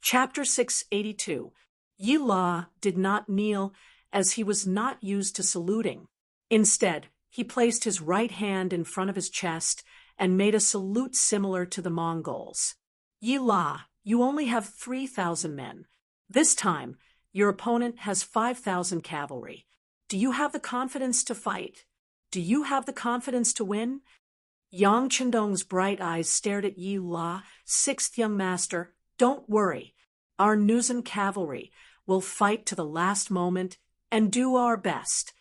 Chapter 682. Yi La did not kneel, as he was not used to saluting. Instead, he placed his right hand in front of his chest and made a salute similar to the Mongols. Yi La, you only have 3,000 men. This time, your opponent has 5,000 cavalry. Do you have the confidence to fight? Do you have the confidence to win? Yang Chendong's bright eyes stared at Yi La. Sixth young master, don't worry. Our Nuzan cavalry will fight to the last moment and do our best.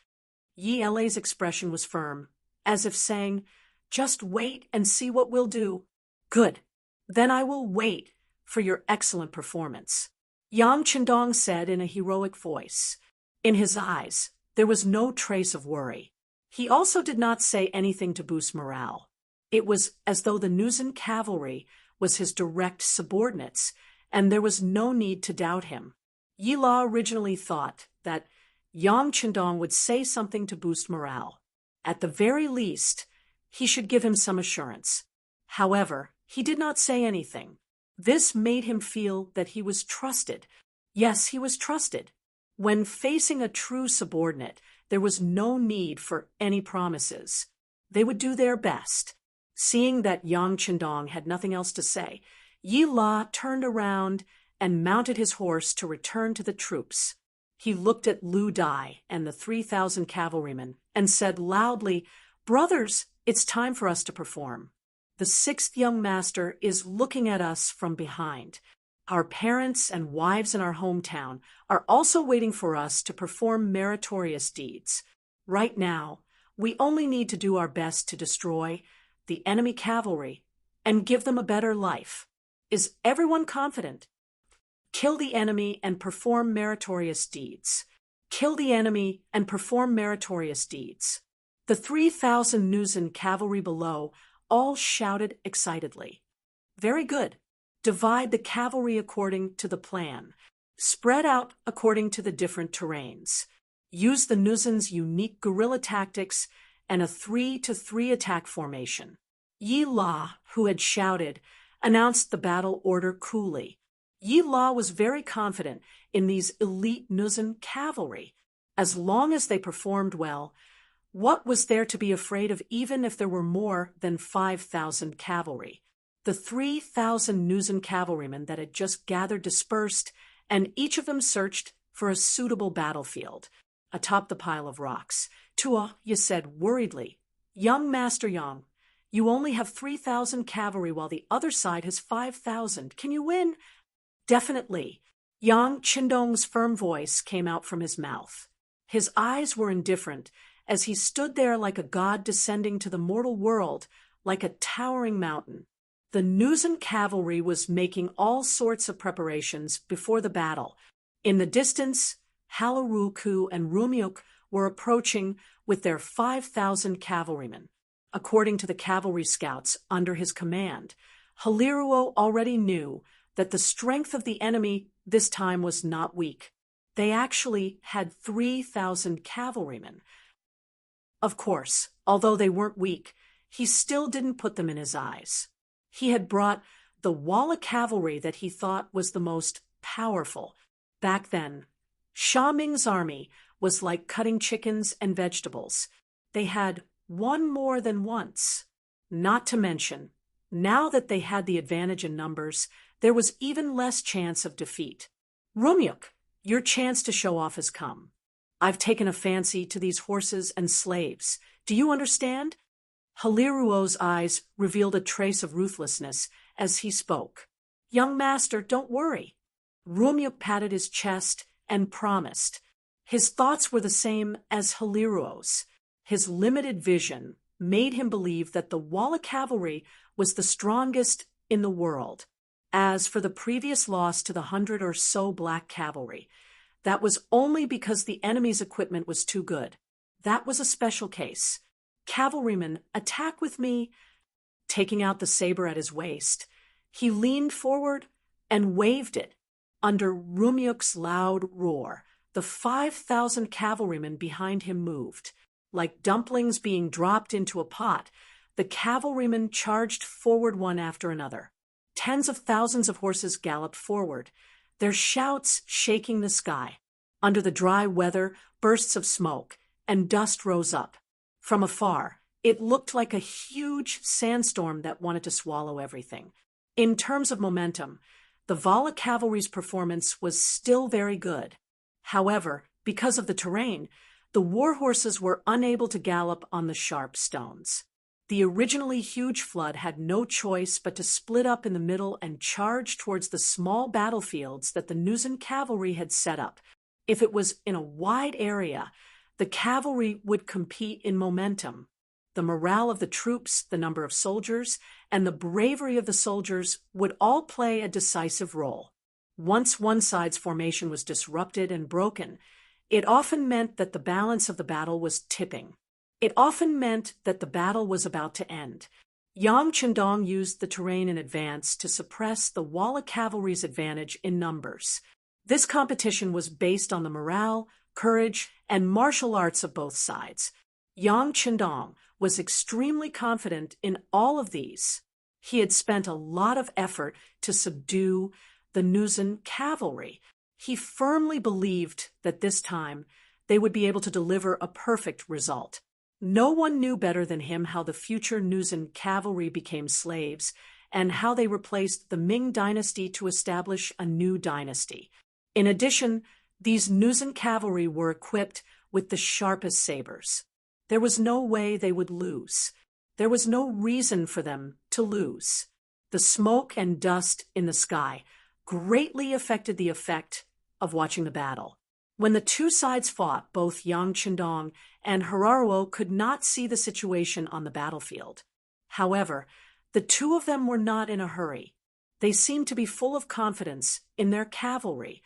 Yi La's expression was firm, as if saying, just wait and see what we'll do. Good. Then I will wait for your excellent performance. Yang Chendong said in a heroic voice. In his eyes, there was no trace of worry. He also did not say anything to boost morale. It was as though the Nuzan cavalry was his direct subordinates, and there was no need to doubt him. Yi La originally thought that Yang Chendong would say something to boost morale. At the very least, he should give him some assurance. However, he did not say anything. This made him feel that he was trusted. Yes, he was trusted. When facing a true subordinate, there was no need for any promises. They would do their best. Seeing that Yang Chendong had nothing else to say, Yi La turned around and mounted his horse to return to the troops. He looked at Lu Dai and the 3,000 cavalrymen and said loudly, Brothers, it's time for us to perform. The sixth young master is looking at us from behind. Our parents and wives in our hometown are also waiting for us to perform meritorious deeds. Right now, we only need to do our best to destroy the enemy cavalry and give them a better life. Is everyone confident? Kill the enemy and perform meritorious deeds. Kill the enemy and perform meritorious deeds. The 3,000 Nuzan cavalry below all shouted excitedly. Very good. Divide the cavalry according to the plan. Spread out according to the different terrains. Use the Nuzan's unique guerrilla tactics and a 3-to-3 attack formation. Yi La, who had shouted, announced the battle order coolly. Yi La was very confident in these elite Nuzan cavalry. As long as they performed well, what was there to be afraid of even if there were more than 5,000 cavalry? The 3,000 Nuzan cavalrymen that had just gathered dispersed, and each of them searched for a suitable battlefield. Atop the pile of rocks, Tua Yi said worriedly, Young Master Yang, you only have 3,000 cavalry while the other side has 5,000. Can you win? Definitely. Yang Chendong's firm voice came out from his mouth. His eyes were indifferent as he stood there like a god descending to the mortal world, like a towering mountain. The Nuzan cavalry was making all sorts of preparations before the battle. In the distance, Halaruku and Rumyuk were approaching with their 5,000 cavalrymen. According to the cavalry scouts under his command, Haliruo already knew that the strength of the enemy this time was not weak. They actually had 3,000 cavalrymen. Of course, although they weren't weak, he still didn't put them in his eyes. He had brought the Walla cavalry that he thought was the most powerful. Back then, Sha Ming's army was like cutting chickens and vegetables. They had won more than once. Not to mention, now that they had the advantage in numbers, there was even less chance of defeat. Rumyuk, your chance to show off has come. I've taken a fancy to these horses and slaves. Do you understand? Haliruo's eyes revealed a trace of ruthlessness as he spoke. Young master, don't worry. Rumyuk patted his chest and promised. His thoughts were the same as Haliruo's. His limited vision made him believe that the Walla cavalry was the strongest in the world. As for the previous loss to the 100 or so black cavalry, that was only because the enemy's equipment was too good. That was a special case. Cavalryman, attack with me. Taking out the saber at his waist, he leaned forward and waved it. Under Rumyuk's loud roar, the 5,000 cavalrymen behind him moved. Like dumplings being dropped into a pot, the cavalrymen charged forward one after another. Tens of thousands of horses galloped forward, their shouts shaking the sky. Under the dry weather, bursts of smoke and dust rose up. From afar, it looked like a huge sandstorm that wanted to swallow everything. In terms of momentum, the Vala cavalry's performance was still very good. However, because of the terrain, the war horses were unable to gallop on the sharp stones. The originally huge flood had no choice but to split up in the middle and charge towards the small battlefields that the Nuzen cavalry had set up. If it was in a wide area, the cavalry would compete in momentum. The morale of the troops, the number of soldiers, and the bravery of the soldiers would all play a decisive role. Once one side's formation was disrupted and broken, it often meant that the balance of the battle was tipping. It often meant that the battle was about to end. Yang Chendong used the terrain in advance to suppress the Walla cavalry's advantage in numbers. This competition was based on the morale, courage, and martial arts of both sides. Yang Chendong was extremely confident in all of these. He had spent a lot of effort to subdue the Nuzen cavalry. He firmly believed that this time they would be able to deliver a perfect result. No one knew better than him how the future Nuzen cavalry became slaves and how they replaced the Ming dynasty to establish a new dynasty. In addition, these Nuzen cavalry were equipped with the sharpest sabers. There was no way they would lose. There was no reason for them to lose. The smoke and dust in the sky greatly affected the effect of watching the battle. When the two sides fought, both Yang Chendong and Hararuo could not see the situation on the battlefield. However, the two of them were not in a hurry. They seemed to be full of confidence in their cavalry.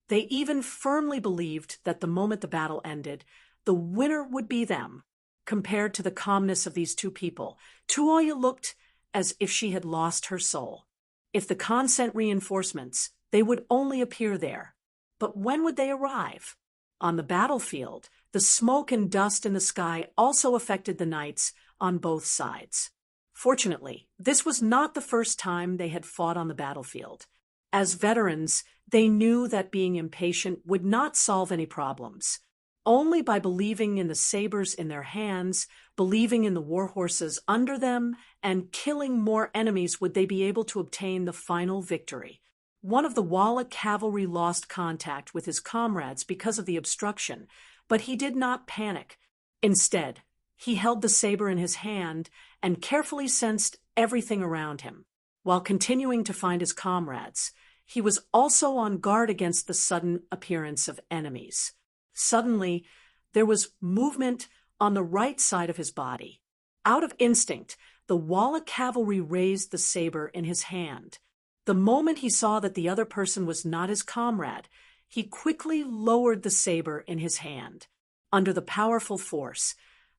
They even firmly believed that the moment the battle ended, the winner would be them. Compared to the calmness of these two people, Tuoya looked as if she had lost her soul. If the Khan sent reinforcements, they would only appear there. But when would they arrive? On the battlefield, the smoke and dust in the sky also affected the knights on both sides. Fortunately, this was not the first time they had fought on the battlefield. As veterans, they knew that being impatient would not solve any problems. Only by believing in the sabers in their hands, believing in the war horses under them, and killing more enemies would they be able to obtain the final victory. One of the Walla cavalry lost contact with his comrades because of the obstruction, but he did not panic. Instead, he held the saber in his hand and carefully sensed everything around him. While continuing to find his comrades, he was also on guard against the sudden appearance of enemies. Suddenly, there was movement on the right side of his body. Out of instinct, the Walla cavalry raised the saber in his hand. The moment he saw that the other person was not his comrade, he quickly lowered the saber in his hand. Under the powerful force,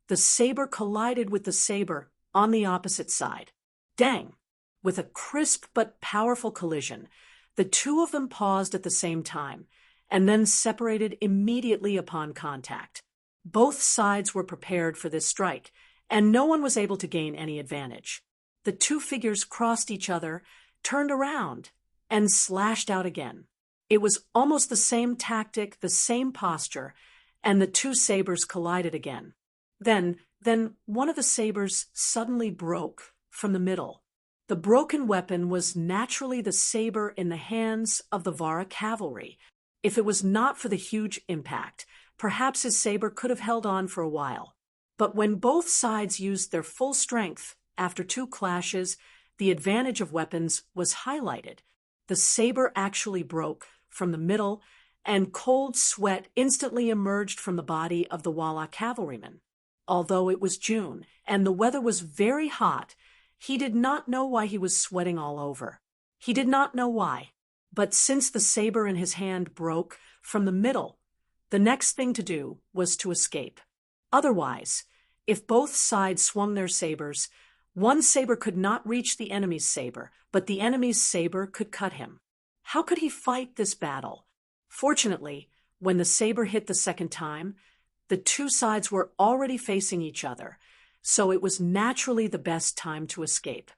the saber collided with the saber on the opposite side. Dang! With a crisp but powerful collision, the two of them paused at the same time, and then separated immediately upon contact. Both sides were prepared for this strike, and no one was able to gain any advantage. The two figures crossed each other, turned around, and slashed out again. It was almost the same tactic, the same posture, and the two sabers collided again. Then one of the sabers suddenly broke from the middle. The broken weapon was naturally the saber in the hands of the Vara cavalry. If it was not for the huge impact, perhaps his saber could have held on for a while. But when both sides used their full strength, after two clashes, the advantage of weapons was highlighted. The saber actually broke from the middle, and cold sweat instantly emerged from the body of the Walla cavalryman. Although it was June, and the weather was very hot, he did not know why he was sweating all over. He did not know why. But since the saber in his hand broke from the middle, the next thing to do was to escape. Otherwise, if both sides swung their sabers, one saber could not reach the enemy's saber, but the enemy's saber could cut him. How could he fight this battle? Fortunately, when the saber hit the second time, the two sides were already facing each other, so it was naturally the best time to escape.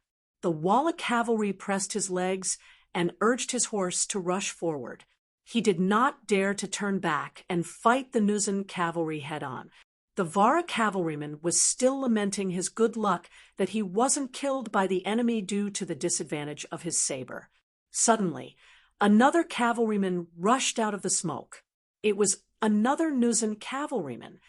The Walla cavalry pressed his legs and urged his horse to rush forward. He did not dare to turn back and fight the Nuzan cavalry head-on. The Vara cavalryman was still lamenting his good luck that he wasn't killed by the enemy due to the disadvantage of his saber. Suddenly, another cavalryman rushed out of the smoke. It was another Nuzan cavalryman.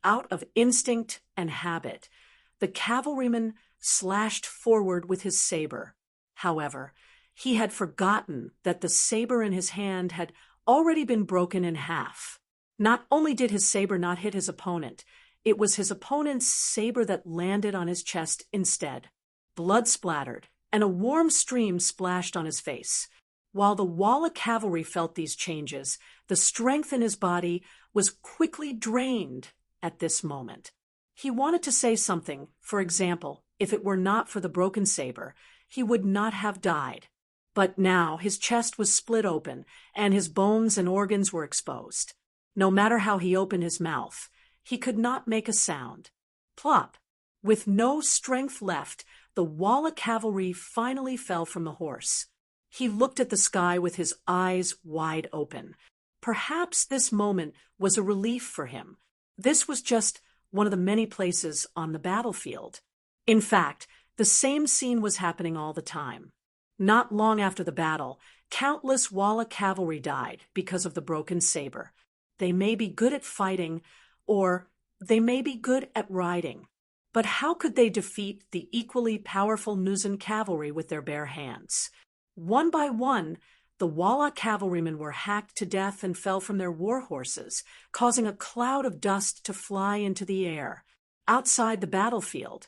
Out of instinct and habit, the cavalryman slashed forward with his saber. However, he had forgotten that the saber in his hand had already been broken in half. Not only did his saber not hit his opponent, it was his opponent's saber that landed on his chest instead. Blood splattered, and a warm stream splashed on his face. While the Walla cavalry felt these changes, the strength in his body was quickly drained at this moment. He wanted to say something. For example, if it were not for the broken saber, he would not have died. But now his chest was split open, and his bones and organs were exposed. No matter how he opened his mouth, he could not make a sound. Plop! With no strength left, the Walla cavalry finally fell from the horse. He looked at the sky with his eyes wide open. Perhaps this moment was a relief for him. This was just one of the many places on the battlefield. In fact, the same scene was happening all the time. Not long after the battle, countless Walla cavalry died because of the broken saber. They may be good at fighting, or they may be good at riding. But how could they defeat the equally powerful Nuzan cavalry with their bare hands? One by one, the Walla cavalrymen were hacked to death and fell from their war horses, causing a cloud of dust to fly into the air. Outside the battlefield,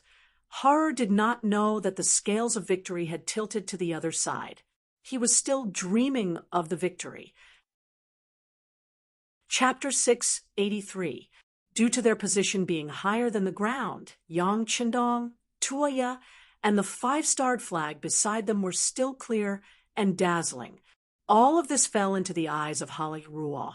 Horror did not know that the scales of victory had tilted to the other side. He was still dreaming of the victory. Chapter 683. Due to their position being higher than the ground, Yang Qindong, Tuoya, and the 5-starred flag beside them were still clear and dazzling. All of this fell into the eyes of Hali Ruo,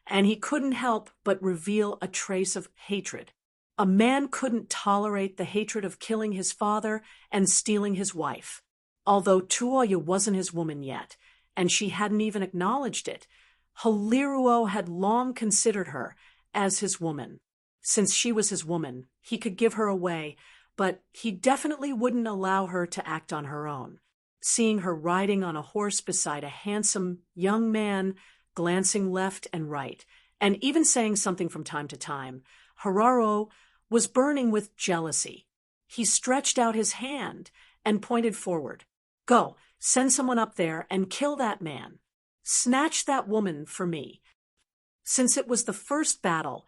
and he couldn't help but reveal a trace of hatred. A man couldn't tolerate the hatred of killing his father and stealing his wife. Although Tuoya wasn't his woman yet, and she hadn't even acknowledged it, Haliruo had long considered her as his woman. Since she was his woman, he could give her away, but he definitely wouldn't allow her to act on her own. Seeing her riding on a horse beside a handsome young man, glancing left and right, and even saying something from time to time, Hararo was burning with jealousy. He stretched out his hand and pointed forward. "Go, send someone up there and kill that man. Snatch that woman for me." Since it was the first battle,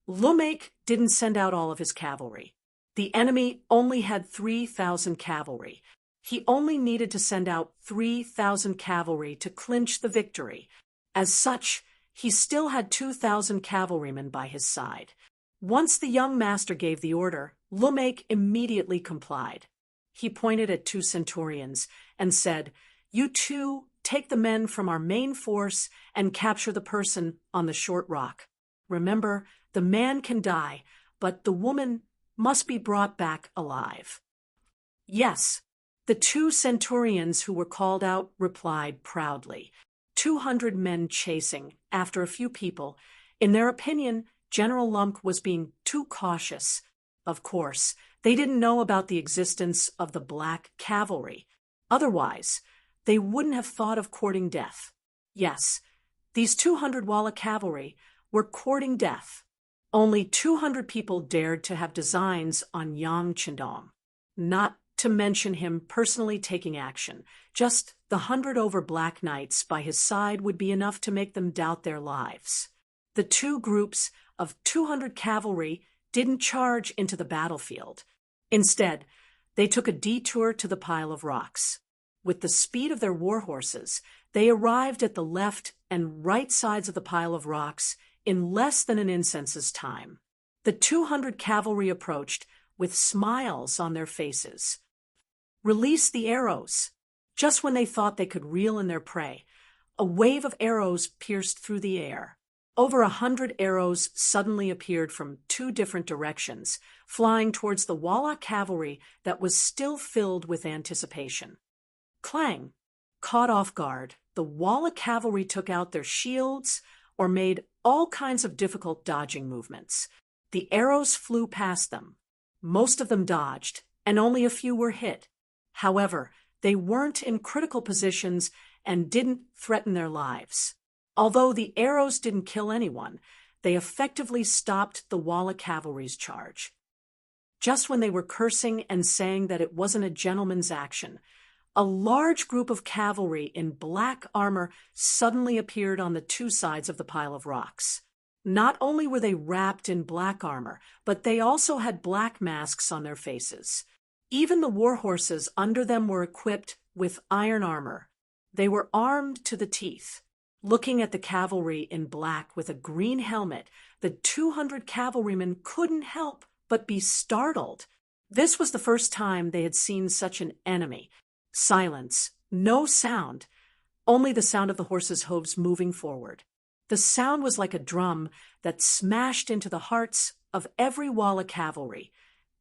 Lumek didn't send out all of his cavalry. The enemy only had 3,000 cavalry. He only needed to send out 3,000 cavalry to clinch the victory. As such, he still had 2,000 cavalrymen by his side. Once the young master gave the order, Lumek immediately complied. He pointed at 2 centurions and said, "You two take the men from our main force and capture the person on the short rock. Remember, the man can die, but the woman must be brought back alive." "Yes," the 2 centurions who were called out replied proudly. 200 men chasing after a few people. In their opinion, General Lumk was being too cautious. Of course, they didn't know about the existence of the Black Cavalry. Otherwise, they wouldn't have thought of courting death. Yes, these 200 Walla cavalry were courting death. Only 200 people dared to have designs on Yang Qindong, not to mention him personally taking action. Just the 100 over Black Knights by his side would be enough to make them doubt their lives. The 2 groups of 200 cavalry didn't charge into the battlefield. Instead, they took a detour to the pile of rocks. With the speed of their war horses, they arrived at the left and right sides of the pile of rocks in less than an incense's time. The 200 cavalry approached with smiles on their faces. "Release the arrows." Just when they thought they could reel in their prey, a wave of arrows pierced through the air. Over 100 arrows suddenly appeared from 2 different directions, flying towards the Walla cavalry that was still filled with anticipation. Clang! Caught off guard, the Walla cavalry took out their shields or made all kinds of difficult dodging movements. The arrows flew past them. Most of them dodged, and only a few were hit. However, they weren't in critical positions and didn't threaten their lives. Although the arrows didn't kill anyone, they effectively stopped the Walla cavalry's charge. Just when they were cursing and saying that it wasn't a gentleman's action, a large group of cavalry in black armor suddenly appeared on the 2 sides of the pile of rocks. Not only were they wrapped in black armor, but they also had black masks on their faces. Even the war horses under them were equipped with iron armor. They were armed to the teeth. Looking at the cavalry in black with a green helmet, the 200 cavalrymen couldn't help but be startled. This was the first time they had seen such an enemy. Silence, no sound, only the sound of the horses' hooves moving forward. The sound was like a drum that smashed into the hearts of every Walla cavalry,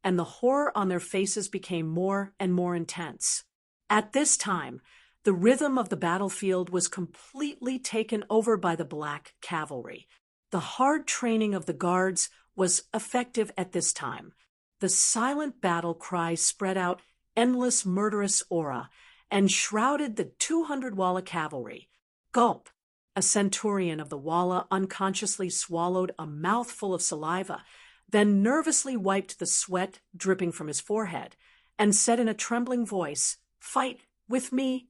and the horror on their faces became more and more intense. At this time, the rhythm of the battlefield was completely taken over by the black cavalry. The hard training of the guards was effective at this time. The silent battle cry spread out endless murderous aura and shrouded the 200 Walla cavalry. Gulp! A centurion of the Walla unconsciously swallowed a mouthful of saliva, then nervously wiped the sweat dripping from his forehead, and said in a trembling voice, "Fight with me."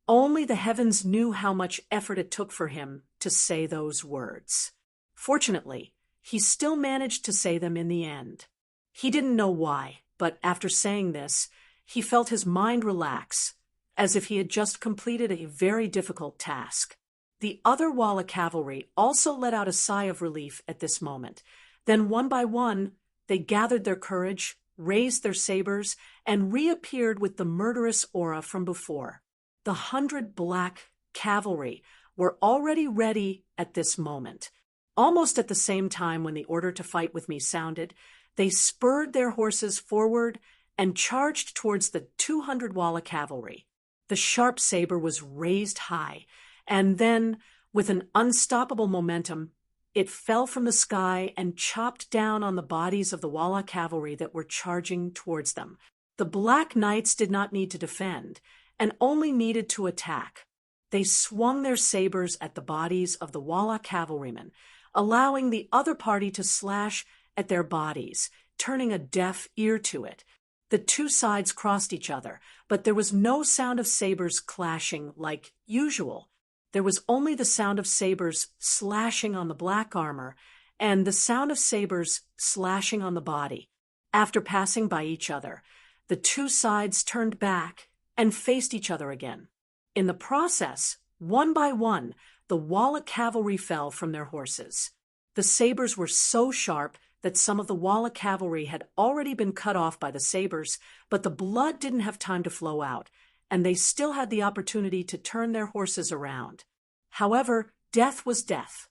Only the heavens knew how much effort it took for him to say those words. Fortunately, he still managed to say them in the end. He didn't know why, but after saying this, he felt his mind relax, as if he had just completed a very difficult task. The other Walla cavalry also let out a sigh of relief at this moment. Then one by one, they gathered their courage, raised their sabers, and reappeared with the murderous aura from before. The 100 black cavalry were already ready at this moment. Almost at the same time when the order to fight with me sounded, they spurred their horses forward and charged towards the 200 Walla cavalry. The sharp saber was raised high, and then, with an unstoppable momentum, it fell from the sky and chopped down on the bodies of the Walla cavalry that were charging towards them. The Black Knights did not need to defend, and only needed to attack. They swung their sabers at the bodies of the Walla cavalrymen, allowing the other party to slash at their bodies, turning a deaf ear to it. The 2 sides crossed each other, but there was no sound of sabers clashing like usual. There was only the sound of sabers slashing on the black armor and the sound of sabers slashing on the body. After passing by each other, the 2 sides turned back and faced each other again. In the process, one by one, the Walla cavalry fell from their horses. The sabers were so sharp that some of the Walla cavalry had already been cut off by the sabers, but the blood didn't have time to flow out, and they still had the opportunity to turn their horses around. However, death was death.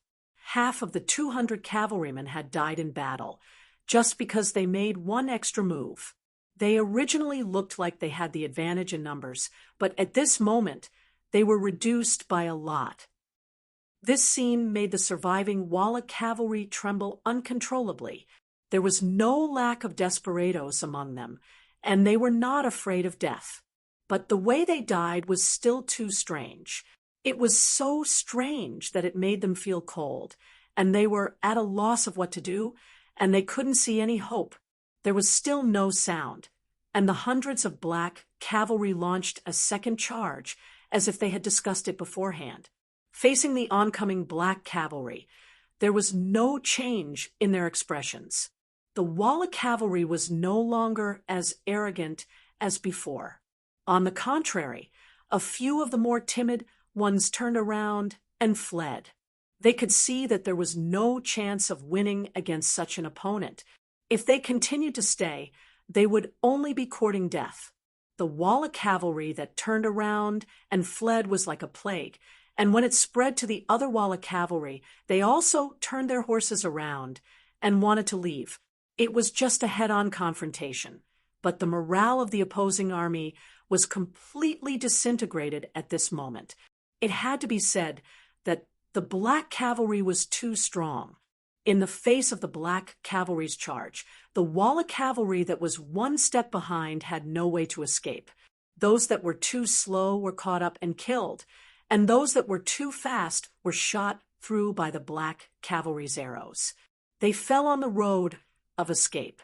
Half of the 200 cavalrymen had died in battle, just because they made one extra move. They originally looked like they had the advantage in numbers, but at this moment, they were reduced by a lot. This scene made the surviving Walla cavalry tremble uncontrollably. There was no lack of desperados among them, and they were not afraid of death. But the way they died was still too strange. It was so strange that it made them feel cold, and they were at a loss of what to do, and they couldn't see any hope. There was still no sound, and the hundreds of black cavalry launched a second charge as if they had discussed it beforehand. Facing the oncoming black cavalry, there was no change in their expressions. The Walla cavalry was no longer as arrogant as before. On the contrary, a few of the more timid ones turned around and fled. They could see that there was no chance of winning against such an opponent. If they continued to stay, they would only be courting death. The Walla cavalry that turned around and fled was like a plague, and when it spread to the other Walla cavalry, they also turned their horses around and wanted to leave. It was just a head-on confrontation, but the morale of the opposing army was completely disintegrated at this moment. It had to be said that the Black cavalry was too strong. In the face of the Black cavalry's charge, the Walla cavalry that was one step behind had no way to escape. Those that were too slow were caught up and killed, and those that were too fast were shot through by the Black cavalry's arrows. They fell on the road of escape.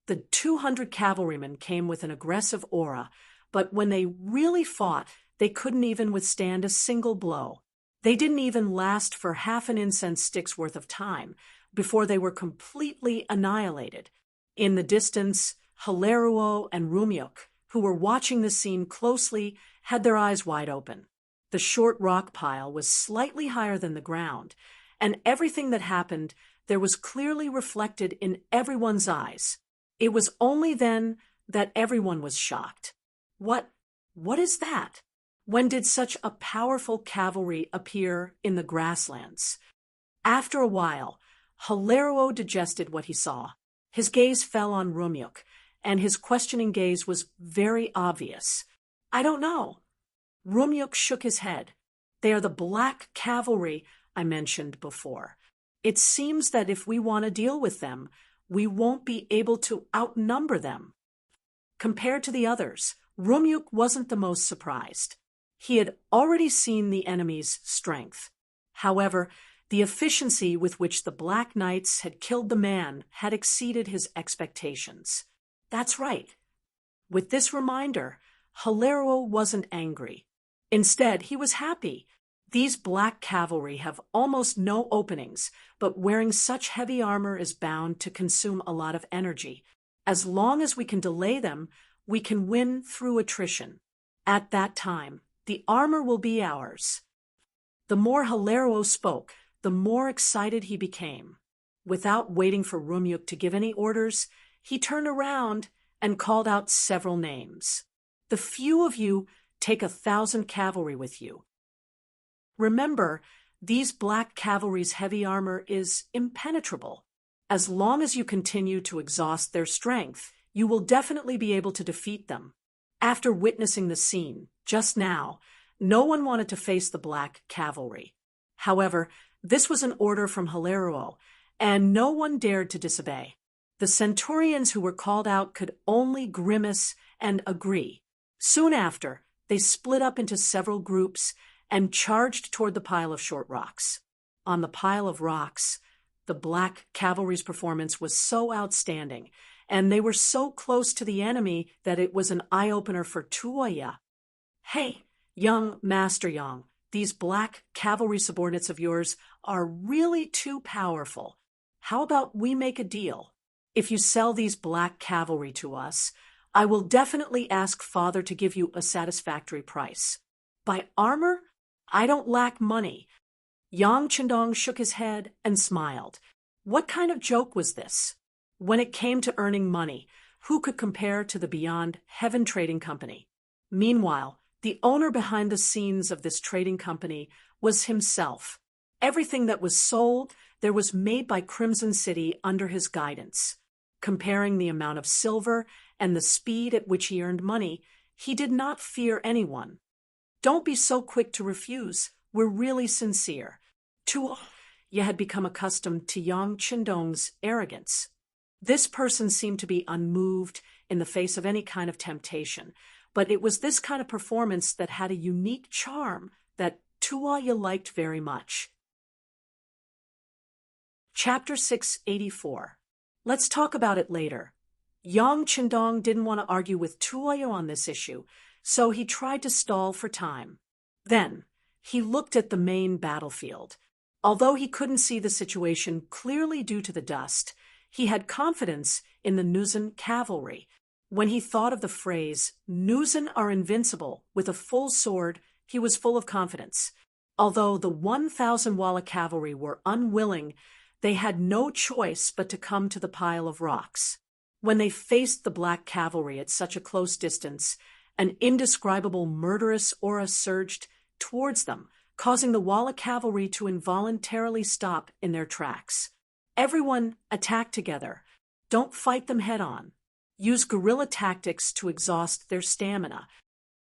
The 200 cavalrymen came with an aggressive aura, but when they really fought, they couldn't even withstand a single blow. They didn't even last for half an incense stick's worth of time before they were completely annihilated. In the distance, Hilaruo and Rumyuk, who were watching the scene closely, had their eyes wide open. The short rock pile was slightly higher than the ground, and everything that happened there was clearly reflected in everyone's eyes. It was only then that everyone was shocked. What is that? When did such a powerful cavalry appear in the grasslands? After a while, Hilaruo digested what he saw. His gaze fell on Rumyuk, and his questioning gaze was very obvious. I don't know. Rumyuk shook his head. They are the Black cavalry I mentioned before. It seems that if we want to deal with them, we won't be able to outnumber them. Compared to the others, Rumyuk wasn't the most surprised. He had already seen the enemy's strength. However, the efficiency with which the Black Knights had killed the man had exceeded his expectations. That's right. With this reminder, Hilaruo wasn't angry. Instead, he was happy. These Black cavalry have almost no openings, but wearing such heavy armor is bound to consume a lot of energy. As long as we can delay them, we can win through attrition. At that time, the armor will be ours. The more Hilaruo spoke, the more excited he became. Without waiting for Rumyuk to give any orders, he turned around and called out several names. The few of you take 1,000 cavalry with you. Remember, these Black cavalry's heavy armor is impenetrable. As long as you continue to exhaust their strength, you will definitely be able to defeat them. After witnessing the scene, just now, no one wanted to face the Black cavalry. However, this was an order from Hilaruo, and no one dared to disobey. The centurions who were called out could only grimace and agree. Soon after, they split up into several groups and charged toward the pile of short rocks. On the pile of rocks, the Black cavalry's performance was so outstanding, and they were so close to the enemy that it was an eye-opener for Tuoya. Hey, young Master Yang, these Black cavalry subordinates of yours are really too powerful. How about we make a deal? If you sell these Black cavalry to us, I will definitely ask Father to give you a satisfactory price. By armor, I don't lack money. Yang Chendong shook his head and smiled. What kind of joke was this? When it came to earning money, who could compare to the Beyond Heaven Trading Company? Meanwhile, the owner behind the scenes of this trading company was himself. Everything that was sold there was made by Crimson City under his guidance. Comparing the amount of silver and the speed at which he earned money, he did not fear anyone. Don't be so quick to refuse. We're really sincere. Tuoya had become accustomed to Yang Chendong's arrogance. This person seemed to be unmoved in the face of any kind of temptation, but it was this kind of performance that had a unique charm that Tuoya liked very much. Chapter 684. Let's talk about it later. Yang Chendong didn't want to argue with Tuoya on this issue, so he tried to stall for time. Then, he looked at the main battlefield. Although he couldn't see the situation clearly due to the dust, he had confidence in the Nuzan cavalry. When he thought of the phrase, Nuzan are invincible, with a full sword, he was full of confidence. Although the 1,000 Walla cavalry were unwilling, they had no choice but to come to the pile of rocks. When they faced the Black cavalry at such a close distance, an indescribable murderous aura surged towards them, causing the Walla cavalry to involuntarily stop in their tracks. Everyone attack together. Don't fight them head-on. Use guerrilla tactics to exhaust their stamina.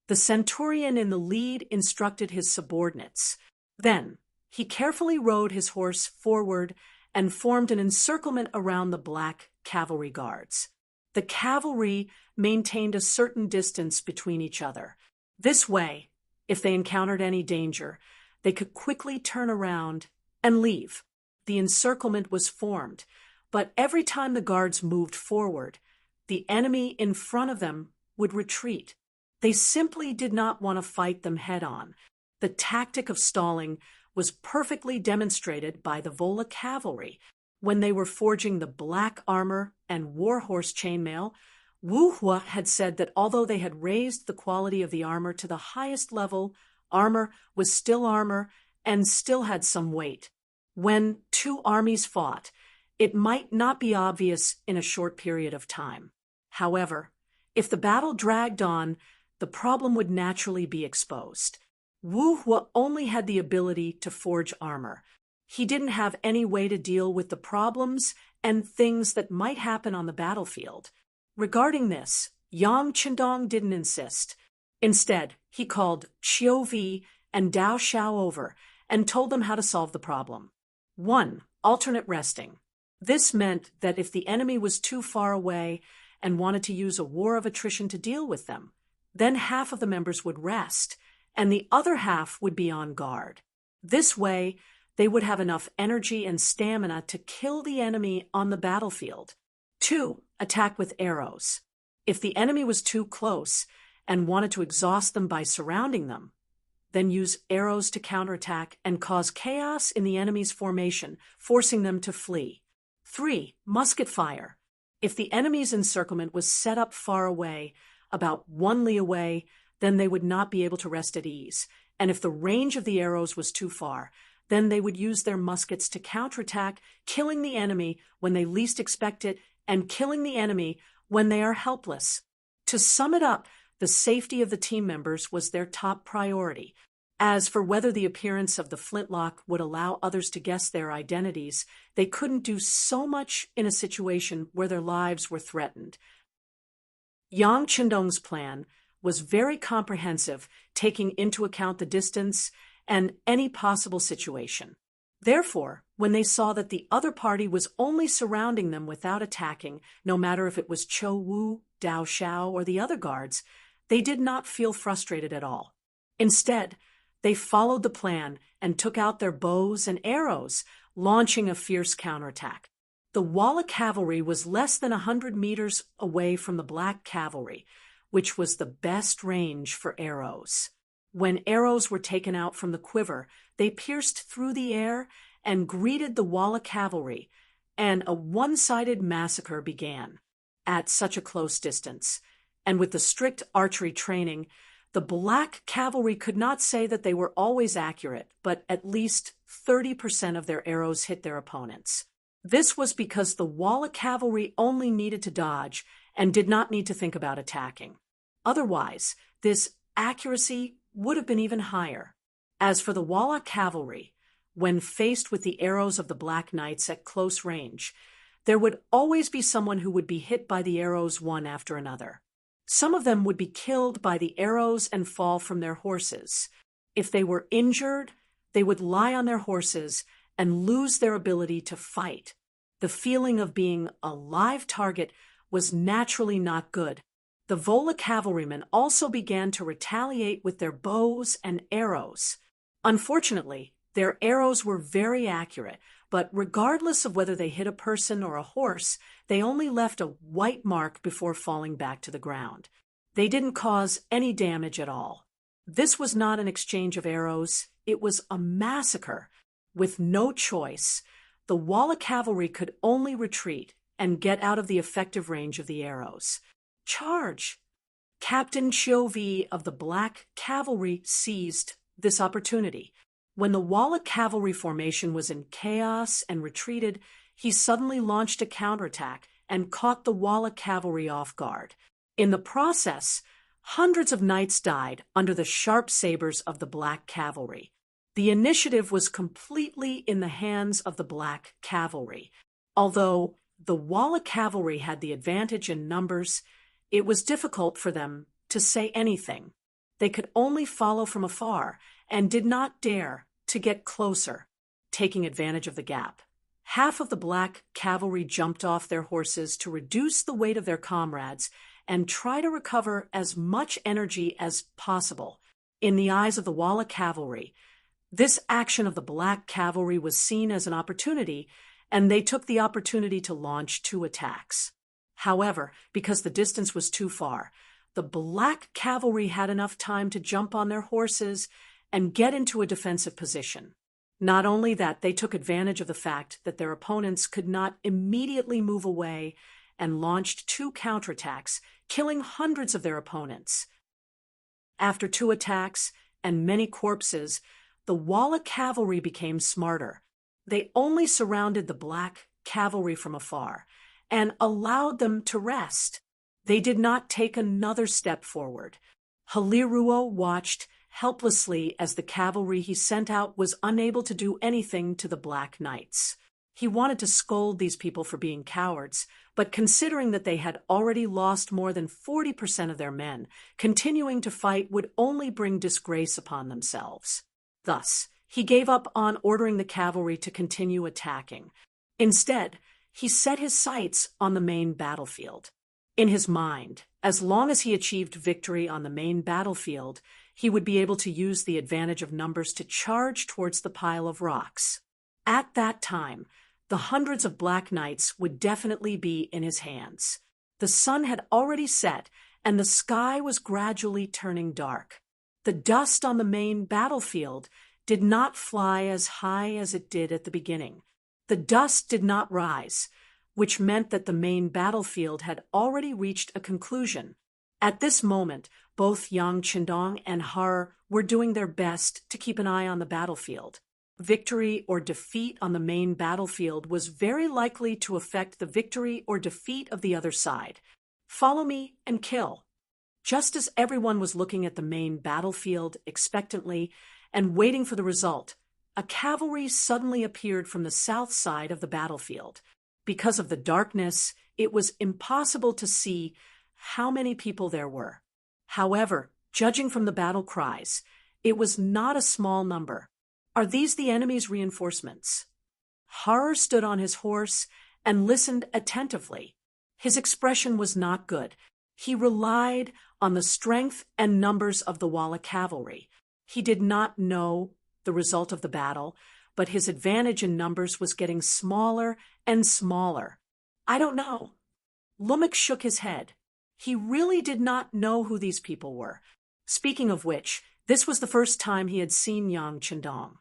The centurion in the lead instructed his subordinates. Then, he carefully rode his horse forward and formed an encirclement around the black cavalry guards. The cavalry maintained a certain distance between each other. This way, if they encountered any danger, they could quickly turn around and leave. The encirclement was formed, but every time the guards moved forward, the enemy in front of them would retreat. They simply did not want to fight them head-on. The tactic of stalling was perfectly demonstrated by the Vola cavalry. When they were forging the black armor and warhorse chainmail, Wu Hua had said that although they had raised the quality of the armor to the highest level, armor was still armor and still had some weight. When two armies fought, it might not be obvious in a short period of time. However, if the battle dragged on, the problem would naturally be exposed. Wu Hua only had the ability to forge armor. He didn't have any way to deal with the problems and things that might happen on the battlefield. Regarding this, Yang Qindong didn't insist. Instead, he called Qiu Vi and Dao Xiao over and told them how to solve the problem. 1. Alternate resting. This meant that if the enemy was too far away and wanted to use a war of attrition to deal with them, then half of the members would rest, and the other half would be on guard. This way, they would have enough energy and stamina to kill the enemy on the battlefield. 2. Attack with arrows. If the enemy was too close and wanted to exhaust them by surrounding them, then use arrows to counterattack and cause chaos in the enemy's formation, forcing them to flee. 3. Musket fire. If the enemy's encirclement was set up far away, about 1 li away, then they would not be able to rest at ease, and if the range of the arrows was too far, then they would use their muskets to counterattack, killing the enemy when they least expect it and killing the enemy when they are helpless. To sum it up, the safety of the team members was their top priority. As for whether the appearance of the flintlock would allow others to guess their identities, they couldn't do so much in a situation where their lives were threatened. Yang Qindong's plan was very comprehensive, taking into account the distance and any possible situation. Therefore, when they saw that the other party was only surrounding them without attacking, no matter if it was Chou Wu, Dao Xiao, or the other guards, they did not feel frustrated at all. Instead, they followed the plan and took out their bows and arrows, launching a fierce counterattack. The Walla cavalry was less than 100 meters away from the black cavalry, which was the best range for arrows. When arrows were taken out from the quiver, they pierced through the air and greeted the Walla cavalry, and a one-sided massacre began. At such a close distance, and with the strict archery training, the black cavalry could not say that they were always accurate, but at least 30% of their arrows hit their opponents. This was because the Walla cavalry only needed to dodge and did not need to think about attacking. Otherwise, this accuracy would have been even higher. As for the Walla cavalry, when faced with the arrows of the Black Knights at close range, there would always be someone who would be hit by the arrows one after another. Some of them would be killed by the arrows and fall from their horses. If they were injured, they would lie on their horses and lose their ability to fight. The feeling of being a live target was naturally not good. The Vola cavalrymen also began to retaliate with their bows and arrows. Unfortunately, their arrows were very accurate, but regardless of whether they hit a person or a horse, they only left a white mark before falling back to the ground. They didn't cause any damage at all. This was not an exchange of arrows, it was a massacre. With no choice, the Walla cavalry could only retreat and get out of the effective range of the arrows. Charge! Captain Qiu Vi of the Black Cavalry seized this opportunity. When the Walla cavalry formation was in chaos and retreated, he suddenly launched a counterattack and caught the Walla cavalry off guard. In the process, hundreds of knights died under the sharp sabers of the Black Cavalry. The initiative was completely in the hands of the black cavalry. Although the Walla cavalry had the advantage in numbers, it was difficult for them to say anything. They could only follow from afar and did not dare to get closer, taking advantage of the gap. Half of the black cavalry jumped off their horses to reduce the weight of their comrades and try to recover as much energy as possible. In the eyes of the Walla cavalry, this action of the black cavalry was seen as an opportunity, and they took the opportunity to launch 2 attacks. However, because the distance was too far, the black cavalry had enough time to jump on their horses and get into a defensive position. Not only that, they took advantage of the fact that their opponents could not immediately move away and launched 2 counterattacks, killing hundreds of their opponents. After 2 attacks and many corpses, the Walla cavalry became smarter. They only surrounded the black cavalry from afar and allowed them to rest. They did not take another step forward. Haliruo watched helplessly as the cavalry he sent out was unable to do anything to the Black Knights. He wanted to scold these people for being cowards, but considering that they had already lost more than 40% of their men, continuing to fight would only bring disgrace upon themselves. Thus, he gave up on ordering the cavalry to continue attacking. Instead, he set his sights on the main battlefield. In his mind, as long as he achieved victory on the main battlefield, he would be able to use the advantage of numbers to charge towards the pile of rocks. At that time, the hundreds of Black Knights would definitely be in his hands. The sun had already set, and the sky was gradually turning dark. The dust on the main battlefield did not fly as high as it did at the beginning. The dust did not rise, which meant that the main battlefield had already reached a conclusion. At this moment, both Yang Qindong and Har were doing their best to keep an eye on the battlefield. Victory or defeat on the main battlefield was very likely to affect the victory or defeat of the other side. Follow me and kill. Just as everyone was looking at the main battlefield expectantly and waiting for the result, a cavalry suddenly appeared from the south side of the battlefield. Because of the darkness, it was impossible to see how many people there were. However, judging from the battle cries, it was not a small number. Are these the enemy's reinforcements? Har stood on his horse and listened attentively. His expression was not good. He relied on the strength and numbers of the Walla cavalry. He did not know the result of the battle, but his advantage in numbers was getting smaller and smaller. I don't know. Lumik shook his head. He really did not know who these people were. Speaking of which, this was the first time he had seen Yang Qindong.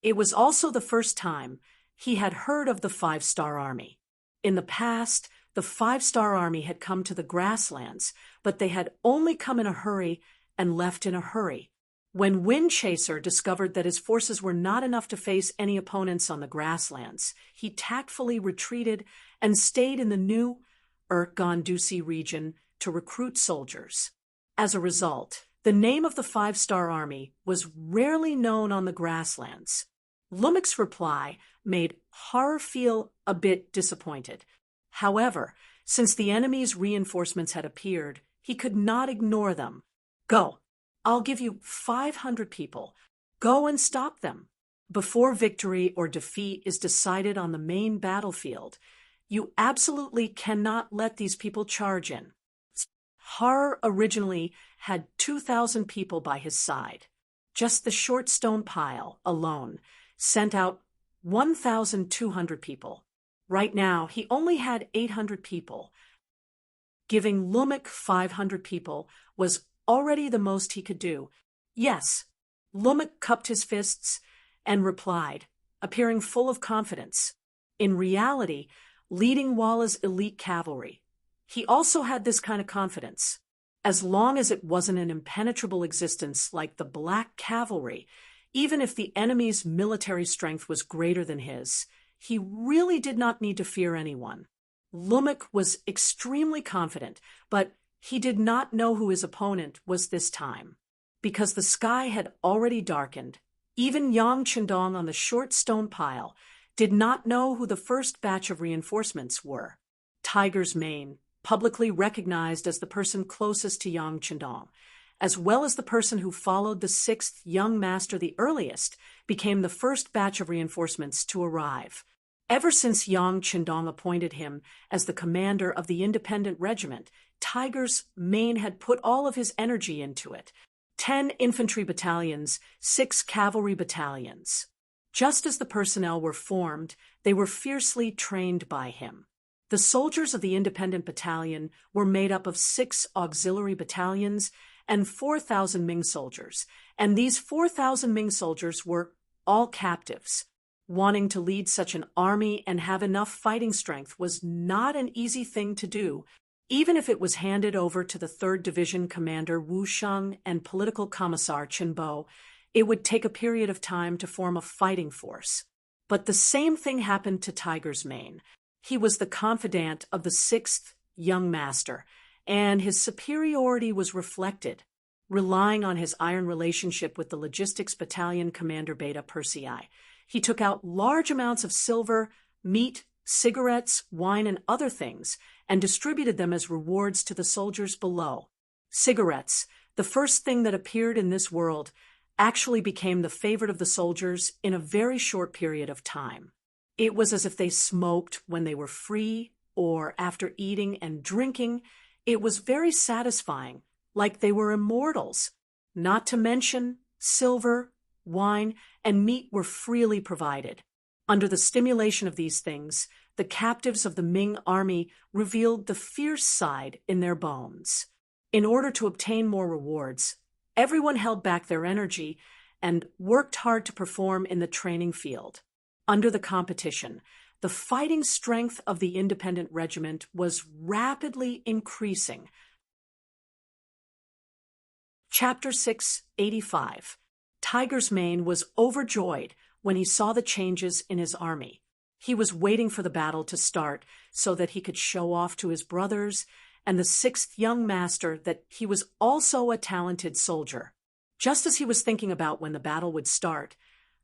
It was also the first time he had heard of the 5-Star Army. In the past, the 5-Star Army had come to the grasslands, but they had only come in a hurry and left in a hurry. When Wind Chaser discovered that his forces were not enough to face any opponents on the grasslands, he tactfully retreated and stayed in the new Gondusi region to recruit soldiers. As a result, the name of the 5-Star Army was rarely known on the grasslands. Lumik's reply made Har feel a bit disappointed. However, since the enemy's reinforcements had appeared, he could not ignore them. Go. I'll give you 500 people. Go and stop them. Before victory or defeat is decided on the main battlefield, you absolutely cannot let these people charge in. Har originally had 2,000 people by his side. Just the short stone pile alone sent out 1,200 people. Right now, he only had 800 people. Giving Lumik 500 people was already the most he could do. Yes, Lumik cupped his fists and replied, appearing full of confidence. In reality, leading Walla's elite cavalry, he also had this kind of confidence. As long as it wasn't an impenetrable existence like the Black Cavalry, even if the enemy's military strength was greater than his, he really did not need to fear anyone. Lumik was extremely confident, but he did not know who his opponent was this time. Because the sky had already darkened, Even Yang Chendong on the short stone pile did not know who the first batch of reinforcements were. Tiger's Mane, publicly recognized as the person closest to Yang Chendong, as well as the person who followed the sixth young master the earliest, became the first batch of reinforcements to arrive. Ever since Yang Chendong appointed him as the commander of the independent regiment, Tiger's Mane had put all of his energy into it. 10 infantry battalions, 6 cavalry battalions. Just as the personnel were formed, they were fiercely trained by him. The soldiers of the independent battalion were made up of 6 auxiliary battalions and 4,000 Ming soldiers, and these 4,000 Ming soldiers were all captives. Wanting to lead such an army and have enough fighting strength was not an easy thing to do, even if it was handed over to the 3rd Division Commander Wu Sheng and Political Commissar Chen Bo. It would take a period of time to form a fighting force. But the same thing happened to Tiger's Mane. He was the confidant of the 6th young master, and his superiority was reflected. Relying on his iron relationship with the Logistics Battalion Commander Beta Persei, he took out large amounts of silver, meat, cigarettes, wine, and other things, and distributed them as rewards to the soldiers below. Cigarettes, the first thing that appeared in this world, actually became the favorite of the soldiers in a very short period of time. It was as if they smoked when they were free, or after eating and drinking. It was very satisfying, like they were immortals. Not to mention, silver, wine, and meat were freely provided. Under the stimulation of these things, the captives of the Ming army revealed the fierce side in their bones. In order to obtain more rewards, everyone held back their energy and worked hard to perform in the training field. Under the competition, the fighting strength of the independent regiment was rapidly increasing. Chapter 685. Tiger's Mane was overjoyed when he saw the changes in his army. He was waiting for the battle to start so that he could show off to his brothers and the 6th young master that he was also a talented soldier. Just as he was thinking about when the battle would start,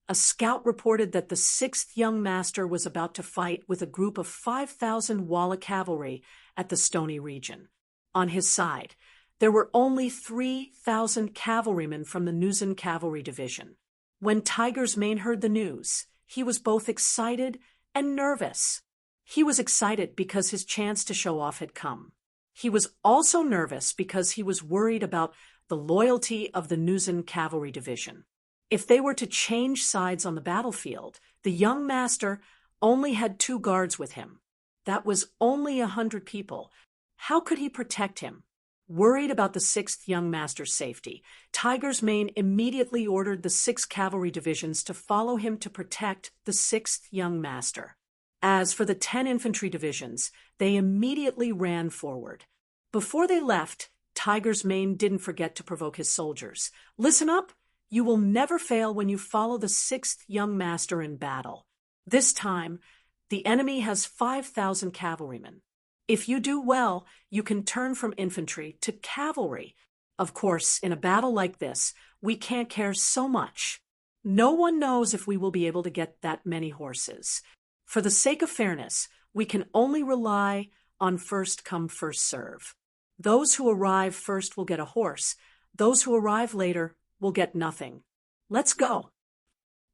a scout reported that the 6th young master was about to fight with a group of 5,000 Walla cavalry at the Stony region. On his side, there were only 3,000 cavalrymen from the Nuzan Cavalry Division. When Tiger's Mane heard the news, he was both excited and nervous. He was excited because his chance to show off had come. He was also nervous because he was worried about the loyalty of the Nuzan Cavalry Division. If they were to change sides on the battlefield, the young master only had 2 guards with him. That was only 100 people. How could he protect him? Worried about the 6th young master's safety, Tiger's Mane immediately ordered the 6 cavalry divisions to follow him to protect the 6th young master. As for the 10 infantry divisions, they immediately ran forward. Before they left, Tiger's Mane didn't forget to provoke his soldiers. Listen up! You will never fail when you follow the 6th young master in battle. This time, the enemy has 5,000 cavalrymen. If you do well, you can turn from infantry to cavalry. Of course, in a battle like this, we can't care so much. No one knows if we will be able to get that many horses. For the sake of fairness, we can only rely on first come, first serve. Those who arrive first will get a horse. Those who arrive later will get nothing. Let's go.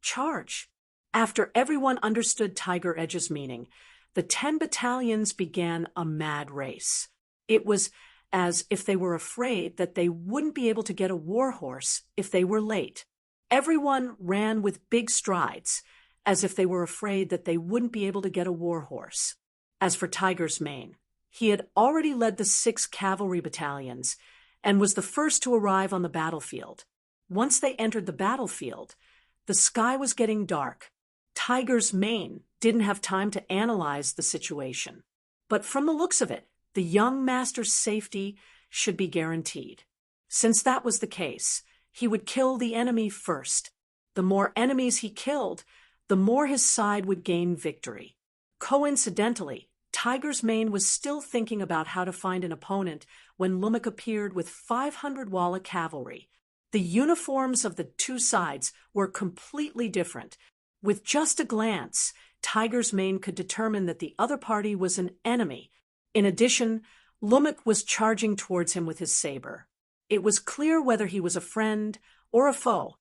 Charge. After everyone understood Tiger Edge's meaning, the 10 battalions began a mad race. It was as if they were afraid that they wouldn't be able to get a war horse if they were late. Everyone ran with big strides, as if they were afraid that they wouldn't be able to get a war horse. As for Tiger's Mane, he had already led the 6 cavalry battalions and was the first to arrive on the battlefield. Once they entered the battlefield, the sky was getting dark. Tiger's Mane didn't have time to analyze the situation. But from the looks of it, the young master's safety should be guaranteed. Since that was the case, he would kill the enemy first. The more enemies he killed, the more his side would gain victory. Coincidentally, Tiger's Mane was still thinking about how to find an opponent when Lummock appeared with 500 Walla cavalry. The uniforms of the two sides were completely different. With just a glance, Tiger's Mane could determine that the other party was an enemy. In addition, Lummock was charging towards him with his saber. It was clear whether he was a friend or a foe.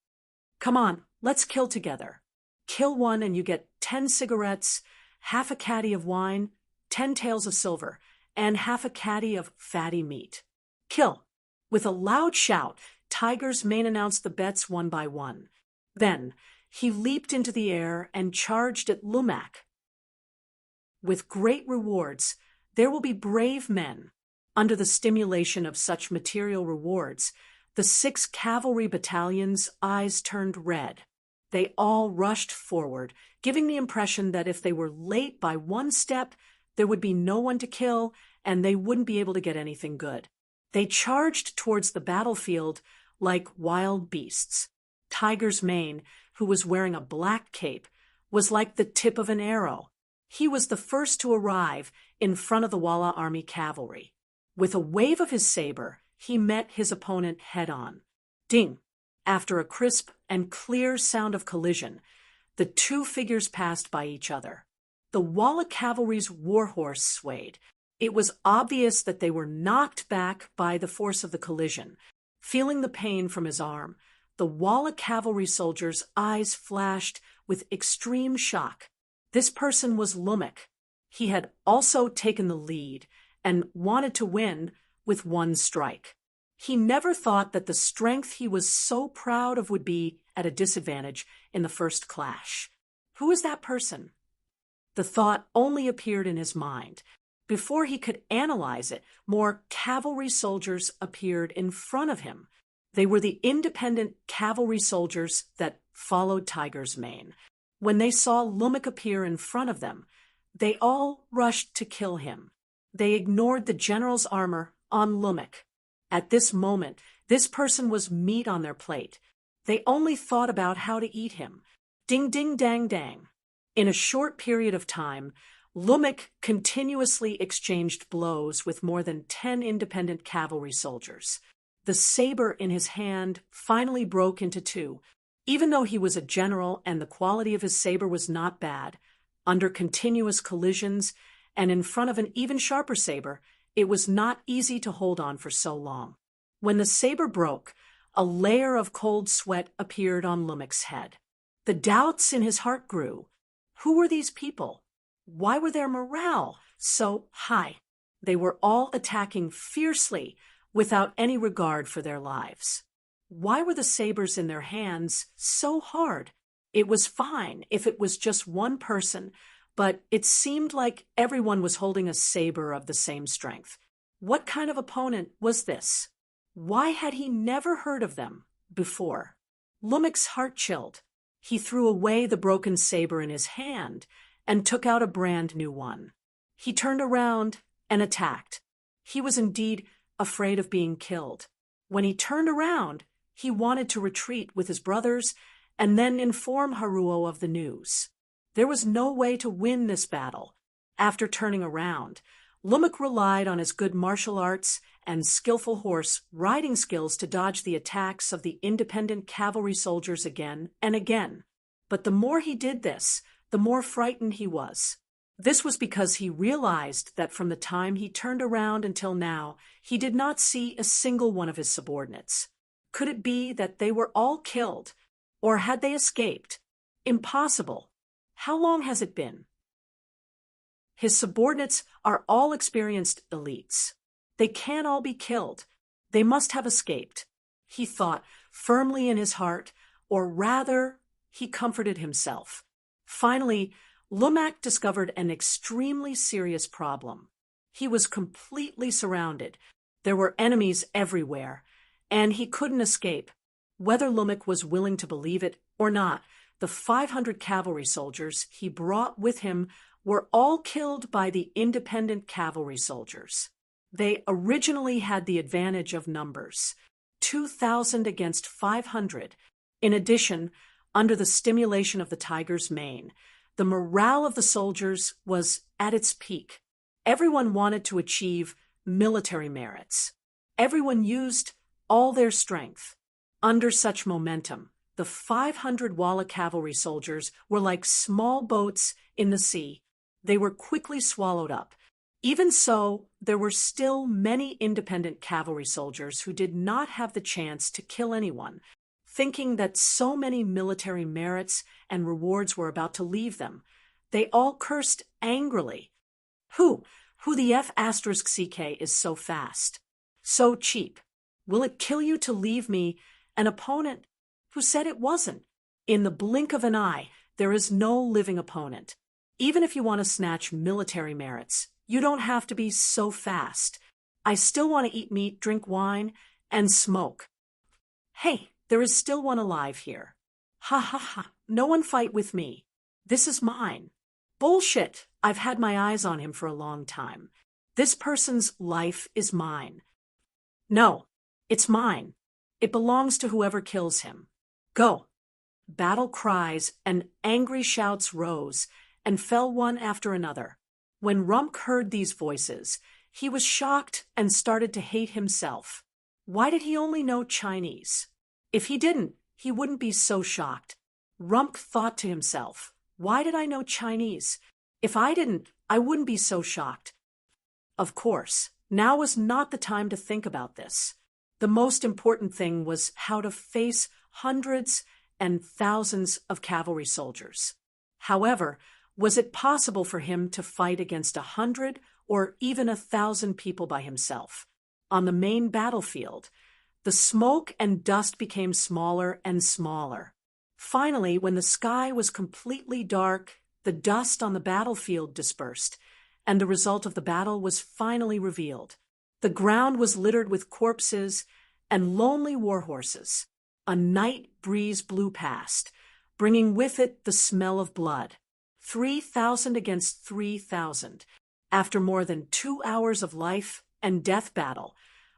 "Come on, let's kill together. Kill one and you get 10 cigarettes, half a caddy of wine, 10 taels of silver, and half a caddy of fatty meat. Kill." With a loud shout, Tiger's Mane announced the bets one by one. Then, he leaped into the air and charged at Lummock. With great rewards, there will be brave men. Under the stimulation of such material rewards, the 6 cavalry battalions' eyes turned red. They all rushed forward, giving the impression that if they were late by one step, there would be no one to kill and they wouldn't be able to get anything good. They charged towards the battlefield like wild beasts. Tiger's Mane, who was wearing a black cape, was like the tip of an arrow. He was the first to arrive in front of the Walla army cavalry. With a wave of his saber, he met his opponent head-on. Ding! After a crisp and clear sound of collision, the two figures passed by each other. The Walla cavalry's warhorse swayed. It was obvious that they were knocked back by the force of the collision. Feeling the pain from his arm, the Walla cavalry soldier's eyes flashed with extreme shock. This person was Lummock. He had also taken the lead and wanted to win with one strike. He never thought that the strength he was so proud of would be at a disadvantage in the first clash. Who is that person? The thought only appeared in his mind. Before he could analyze it, more cavalry soldiers appeared in front of him. They were the independent cavalry soldiers that followed Tiger's Mane. When they saw Lummock appear in front of them, they all rushed to kill him. They ignored the general's armor on Lummock. At this moment, this person was meat on their plate. They only thought about how to eat him. Ding, ding, dang, dang. In a short period of time, Lummock continuously exchanged blows with more than 10 independent cavalry soldiers. The saber in his hand finally broke into two. Even though he was a general and the quality of his saber was not bad, under continuous collisions and in front of an even sharper saber, it was not easy to hold on for so long. When the saber broke, a layer of cold sweat appeared on Lummock's head. The doubts in his heart grew. Who were these people? Why were their morale so high? They were all attacking fiercely without any regard for their lives. Why were the sabers in their hands so hard? It was fine if it was just one person, but it seemed like everyone was holding a saber of the same strength. What kind of opponent was this? Why had he never heard of them before? Lummock's heart chilled. He threw away the broken saber in his hand and took out a brand new one. He turned around and attacked. He was indeed afraid of being killed. When he turned around, he wanted to retreat with his brothers and then inform Haruo of the news. There was no way to win this battle. After turning around, Lummock relied on his good martial arts and skillful horse riding skills to dodge the attacks of the independent cavalry soldiers again and again. But the more he did this, the more frightened he was. This was because he realized that from the time he turned around until now, he did not see a single one of his subordinates. Could it be that they were all killed? Or had they escaped? Impossible. How long has it been? His subordinates are all experienced elites. They can't all be killed. They must have escaped. He thought firmly in his heart, or rather, he comforted himself. Finally, Lummock discovered an extremely serious problem. He was completely surrounded. There were enemies everywhere, and he couldn't escape. Whether Lummock was willing to believe it or not, the 500 cavalry soldiers he brought with him were all killed by the independent cavalry soldiers. They originally had the advantage of numbers, 2,000 against 500. In addition, under the stimulation of the Tiger's Mane, the morale of the soldiers was at its peak. Everyone wanted to achieve military merits. Everyone used all their strength. Under such momentum, the 500 Walla cavalry soldiers were like small boats in the sea. They were quickly swallowed up. Even so, there were still many independent cavalry soldiers who did not have the chance to kill anyone, thinking that so many military merits and rewards were about to leave them. They all cursed angrily. Who the F***CK is so fast? So cheap. Will it kill you to leave me an opponent who said it wasn't? In the blink of an eye, there is no living opponent. Even if you want to snatch military merits, you don't have to be so fast. I still want to eat meat, drink wine, and smoke. Hey, there is still one alive here. Ha ha ha, no one fight with me. This is mine. Bullshit, I've had my eyes on him for a long time. This person's life is mine. No, it's mine. It belongs to whoever kills him. Go. Battle cries and angry shouts rose and fell one after another. When Rump heard these voices, he was shocked and started to hate himself. Why did he only know Chinese? If he didn't, he wouldn't be so shocked. Rump thought to himself, why did I know Chinese? If I didn't, I wouldn't be so shocked. Of course, now was not the time to think about this. The most important thing was how to face hundreds and thousands of cavalry soldiers. However, was it possible for him to fight against 100 or even 1,000 people by himself? On the main battlefield, the smoke and dust became smaller and smaller. Finally, when the sky was completely dark, the dust on the battlefield dispersed, and the result of the battle was finally revealed. The ground was littered with corpses and lonely war horses. A night breeze blew past, bringing with it the smell of blood. 3,000 against 3,000. After more than 2 hours of life and death battle,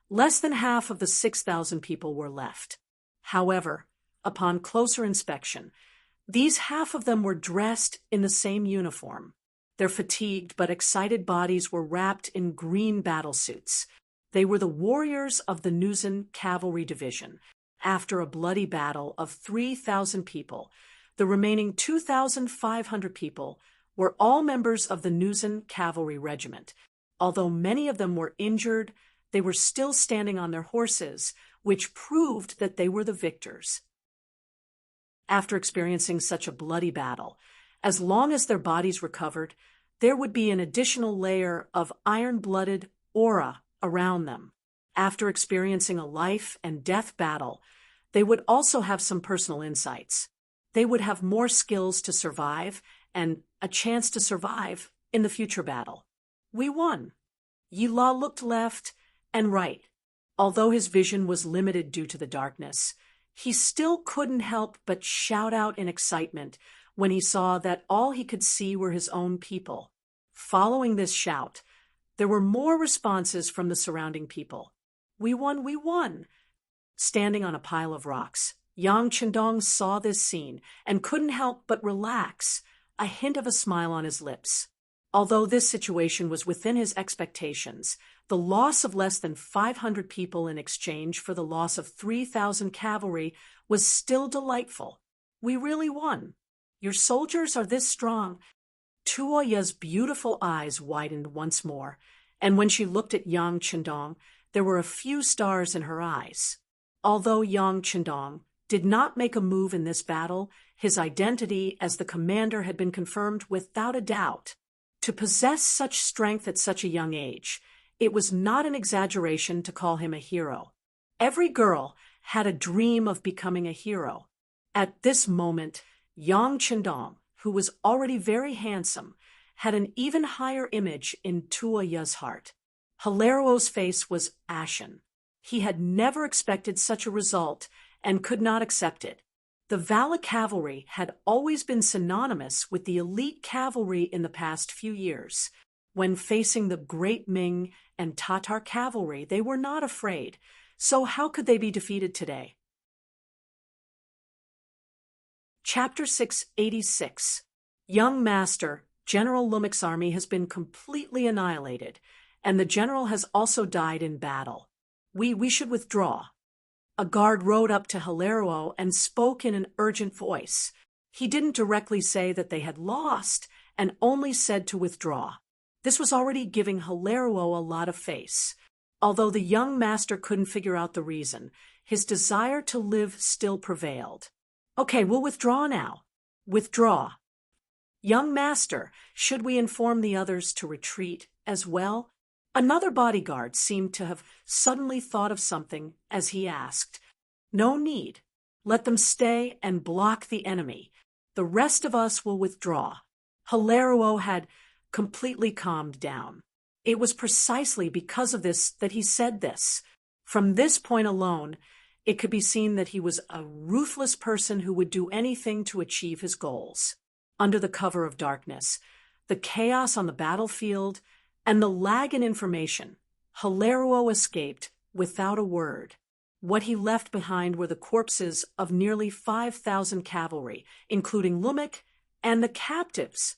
less than half of the 6,000 people were left. However, upon closer inspection, these half of them were dressed in the same uniform. Their fatigued but excited bodies were wrapped in green battle suits. They were the warriors of the Nuzan Cavalry Division. After a bloody battle of 3,000 people, the remaining 2,500 people were all members of the Nuzan Cavalry Regiment. Although many of them were injured, they were still standing on their horses, which proved that they were the victors. After experiencing such a bloody battle, as long as their bodies recovered, there would be an additional layer of iron-blooded aura around them. After experiencing a life and death battle, they would also have some personal insights. They would have more skills to survive and a chance to survive in the future battle. We won. Yi La looked left and right. Although his vision was limited due to the darkness, he still couldn't help but shout out in excitement when he saw that all he could see were his own people. Following this shout, there were more responses from the surrounding people. We won, we won. Standing on a pile of rocks, Yang Chendong saw this scene and couldn't help but relax, a hint of a smile on his lips. Although this situation was within his expectations, the loss of less than 500 people in exchange for the loss of 3,000 cavalry was still delightful. We really won. Your soldiers are this strong. Tuoya's beautiful eyes widened once more, and when she looked at Yang Chendong, there were a few stars in her eyes. Although Yang Chendong did not make a move in this battle, his identity as the commander had been confirmed without a doubt. To possess such strength at such a young age, it was not an exaggeration to call him a hero. Every girl had a dream of becoming a hero. At this moment, Yang Chendong, who was already very handsome, had an even higher image in Tuoya's heart. Hilaro's face was ashen. He had never expected such a result and could not accept it. The Vala cavalry had always been synonymous with the elite cavalry in the past few years. When facing the great Ming and Tatar cavalry, they were not afraid. So how could they be defeated today? Chapter 686. Young Master, General Lumek's army has been completely annihilated, and the general has also died in battle. We should withdraw. A guard rode up to Hilaro and spoke in an urgent voice. He didn't directly say that they had lost, and only said to withdraw. This was already giving Hilaro a lot of face. Although the young master couldn't figure out the reason, his desire to live still prevailed. Okay, we'll withdraw now. Withdraw. Young master, should we inform the others to retreat as well? Another bodyguard seemed to have suddenly thought of something as he asked. No need. Let them stay and block the enemy. The rest of us will withdraw. Hilaro had completely calmed down. It was precisely because of this that he said this. From this point alone, it could be seen that he was a ruthless person who would do anything to achieve his goals. Under the cover of darkness, the chaos on the battlefield, and the lag in information, Hilaro escaped without a word. What he left behind were the corpses of nearly 5,000 cavalry, including Lumik and the captives.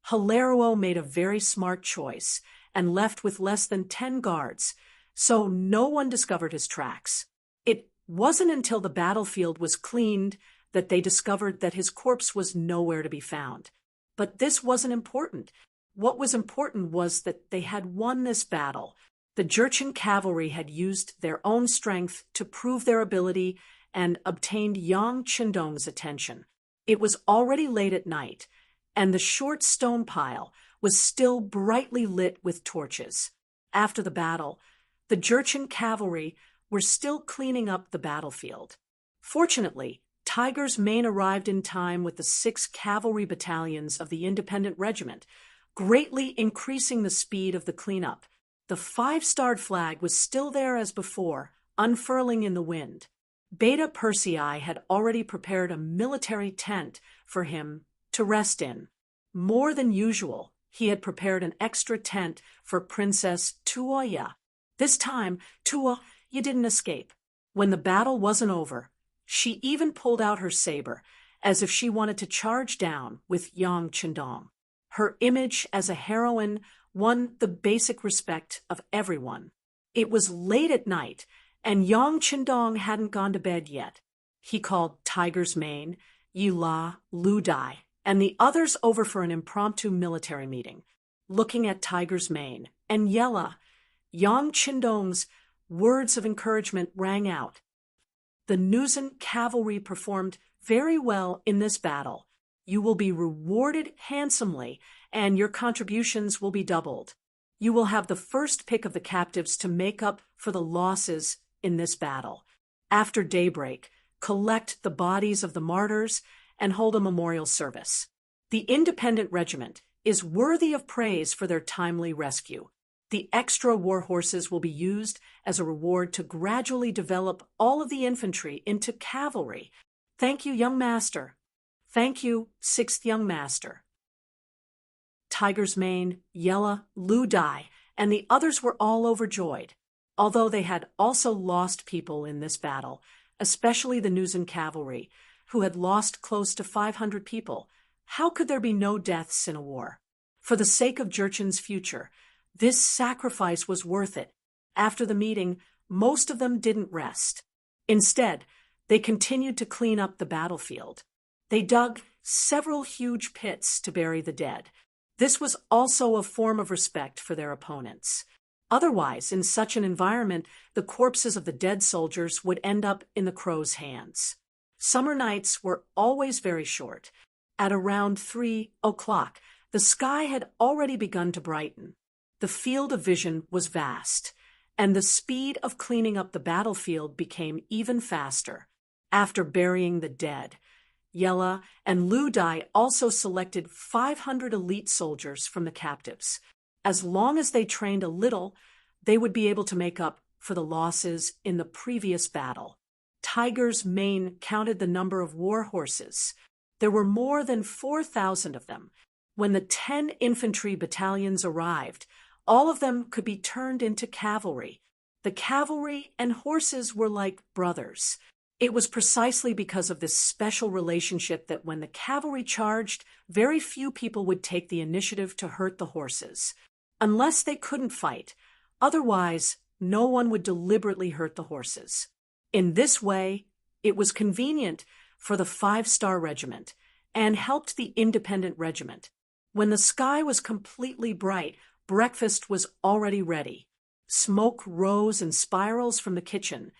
Hilaro made a very smart choice and left with less than 10 guards, so no one discovered his tracks. It wasn't until the battlefield was cleaned that they discovered that his corpse was nowhere to be found. But this wasn't important. What was important was that they had won this battle. The Jurchen cavalry had used their own strength to prove their ability and obtained Yang Qindong's attention. It was already late at night, and the short stone pile was still brightly lit with torches. After the battle, the Jurchen cavalry were still cleaning up the battlefield. Fortunately, Tiger's Mane arrived in time with the 6 cavalry battalions of the Independent Regiment, greatly increasing the speed of the cleanup. The 5-starred flag was still there as before, unfurling in the wind. Beta Persei had already prepared a military tent for him to rest in. More than usual, he had prepared an extra tent for Princess Tuoya. This time, Tuoya didn't escape. When the battle wasn't over, she even pulled out her saber, as if she wanted to charge down with Yang Qindong. Her image as a heroine won the basic respect of everyone. It was late at night, and Yang Qindong hadn't gone to bed yet. He called Tiger's Mane, Yila, Lu Dai, and the others over for an impromptu military meeting. Looking at Tiger's Mane and Yela, Yang Qindong's words of encouragement rang out. The Nuzan cavalry performed very well in this battle. You will be rewarded handsomely, and your contributions will be doubled. You will have the first pick of the captives to make up for the losses in this battle. After daybreak, collect the bodies of the martyrs and hold a memorial service. The Independent Regiment is worthy of praise for their timely rescue. The extra war horses will be used as a reward to gradually develop all of the infantry into cavalry. Thank you, young master. Thank you, 6th young master. Tiger's Mane, Yela, Lu Dai, and the others were all overjoyed. Although they had also lost people in this battle, especially the Nuzan cavalry, who had lost close to 500 people, how could there be no deaths in a war? For the sake of Jurchen's future, this sacrifice was worth it. After the meeting, most of them didn't rest. Instead, they continued to clean up the battlefield. They dug several huge pits to bury the dead. This was also a form of respect for their opponents. Otherwise, in such an environment, the corpses of the dead soldiers would end up in the crows' hands. Summer nights were always very short. At around 3 o'clock, the sky had already begun to brighten. The field of vision was vast, and the speed of cleaning up the battlefield became even faster. After burying the dead, Yela and Lu Dai also selected 500 elite soldiers from the captives. As long as they trained a little, they would be able to make up for the losses in the previous battle. Tiger's Mane counted the number of war horses. There were more than 4,000 of them. When the 10 infantry battalions arrived, all of them could be turned into cavalry. The cavalry and horses were like brothers. It was precisely because of this special relationship that when the cavalry charged, very few people would take the initiative to hurt the horses. Unless they couldn't fight, otherwise no one would deliberately hurt the horses. In this way, it was convenient for the 5-star regiment and helped the independent regiment. When the sky was completely bright, breakfast was already ready. Smoke rose in spirals from the kitchen,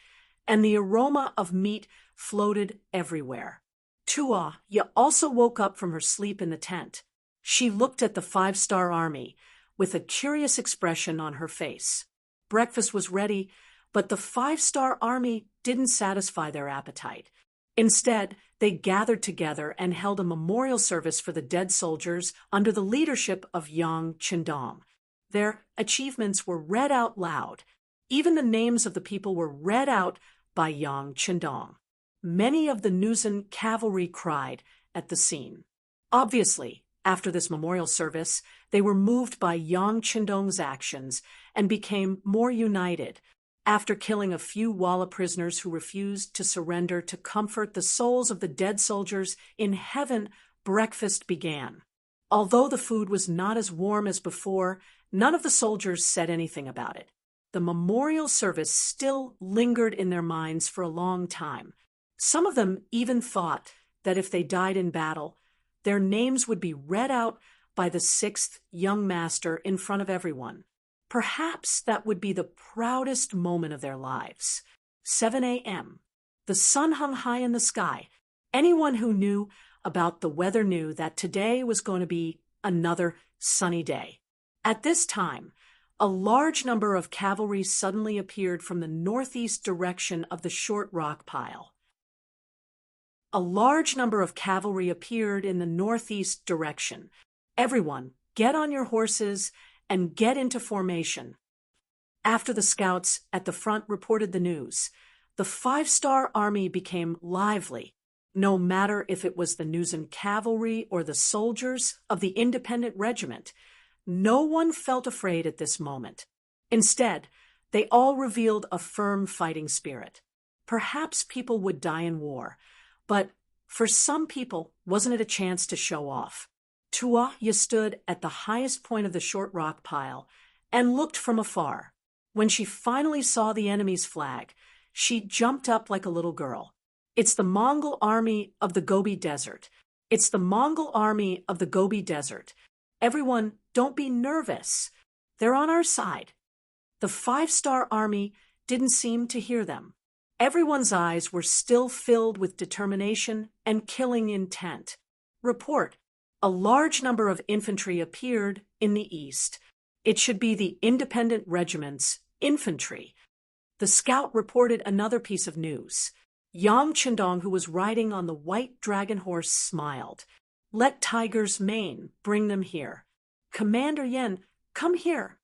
and the aroma of meat floated everywhere. Tuoya also woke up from her sleep in the tent. She looked at the 5-star army with a curious expression on her face. Breakfast was ready, but the 5-star army didn't satisfy their appetite. Instead, they gathered together and held a memorial service for the dead soldiers under the leadership of Yang Qindong. Their achievements were read out loud. Even the names of the people were read out by Yang Qindong. Many of the Nuzan cavalry cried at the scene. Obviously, after this memorial service, they were moved by Yang Qindong's actions and became more united. After killing a few Walla prisoners who refused to surrender to comfort the souls of the dead soldiers in heaven, breakfast began. Although the food was not as warm as before, none of the soldiers said anything about it. The memorial service still lingered in their minds for a long time. Some of them even thought that if they died in battle, their names would be read out by the 6th young master in front of everyone. Perhaps that would be the proudest moment of their lives. 7 a.m. The sun hung high in the sky. Anyone who knew about the weather knew that today was going to be another sunny day. At this time, a large number of cavalry suddenly appeared from the northeast direction of the short rock pile. A large number of cavalry appeared in the northeast direction. Everyone, get on your horses and get into formation. After the scouts at the front reported the news, the 5-star army became lively. No matter if it was the Nuzan cavalry or the soldiers of the independent regiment, no one felt afraid at this moment. Instead, they all revealed a firm fighting spirit. Perhaps people would die in war, but for some people, wasn't it a chance to show off? Tuoya stood at the highest point of the short rock pile and looked from afar. When she finally saw the enemy's flag, she jumped up like a little girl. It's the Mongol army of the Gobi Desert. It's the Mongol army of the Gobi Desert. Everyone, don't be nervous. They're on our side. The 5-star army didn't seem to hear them. Everyone's eyes were still filled with determination and killing intent. Report: a large number of infantry appeared in the east. It should be the independent regiment's infantry. The scout reported another piece of news. Yang Qindong, who was riding on the white dragon horse, smiled. Let Tiger's Mane bring them here. Commander Yen, come here.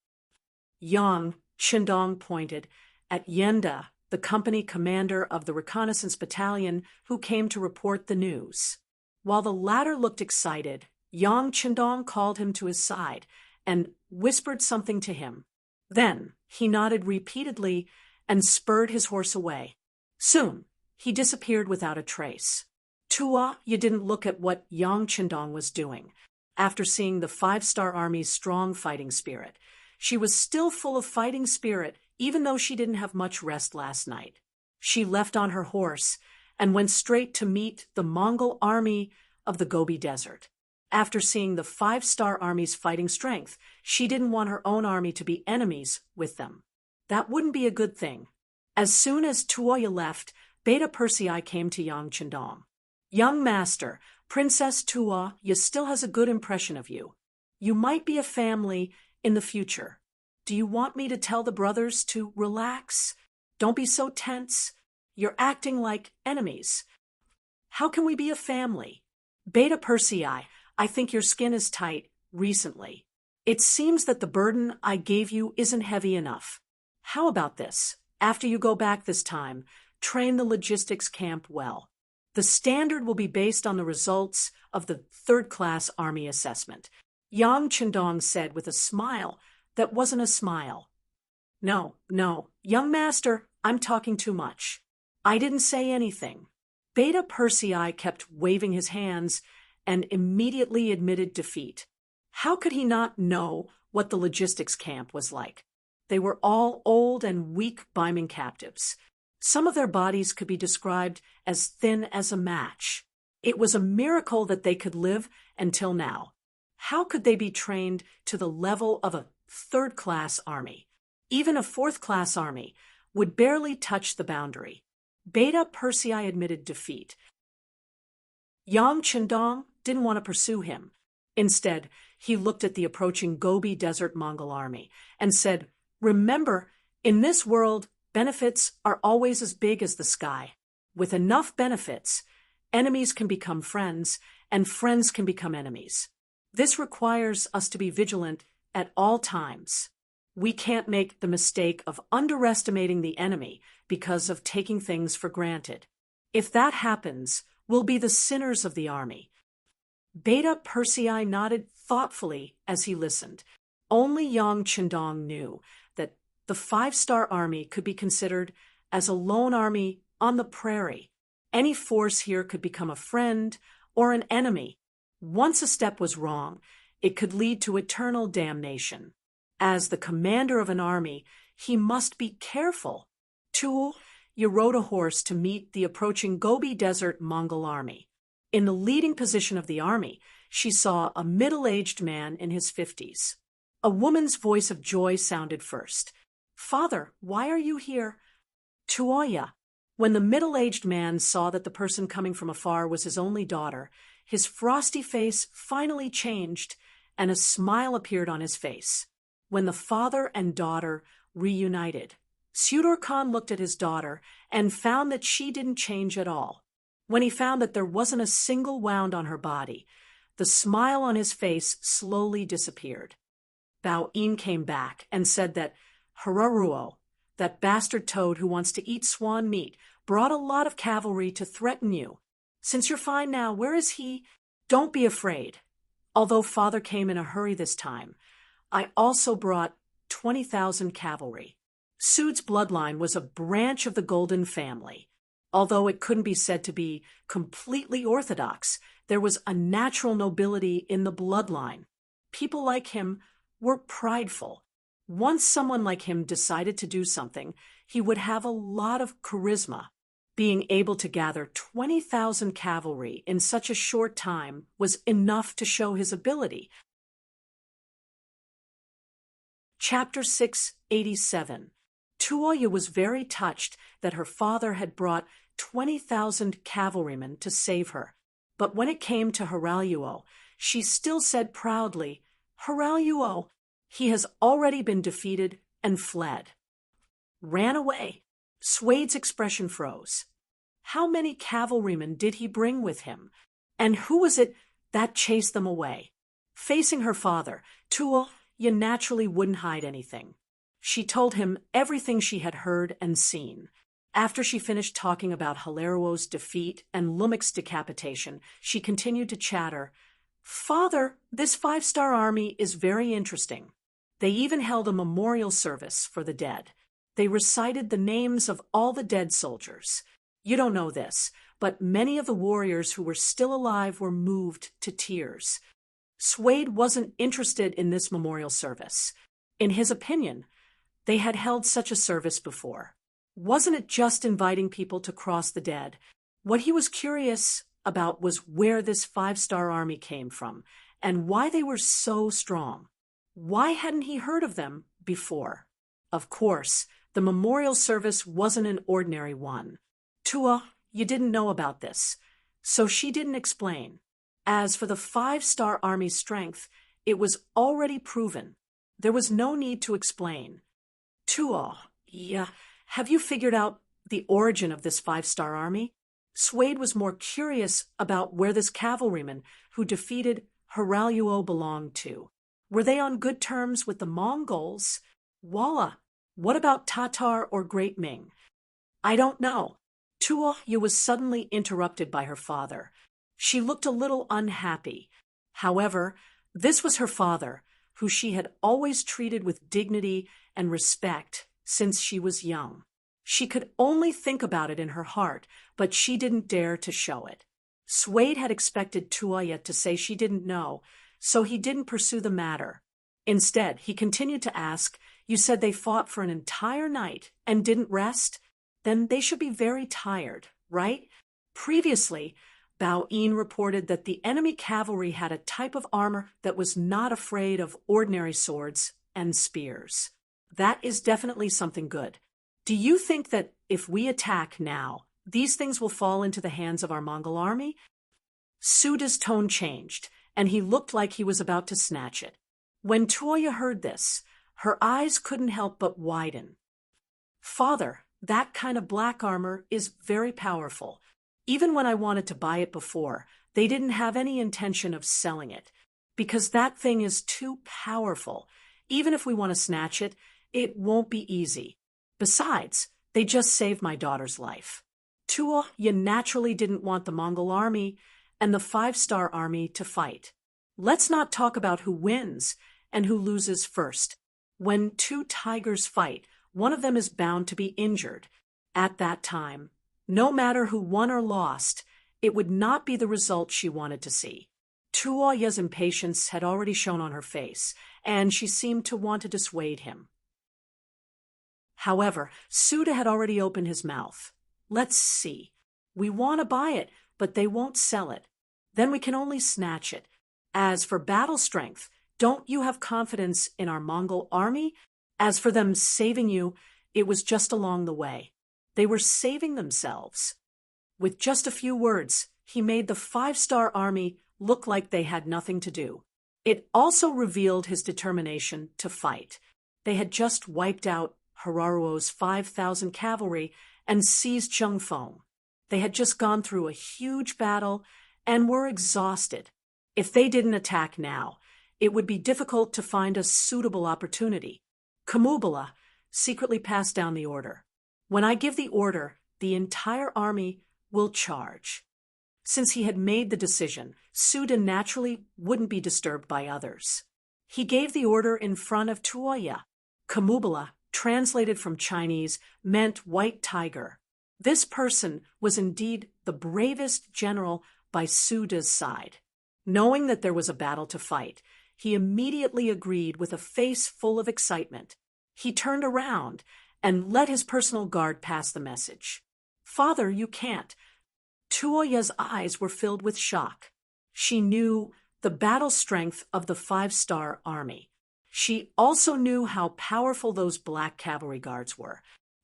Yang Qindong pointed at Yenda, the company commander of the reconnaissance battalion, who came to report the news. While the latter looked excited, Yang Qindong called him to his side and whispered something to him. Then he nodded repeatedly and spurred his horse away. Soon, he disappeared without a trace. Tuoya didn't look at what Yang Qindong was doing. After seeing the 5-star army's strong fighting spirit, she was still full of fighting spirit even though she didn't have much rest last night. She left on her horse and went straight to meet the Mongol army of the Gobi Desert. After seeing the 5-star army's fighting strength, she didn't want her own army to be enemies with them. That wouldn't be a good thing. As soon as Tuoya left, Beta Persei came to Yang Qindong. Young master, Princess Tuoya still has a good impression of you. You might be a family in the future. Do you want me to tell the brothers to relax? Don't be so tense. You're acting like enemies. How can we be a family? Beta Persei, I think your skin is tight recently. It seems that the burden I gave you isn't heavy enough. How about this? After you go back this time, train the logistics camp well. The standard will be based on the results of the 3rd-class Army assessment. Yang Qindong said with a smile that wasn't a smile. No, young master, I'm talking too much. I didn't say anything. Beta Persei kept waving his hands and immediately admitted defeat. How could he not know what the logistics camp was like? They were all old and weak Ming captives. Some of their bodies could be described as thin as a match. It was a miracle that they could live until now. How could they be trained to the level of a third-class army? Even a fourth-class army would barely touch the boundary. Beta Persei admitted defeat. Yang Chendong didn't want to pursue him. Instead, he looked at the approaching Gobi Desert Mongol army and said, "Remember, in this world, benefits are always as big as the sky. With enough benefits, enemies can become friends, and friends can become enemies. This requires us to be vigilant at all times. We can't make the mistake of underestimating the enemy because of taking things for granted. If that happens, we'll be the sinners of the army." Beta Persei nodded thoughtfully as he listened. Only Yang Chendong knew that the five-star army could be considered as a lone army on the prairie. Any force here could become a friend or an enemy. Once a step was wrong, it could lead to eternal damnation. As the commander of an army, he must be careful. Tuo rode a horse to meet the approaching Gobi Desert Mongol army. In the leading position of the army, she saw a middle-aged man in his 50s. A woman's voice of joy sounded first. "Father, why are you here?" "Tuoya." When the middle-aged man saw that the person coming from afar was his only daughter, his frosty face finally changed, and a smile appeared on his face. When the father and daughter reunited, Sudor Khan looked at his daughter and found that she didn't change at all. When he found that there wasn't a single wound on her body, the smile on his face slowly disappeared. Bao Yin came back and said that Hararuo, that bastard toad who wants to eat swan meat, brought a lot of cavalry to threaten you. Since you're fine now, where is he? Don't be afraid. Although father came in a hurry this time, I also brought 20,000 cavalry. Sud's bloodline was a branch of the Golden family. Although it couldn't be said to be completely orthodox, there was a natural nobility in the bloodline. People like him were prideful. Once someone like him decided to do something, he would have a lot of charisma. Being able to gather 20,000 cavalry in such a short time was enough to show his ability. Chapter 687. Tuoya was very touched that her father had brought 20,000 cavalrymen to save her. But when it came to Haraluo, she still said proudly, "Haraluo, he has already been defeated and fled." Ran away. Suede's expression froze. How many cavalrymen did he bring with him? And who was it that chased them away? Facing her father, Tuoya naturally wouldn't hide anything. She told him everything she had heard and seen. After she finished talking about Halaruo's defeat and Lumik's decapitation, she continued to chatter. "Father, this five-star army is very interesting. They even held a memorial service for the dead. They recited the names of all the dead soldiers. You don't know this, but many of the warriors who were still alive were moved to tears." Suede wasn't interested in this memorial service. In his opinion, they had held such a service before. Wasn't it just inviting people to cross the dead? What he was curious about was where this five-star army came from and why they were so strong. Why hadn't he heard of them before? Of course, the memorial service wasn't an ordinary one. "Tuoya, you didn't know about this," so she didn't explain. As for the five-star army's strength, it was already proven. There was no need to explain. "Tuoya, have you figured out the origin of this five-star army?" Suede was more curious about where this cavalryman who defeated Haraluo belonged to. Were they on good terms with the Mongols? Walla, what about Tatar or Great Ming? "I don't know." Tuoya was suddenly interrupted by her father. She looked a little unhappy. However, this was her father, who she had always treated with dignity and respect since she was young. She could only think about it in her heart, but she didn't dare to show it. Suede had expected Tuoya to say she didn't know, so he didn't pursue the matter. Instead, he continued to ask, "You said they fought for an entire night and didn't rest?" then they should be very tired, right? Previously, Bao Yin reported that the enemy cavalry had a type of armor that was not afraid of ordinary swords and spears. That is definitely something good. Do you think that if we attack now, these things will fall into the hands of our Mongol army? Suda's tone changed, and he looked like he was about to snatch it. When Tuoya heard this, her eyes couldn't help but widen. Father, that kind of black armor is very powerful. Even when I wanted to buy it before, they didn't have any intention of selling it. Because that thing is too powerful. Even if we want to snatch it, it won't be easy. Besides, they just saved my daughter's life. Tuoya naturally didn't want the Mongol army and the 5-star army to fight. Let's not talk about who wins and who loses first. When two tigers fight, one of them is bound to be injured. At that time, no matter who won or lost, it would not be the result she wanted to see. Tuoya's impatience had already shown on her face, and she seemed to want to dissuade him. However, Suda had already opened his mouth. Let's see. We want to buy it, but they won't sell it. Then we can only snatch it. As for battle strength, don't you have confidence in our Mongol army? As for them saving you, it was just along the way. They were saving themselves. With just a few words, he made the 5-star army look like they had nothing to do. It also revealed his determination to fight. They had just wiped out Hararuo's 5,000 cavalry and seized Zhengfeng. They had just gone through a huge battle and were exhausted. If they didn't attack now, it would be difficult to find a suitable opportunity. Kamubala secretly passed down the order. When I give the order, the entire army will charge. Since he had made the decision, Suda naturally wouldn't be disturbed by others. He gave the order in front of Tuoya. Kamubala, translated from Chinese, meant white tiger. This person was indeed the bravest general by Suda's side. Knowing that there was a battle to fight, he immediately agreed with a face full of excitement. He turned around and let his personal guard pass the message. Father, you can't. Tuoya's eyes were filled with shock. She knew the battle strength of the 5-star army. She also knew how powerful those black cavalry guards were.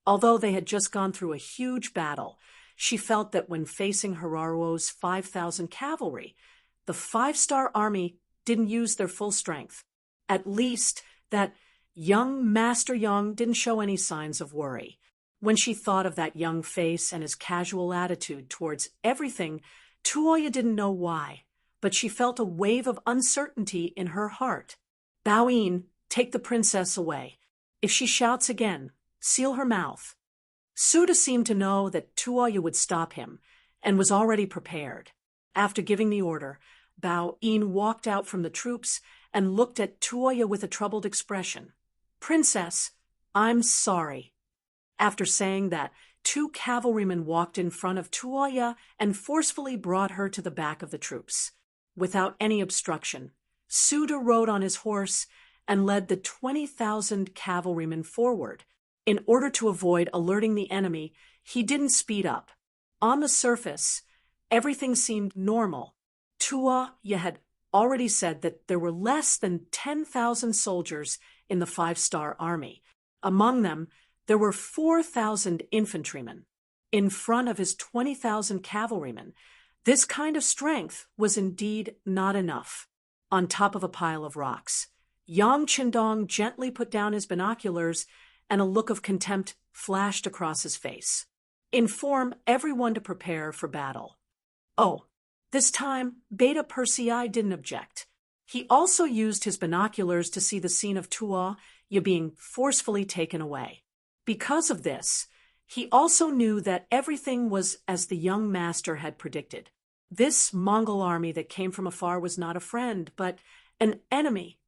Although they had just gone through a huge battle, she felt that when facing Hararuo's 5,000 cavalry, the 5-star army didn't use their full strength. At least that young Master Yang didn't show any signs of worry. When she thought of that young face and his casual attitude towards everything, Tuoya didn't know why, but she felt a wave of uncertainty in her heart. Bao Yin, take the princess away. If she shouts again, seal her mouth. Suda seemed to know that Tuoya would stop him and was already prepared. After giving the order, Bao Yin walked out from the troops and looked at Tuoya with a troubled expression. Princess, I'm sorry. After saying that, 2 cavalrymen walked in front of Tuoya and forcefully brought her to the back of the troops. Without any obstruction, Suda rode on his horse and led the 20,000 cavalrymen forward. In order to avoid alerting the enemy, he didn't speed up. On the surface, everything seemed normal. Tuoya had already said that there were less than 10,000 soldiers in the 5-star army. Among them, there were 4,000 infantrymen. In front of his 20,000 cavalrymen, this kind of strength was indeed not enough. On top of a pile of rocks, Yang Qindong gently put down his binoculars and a look of contempt flashed across his face. Inform everyone to prepare for battle. Oh, this time, Beta Persei didn't object. He also used his binoculars to see the scene of Tuoya being forcefully taken away. Because of this, he also knew that everything was as the young master had predicted. This Mongol army that came from afar was not a friend, but an enemy.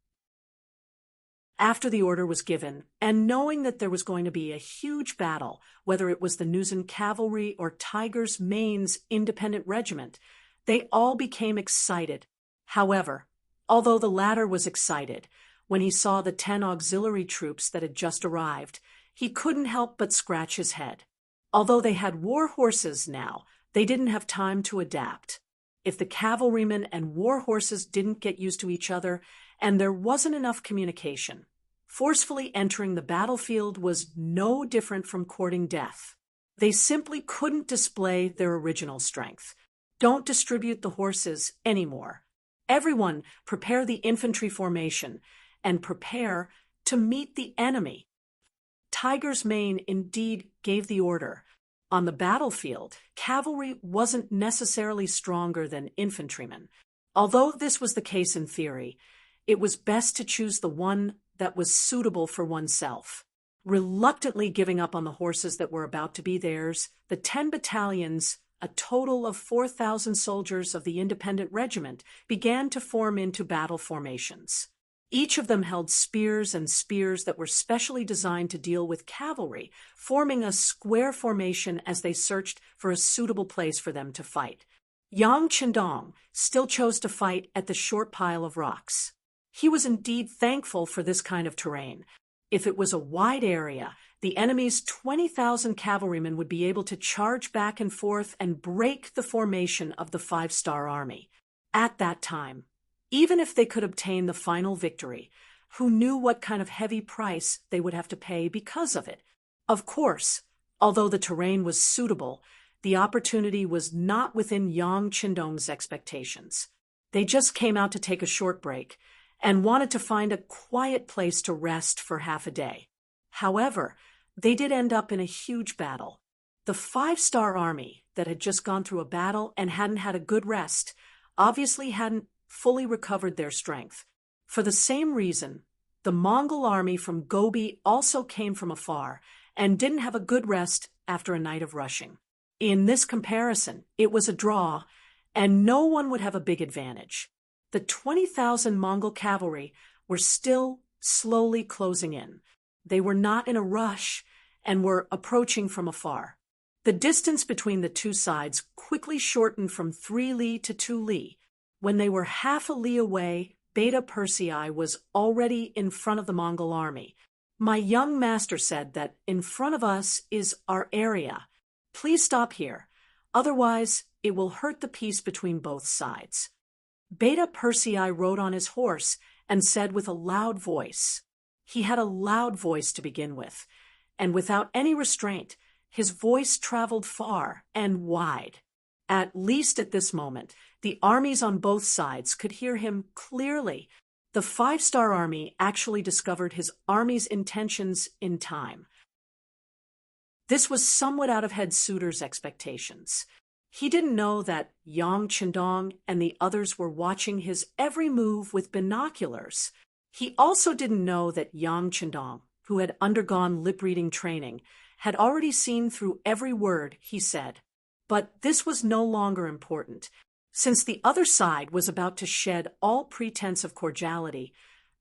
After the order was given, and knowing that there was going to be a huge battle, whether it was the Nuzan cavalry or Tiger's Main's independent regiment, they all became excited. However, although the latter was excited, when he saw the 10 auxiliary troops that had just arrived, he couldn't help but scratch his head. Although they had war horses now, they didn't have time to adapt. If the cavalrymen and war horses didn't get used to each other, and there wasn't enough communication, forcefully entering the battlefield was no different from courting death. They simply couldn't display their original strength. Don't distribute the horses anymore. Everyone prepare the infantry formation and prepare to meet the enemy. Tiger's Mane indeed gave the order. On the battlefield, cavalry wasn't necessarily stronger than infantrymen. Although this was the case in theory, it was best to choose the one that was suitable for oneself. Reluctantly giving up on the horses that were about to be theirs, the 10 battalions, a total of 4,000 soldiers of the independent regiment, began to form into battle formations. Each of them held spears and spears that were specially designed to deal with cavalry, forming a square formation as they searched for a suitable place for them to fight. Yang Qindong still chose to fight at the short pile of rocks. He was indeed thankful for this kind of terrain. If it was a wide area, the enemy's 20,000 cavalrymen would be able to charge back and forth and break the formation of the five-star army. At that time, even if they could obtain the final victory, who knew what kind of heavy price they would have to pay because of it? Of course, although the terrain was suitable, the opportunity was not within Yang Qindong's expectations. They just came out to take a short break and wanted to find a quiet place to rest for half a day. However, they did end up in a huge battle. The five-star army that had just gone through a battle and hadn't had a good rest obviously hadn't fully recovered their strength. For the same reason, the Mongol army from Gobi also came from afar and didn't have a good rest after a night of rushing. In this comparison, it was a draw, and no one would have a big advantage. The 20,000 Mongol cavalry were still slowly closing in. They were not in a rush and were approaching from afar. The distance between the two sides quickly shortened from 3 li to 2 li. When they were half a li away, Beta Persei was already in front of the Mongol army. My young master said that in front of us is our area. Please stop here, otherwise it will hurt the peace between both sides. Beta Persei rode on his horse and said with a loud voice. He had a loud voice to begin with, and without any restraint, his voice traveled far and wide. At least at this moment, the armies on both sides could hear him clearly. The five-star army actually discovered his army's intentions in time. This was somewhat out of head Suitor's expectations. He didn't know that Yang Qindong and the others were watching his every move with binoculars. He also didn't know that Yang Qindong, who had undergone lip-reading training, had already seen through every word he said. But this was no longer important. Since the other side was about to shed all pretense of cordiality,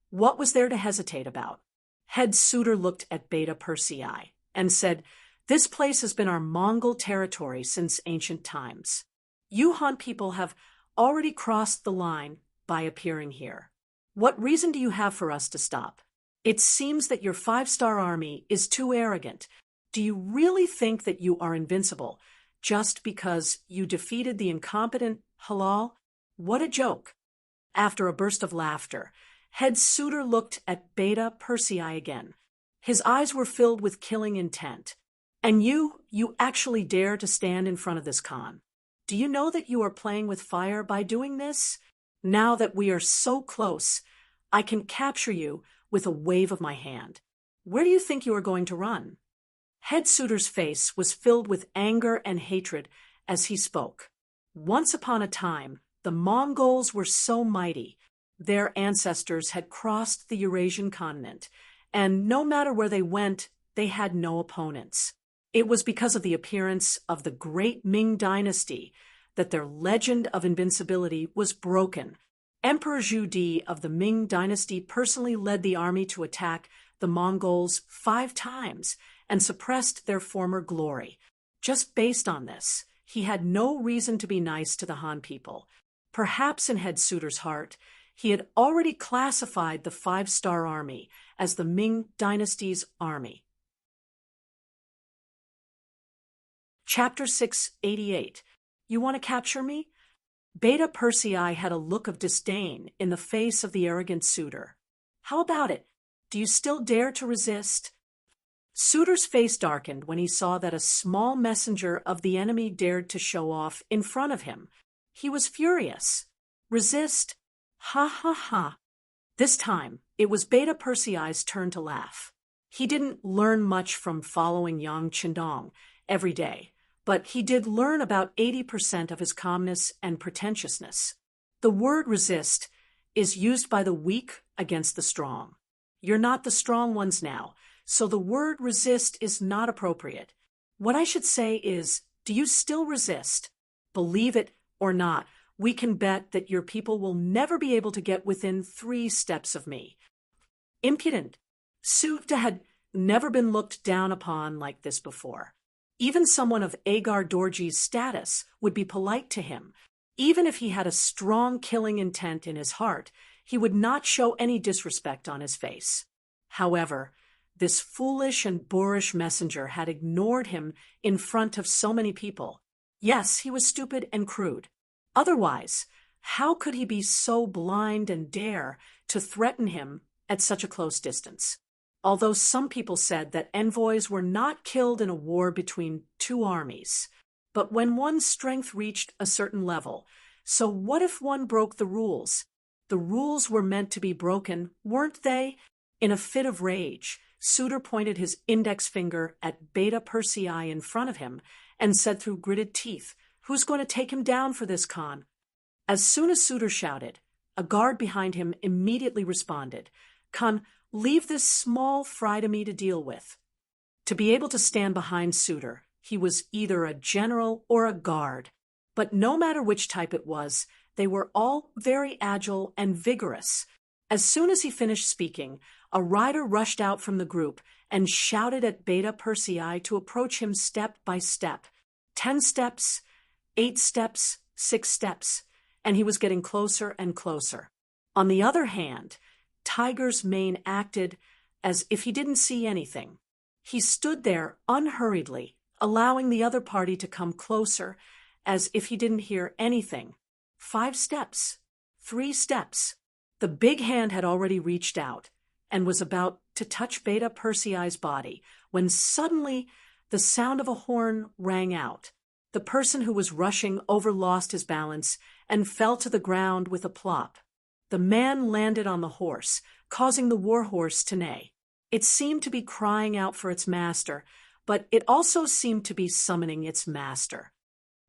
what was there to hesitate about? Head Suitor looked at Beta Persei and said, "This place has been our Mongol territory since ancient times. You Han people have already crossed the line by appearing here. What reason do you have for us to stop? It seems that your five-star army is too arrogant. Do you really think that you are invincible just because you defeated the incompetent Halal? What a joke." After a burst of laughter, Head Suitor looked at Beta Persei again. His eyes were filled with killing intent. "And you actually dare to stand in front of this Khan. Do you know that you are playing with fire by doing this? Now that we are so close, I can capture you with a wave of my hand. Where do you think you are going to run?" Head Suitor's face was filled with anger and hatred as he spoke. Once upon a time, the Mongols were so mighty. Their ancestors had crossed the Eurasian continent, and no matter where they went, they had no opponents. It was because of the appearance of the great Ming dynasty that their legend of invincibility was broken. Emperor Zhu Di of the Ming dynasty personally led the army to attack the Mongols 5 times and suppressed their former glory. Just based on this, he had no reason to be nice to the Han people. Perhaps in Head Suitor's heart, he had already classified the five-star army as the Ming dynasty's army. Chapter 688. You want to capture me? Beta Persei had a look of disdain in the face of the arrogant suitor. How about it? Do you still dare to resist? Suitor's face darkened when he saw that a small messenger of the enemy dared to show off in front of him. He was furious. Resist? Ha ha ha. This time, it was Beta Persei's turn to laugh. He didn't learn much from following Yang Qindong every day, but he did learn about 80% of his calmness and pretentiousness. The word resist is used by the weak against the strong. You're not the strong ones now, so the word resist is not appropriate. What I should say is, do you still resist? Believe it or not, we can bet that your people will never be able to get within 3 steps of me. Impudent. Suda had never been looked down upon like this before. Even someone of Agar Dorji's status would be polite to him. Even if he had a strong killing intent in his heart, he would not show any disrespect on his face. However, this foolish and boorish messenger had ignored him in front of so many people. Yes, he was stupid and crude. Otherwise, how could he be so blind and dare to threaten him at such a close distance? Although some people said that envoys were not killed in a war between 2 armies. But when one's strength reached a certain level, so what if one broke the rules? The rules were meant to be broken, weren't they? In a fit of rage, Suitor pointed his index finger at Beta Persei in front of him and said through gritted teeth, "Who's going to take him down for this, Khan?" As soon as Suitor shouted, a guard behind him immediately responded, "Khan, leave this small fry to me to deal with." To be able to stand behind Suitor, he was either a general or a guard. But no matter which type it was, they were all very agile and vigorous. As soon as he finished speaking, a rider rushed out from the group and shouted at Beta Persei to approach him step by step. 10 steps, 8 steps, 6 steps, and he was getting closer and closer. On the other hand, Tiger's mane acted as if he didn't see anything. He stood there unhurriedly, allowing the other party to come closer as if he didn't hear anything. 5 steps, 3 steps. The big hand had already reached out and was about to touch Beta Persei's body when suddenly the sound of a horn rang out. The person who was rushing overlost his balance and fell to the ground with a plop. The man landed on the horse, causing the war horse to neigh. It seemed to be crying out for its master, but it also seemed to be summoning its master.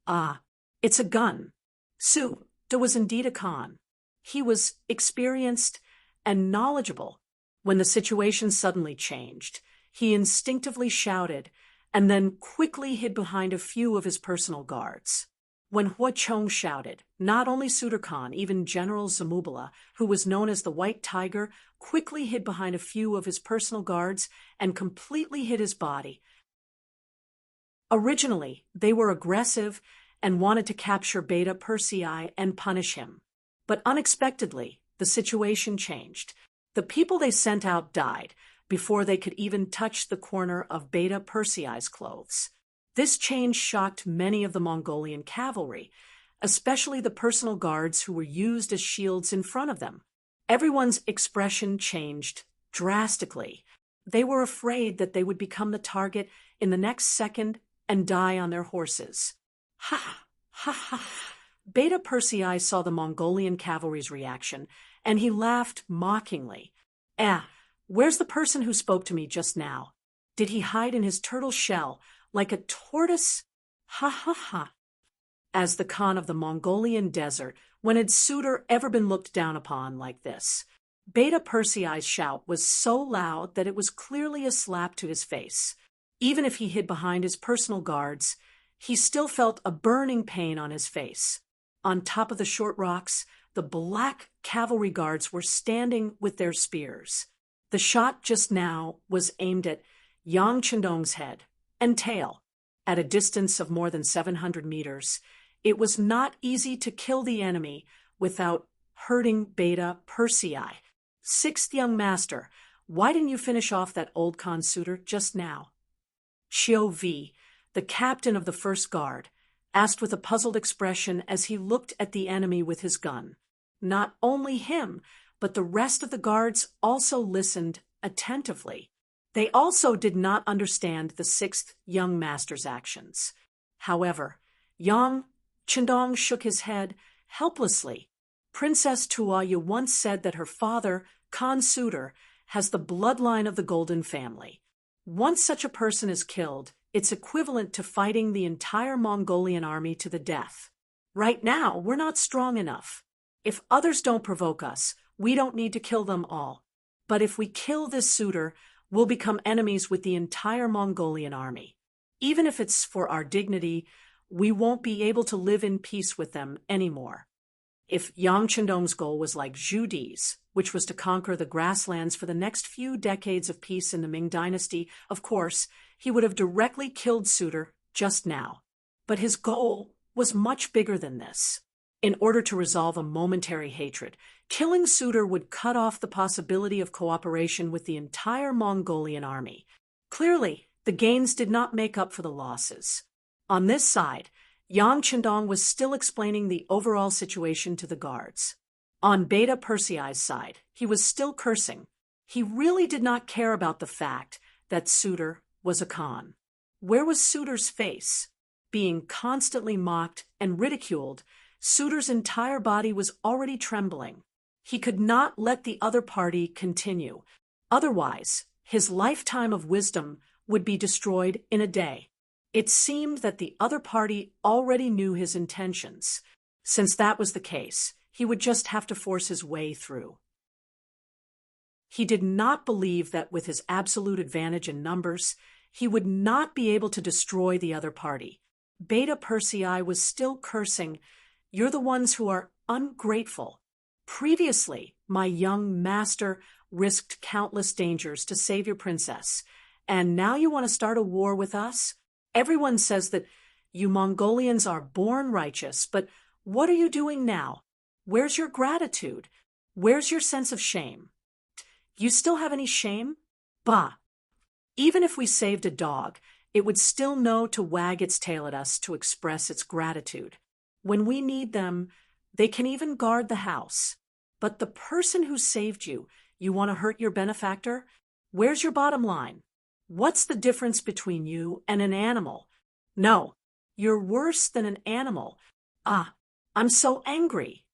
Ah, it's a gun. Suda was indeed a Khan. He was experienced and knowledgeable. When the situation suddenly changed, he instinctively shouted and then quickly hid behind a few of his personal guards. When Hua Chong shouted, not only Suda Khan, even General Zamubala, who was known as the White Tiger, quickly hid behind a few of his personal guards and completely hid his body. Originally, they were aggressive and wanted to capture Beta Persei and punish him. But unexpectedly, the situation changed. The people they sent out died before they could even touch the corner of Beta Persei's clothes. This change shocked many of the Mongolian cavalry, especially the personal guards who were used as shields in front of them. Everyone's expression changed drastically. They were afraid that they would become the target in the next second and die on their horses. Ha! Ha ha! Beta Persei saw the Mongolian cavalry's reaction, and he laughed mockingly. Where's the person who spoke to me just now? Did he hide in his turtle shell like a tortoise? Ha ha ha! As the Khan of the Mongolian desert, when had Suitor ever been looked down upon like this? Beta Persei's shout was so loud that it was clearly a slap to his face. Even if he hid behind his personal guards, he still felt a burning pain on his face. On top of the short rocks, the black cavalry guards were standing with their spears. The shot just now was aimed at Yang Qindong's head and tail. At a distance of more than 700 meters, it was not easy to kill the enemy without hurting Beta Persei. Sixth young master, why didn't you finish off that old Khan suitor just now? Xiao Vi, the captain of the first guard, asked with a puzzled expression as he looked at the enemy with his gun. Not only him, but the rest of the guards also listened attentively. They also did not understand the sixth young master's actions. However, Yang Chendong shook his head helplessly. Princess Tuoyu once said that her father, Khan Suitor, has the bloodline of the Golden Family. Once such a person is killed, it's equivalent to fighting the entire Mongolian army to the death. Right now, we're not strong enough. If others don't provoke us, we don't need to kill them all. But if we kill this suitor, we'll become enemies with the entire Mongolian army. Even if it's for our dignity, we won't be able to live in peace with them anymore. If Yang Chendong's goal was like Zhu Di's, which was to conquer the grasslands for the next few decades of peace in the Ming dynasty, of course, he would have directly killed Suitor just now. But his goal was much bigger than this. In order to resolve a momentary hatred, killing Suitor would cut off the possibility of cooperation with the entire Mongolian army. Clearly, the gains did not make up for the losses. On this side, Yang Chendong was still explaining the overall situation to the guards. On Beta Persei's side, he was still cursing. He really did not care about the fact that Suitor was a Khan. Where was Suitor's face? Being constantly mocked and ridiculed, Suitor's entire body was already trembling. He could not let the other party continue. Otherwise, his lifetime of wisdom would be destroyed in a day. It seemed that the other party already knew his intentions. Since that was the case, he would just have to force his way through. He did not believe that with his absolute advantage in numbers, he would not be able to destroy the other party. Beta Persei was still cursing, "You're the ones who are ungrateful. Previously, my young master risked countless dangers to save your princess, and now you want to start a war with us? Everyone says that you Mongolians are born righteous, but what are you doing now? Where's your gratitude? Where's your sense of shame? You still have any shame? Bah! Even if we saved a dog, it would still know to wag its tail at us to express its gratitude. When we need them, they can even guard the house. But the person who saved you, you want to hurt your benefactor? Where's your bottom line? What's the difference between you and an animal? No, you're worse than an animal. Ah, I'm so angry."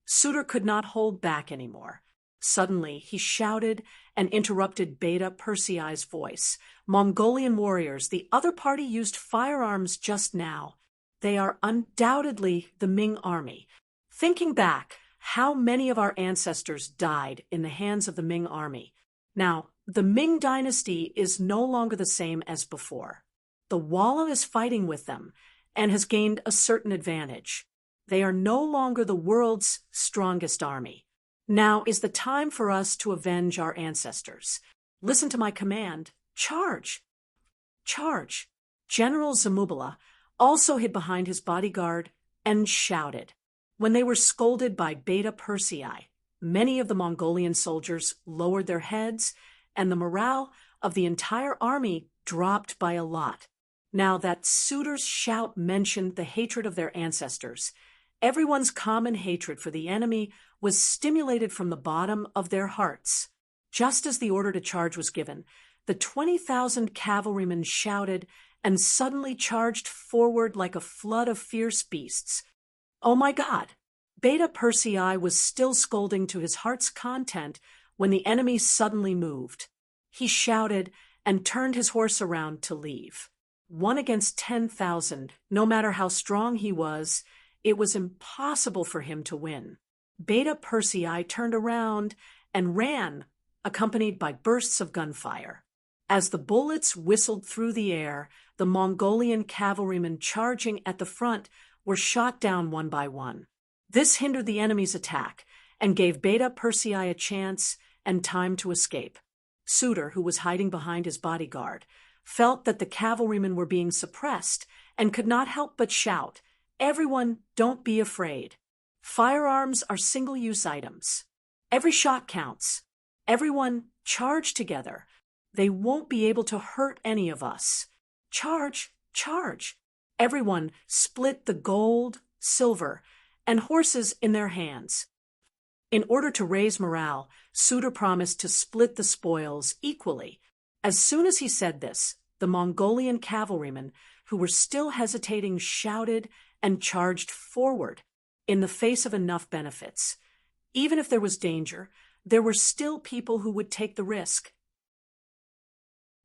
Suitor could not hold back anymore. Suddenly, he shouted and interrupted Beta Persei's voice. "Mongolian warriors, the other party used firearms just now. They are undoubtedly the Ming army. Thinking back, how many of our ancestors died in the hands of the Ming army? Now, the Ming dynasty is no longer the same as before. The Walla is fighting with them and has gained a certain advantage. They are no longer the world's strongest army. Now is the time for us to avenge our ancestors. Listen to my command. Charge! Charge!" General Zamubala also hid behind his bodyguard and shouted. When they were scolded by Beta Persei, many of the Mongolian soldiers lowered their heads, and the morale of the entire army dropped by a lot. Now that Suitor's shout mentioned the hatred of their ancestors, everyone's common hatred for the enemy was stimulated from the bottom of their hearts. Just as the order to charge was given, the 20,000 cavalrymen shouted and suddenly charged forward like a flood of fierce beasts. Oh my God! Beta Persei was still scolding to his heart's content when the enemy suddenly moved. He shouted and turned his horse around to leave. 1 against 10,000, no matter how strong he was, it was impossible for him to win. Beta Persei turned around and ran, accompanied by bursts of gunfire. As the bullets whistled through the air, the Mongolian cavalrymen charging at the front were shot down one by one. This hindered the enemy's attack and gave Beta Persei a chance and time to escape. Suitor, who was hiding behind his bodyguard, felt that the cavalrymen were being suppressed and could not help but shout, "Everyone, don't be afraid. Firearms are single-use items. Every shot counts. Everyone, charge together. They won't be able to hurt any of us. Charge, charge! Everyone split the gold, silver, and horses in their hands. In order to raise morale, Suda promised to split the spoils equally. As soon as he said this, the Mongolian cavalrymen, who were still hesitating, shouted and charged forward in the face of enough benefits. Even if there was danger, there were still people who would take the risk.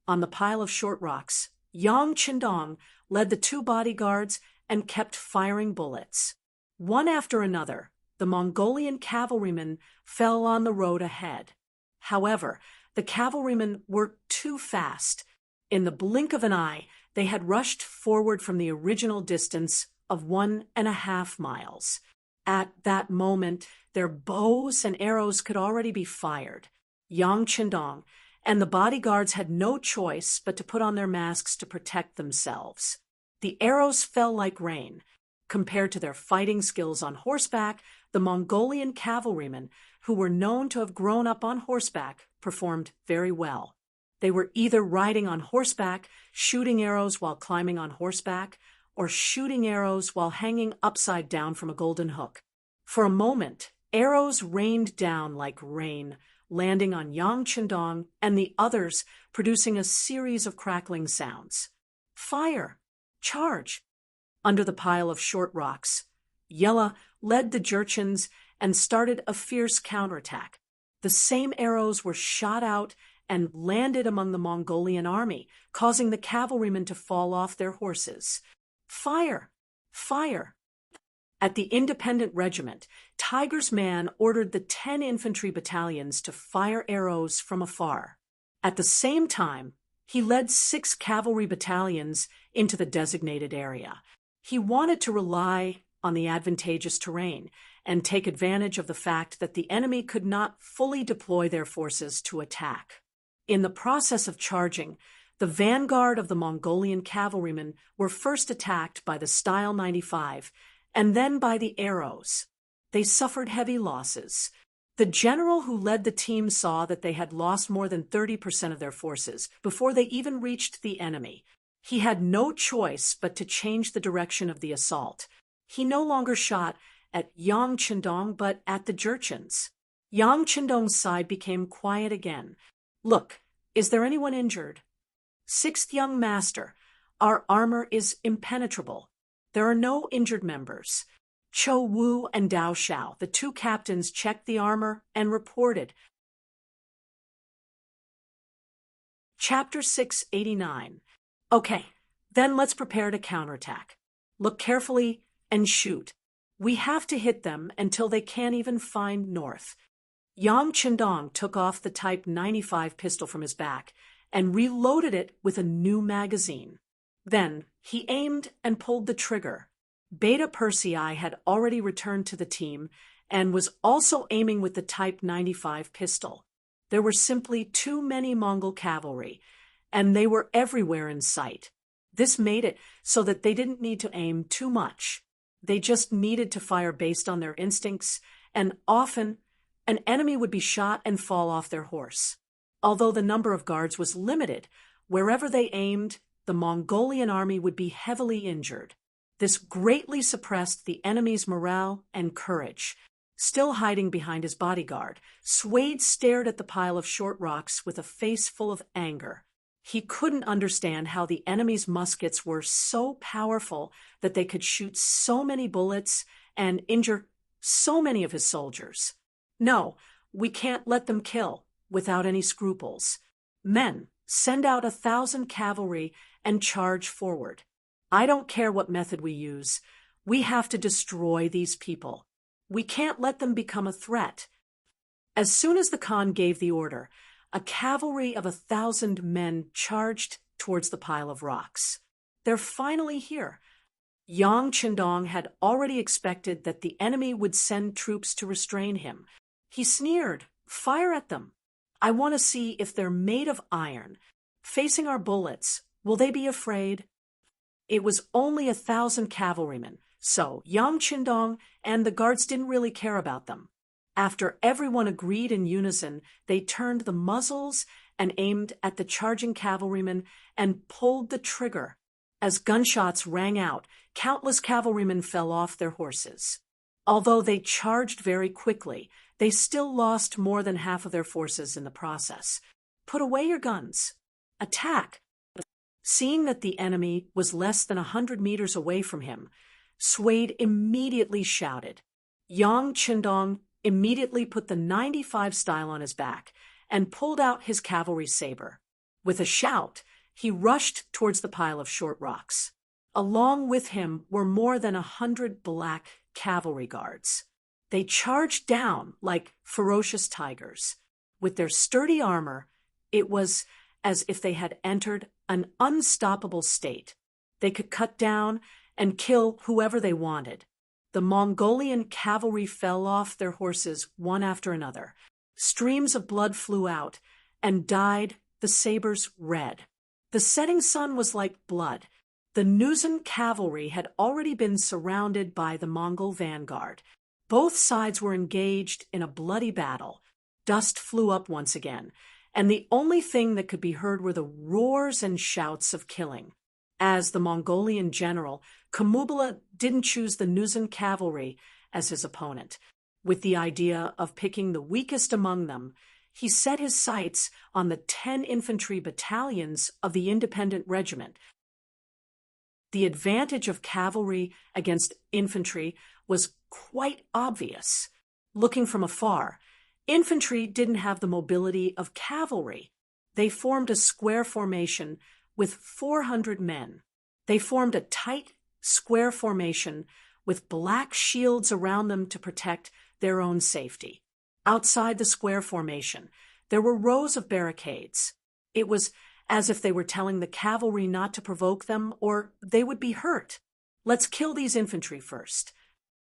On the pile of short rocks, Yang Qindong led the 2 bodyguards and kept firing bullets. One after another, the Mongolian cavalrymen fell on the road ahead. However, the cavalrymen were too fast. In the blink of an eye, they had rushed forward from the original distance of 1.5 miles. At that moment, their bows and arrows could already be fired. Yang Qindong and the bodyguards had no choice but to put on their masks to protect themselves. The arrows fell like rain. Compared to their fighting skills on horseback, the Mongolian cavalrymen, who were known to have grown up on horseback, performed very well. They were either riding on horseback, shooting arrows while climbing on horseback, or shooting arrows while hanging upside down from a golden hook. For a moment, arrows rained down like rain, landing on Yang Qindong and the others, producing a series of crackling sounds. Fire! Charge! Under the pile of short rocks, Yella led the Jurchens and started a fierce counterattack. The same arrows were shot out and landed among the Mongolian army, causing the cavalrymen to fall off their horses. Fire! Fire! At the independent regiment, Tiger's man ordered the 10 infantry battalions to fire arrows from afar. At the same time, he led 6 cavalry battalions into the designated area. He wanted to rely on the advantageous terrain and take advantage of the fact that the enemy could not fully deploy their forces to attack. In the process of charging, the vanguard of the Mongolian cavalrymen were first attacked by the Style 95 and then by the arrows. They suffered heavy losses. The general who led the team saw that they had lost more than 30% of their forces before they even reached the enemy. He had no choice but to change the direction of the assault. He no longer shot at Yang Qindong but at the Jurchens. Yang Qindong's side became quiet again. "Look, is there anyone injured?" "Sixth young master, our armor is impenetrable. There are no injured members." Cho Wu and Dao Xiao, the 2 captains, checked the armor and reported. Chapter 689. Okay, then let's prepare to counterattack. Look carefully and shoot. We have to hit them until they can't even find north. Yang Qindong took off the Type 95 pistol from his back and reloaded it with a new magazine. Then he aimed and pulled the trigger. Beta Persei had already returned to the team and was also aiming with the Type 95 pistol. There were simply too many Mongol cavalry, and they were everywhere in sight. This made it so that they didn't need to aim too much. They just needed to fire based on their instincts, and often an enemy would be shot and fall off their horse. Although the number of guards was limited, wherever they aimed, the Mongolian army would be heavily injured. This greatly suppressed the enemy's morale and courage. Still hiding behind his bodyguard, Swade stared at the pile of short rocks with a face full of anger. He couldn't understand how the enemy's muskets were so powerful that they could shoot so many bullets and injure so many of his soldiers. "No, we can't let them kill without any scruples. Men, send out 1,000 cavalry and charge forward. I don't care what method we use. We have to destroy these people. We can't let them become a threat." As soon as the Khan gave the order, a cavalry of 1,000 men charged towards the pile of rocks. "They're finally here." Yang Qindong had already expected that the enemy would send troops to restrain him. He sneered, "Fire at them. I want to see if they're made of iron. Facing our bullets, will they be afraid?" It was only 1,000 cavalrymen, so Yang Qindong and the guards didn't really care about them. After everyone agreed in unison, they turned the muzzles and aimed at the charging cavalrymen and pulled the trigger. As gunshots rang out, countless cavalrymen fell off their horses. Although they charged very quickly, they still lost more than half of their forces in the process. Put away your guns. Attack. Seeing that the enemy was less than 100 meters away from him, Suede immediately shouted. Yang Qindong immediately put the 95 style on his back and pulled out his cavalry saber. With a shout, he rushed towards the pile of short rocks. Along with him were more than 100 black cavalry guards. They charged down like ferocious tigers. With their sturdy armor, it was as if they had entered an unstoppable state. They could cut down and kill whoever they wanted. The Mongolian cavalry fell off their horses one after another. Streams of blood flew out and dyed the sabers red. The setting sun was like blood. The Nuzan cavalry had already been surrounded by the Mongol vanguard. Both sides were engaged in a bloody battle. Dust flew up once again, and the only thing that could be heard were the roars and shouts of killing. As the Mongolian general, Kamubala didn't choose the Nuzan cavalry as his opponent. With the idea of picking the weakest among them, he set his sights on the 10 infantry battalions of the independent regiment. The advantage of cavalry against infantry was quite obvious. Looking from afar, infantry didn't have the mobility of cavalry. They formed a square formation with 400 men. They formed a tight square formation with black shields around them to protect their own safety. Outside the square formation, there were rows of barricades. It was as if they were telling the cavalry not to provoke them or they would be hurt. Let's kill these infantry first.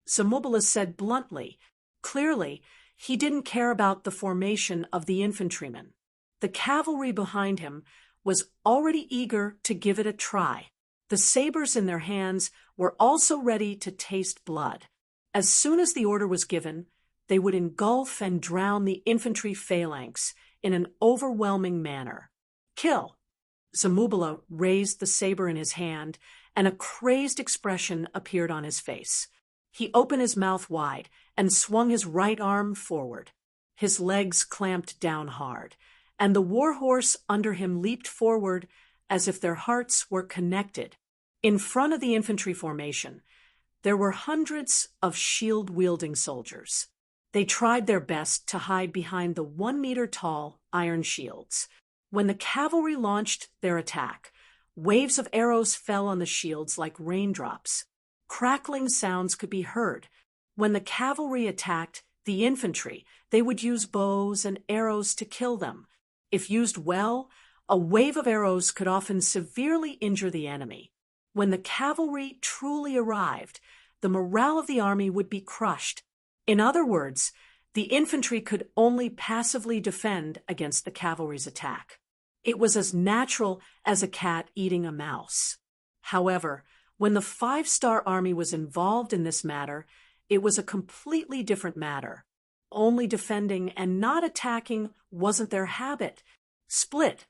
Zamubala said bluntly. Clearly, he didn't care about the formation of the infantrymen. The cavalry behind him was already eager to give it a try. The sabers in their hands were also ready to taste blood. As soon as the order was given, they would engulf and drown the infantry phalanx in an overwhelming manner. Kill! Zamubala raised the saber in his hand, and a crazed expression appeared on his face. He opened his mouth wide and swung his right arm forward. His legs clamped down hard, and the warhorse under him leaped forward as if their hearts were connected. In front of the infantry formation, there were hundreds of shield-wielding soldiers. They tried their best to hide behind the 1-meter-tall iron shields. When the cavalry launched their attack, waves of arrows fell on the shields like raindrops. Crackling sounds could be heard. When the cavalry attacked the infantry, they would use bows and arrows to kill them. If used well, a wave of arrows could often severely injure the enemy. When the cavalry truly arrived, the morale of the army would be crushed. In other words, the infantry could only passively defend against the cavalry's attack. It was as natural as a cat eating a mouse. However, when the 5-star army was involved in this matter, it was a completely different matter. Only defending and not attacking wasn't their habit. Split.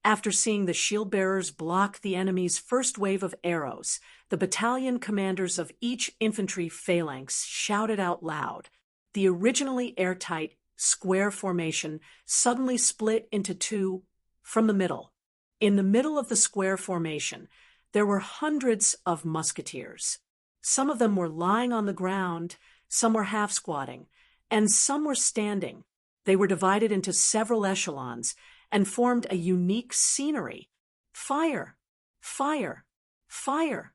After seeing the shield-bearers block the enemy's first wave of arrows, the battalion commanders of each infantry phalanx shouted out loud. The originally airtight square formation suddenly split into two from the middle. In the middle of the square formation, there were hundreds of musketeers. Some of them were lying on the ground, some were half-squatting, and some were standing. They were divided into several echelons and formed a unique scenery. Fire! Fire! Fire!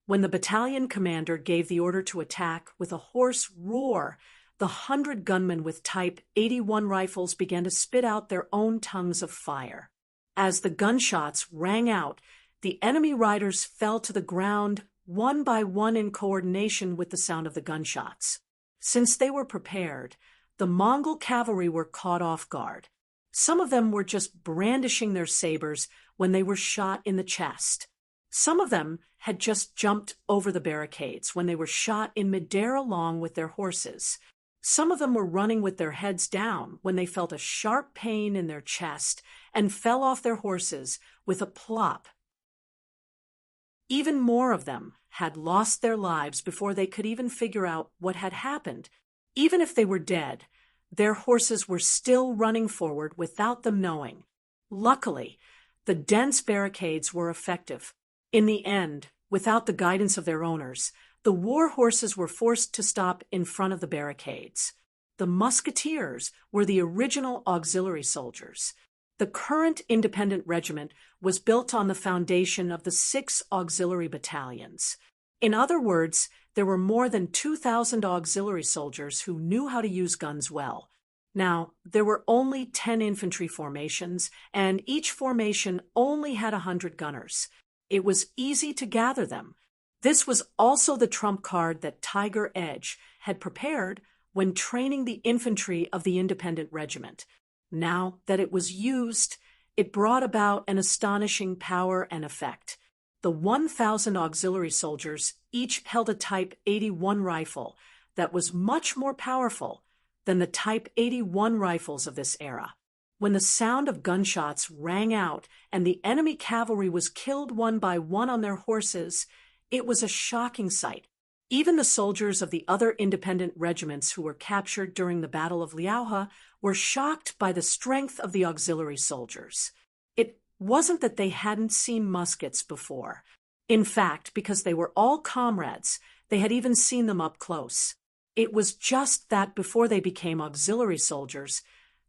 When the battalion commander gave the order to attack with a hoarse roar, the 100 gunmen with Type 81 rifles began to spit out their own tongues of fire. As the gunshots rang out, the enemy riders fell to the ground one by one in coordination with the sound of the gunshots. Since they were prepared, the Mongol cavalry were caught off guard. Some of them were just brandishing their sabers when they were shot in the chest. Some of them had just jumped over the barricades when they were shot in midair along with their horses. Some of them were running with their heads down when they felt a sharp pain in their chest and fell off their horses with a plop. Even more of them had lost their lives before they could even figure out what had happened. Even if they were dead, their horses were still running forward without them knowing. Luckily, the dense barricades were effective. In the end, without the guidance of their owners, the war horses were forced to stop in front of the barricades. The musketeers were the original auxiliary soldiers. The current independent regiment was built on the foundation of the 6 auxiliary battalions. In other words, there were more than 2,000 auxiliary soldiers who knew how to use guns well. Now, there were only 10 infantry formations, and each formation only had 100 gunners. It was easy to gather them. This was also the trump card that Tiger Edge had prepared when training the infantry of the independent regiment. Now that it was used, it brought about an astonishing power and effect. The 1,000 auxiliary soldiers each held a Type 81 rifle that was much more powerful than the Type 81 rifles of this era. When the sound of gunshots rang out and the enemy cavalry was killed one by one on their horses, it was a shocking sight. Even the soldiers of the other independent regiments who were captured during the Battle of Liaohe were shocked by the strength of the auxiliary soldiers. It wasn't that they hadn't seen muskets before. In fact, because they were all comrades, they had even seen them up close. It was just that before they became auxiliary soldiers,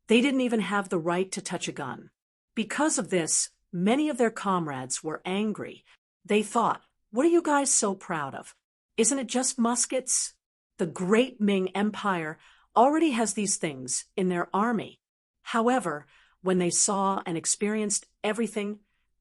they didn't even have the right to touch a gun. Because of this, many of their comrades were angry. They thought, "What are you guys so proud of? Isn't it just muskets?" The great Ming Empire already has these things in their army. However, when they saw and experienced everything,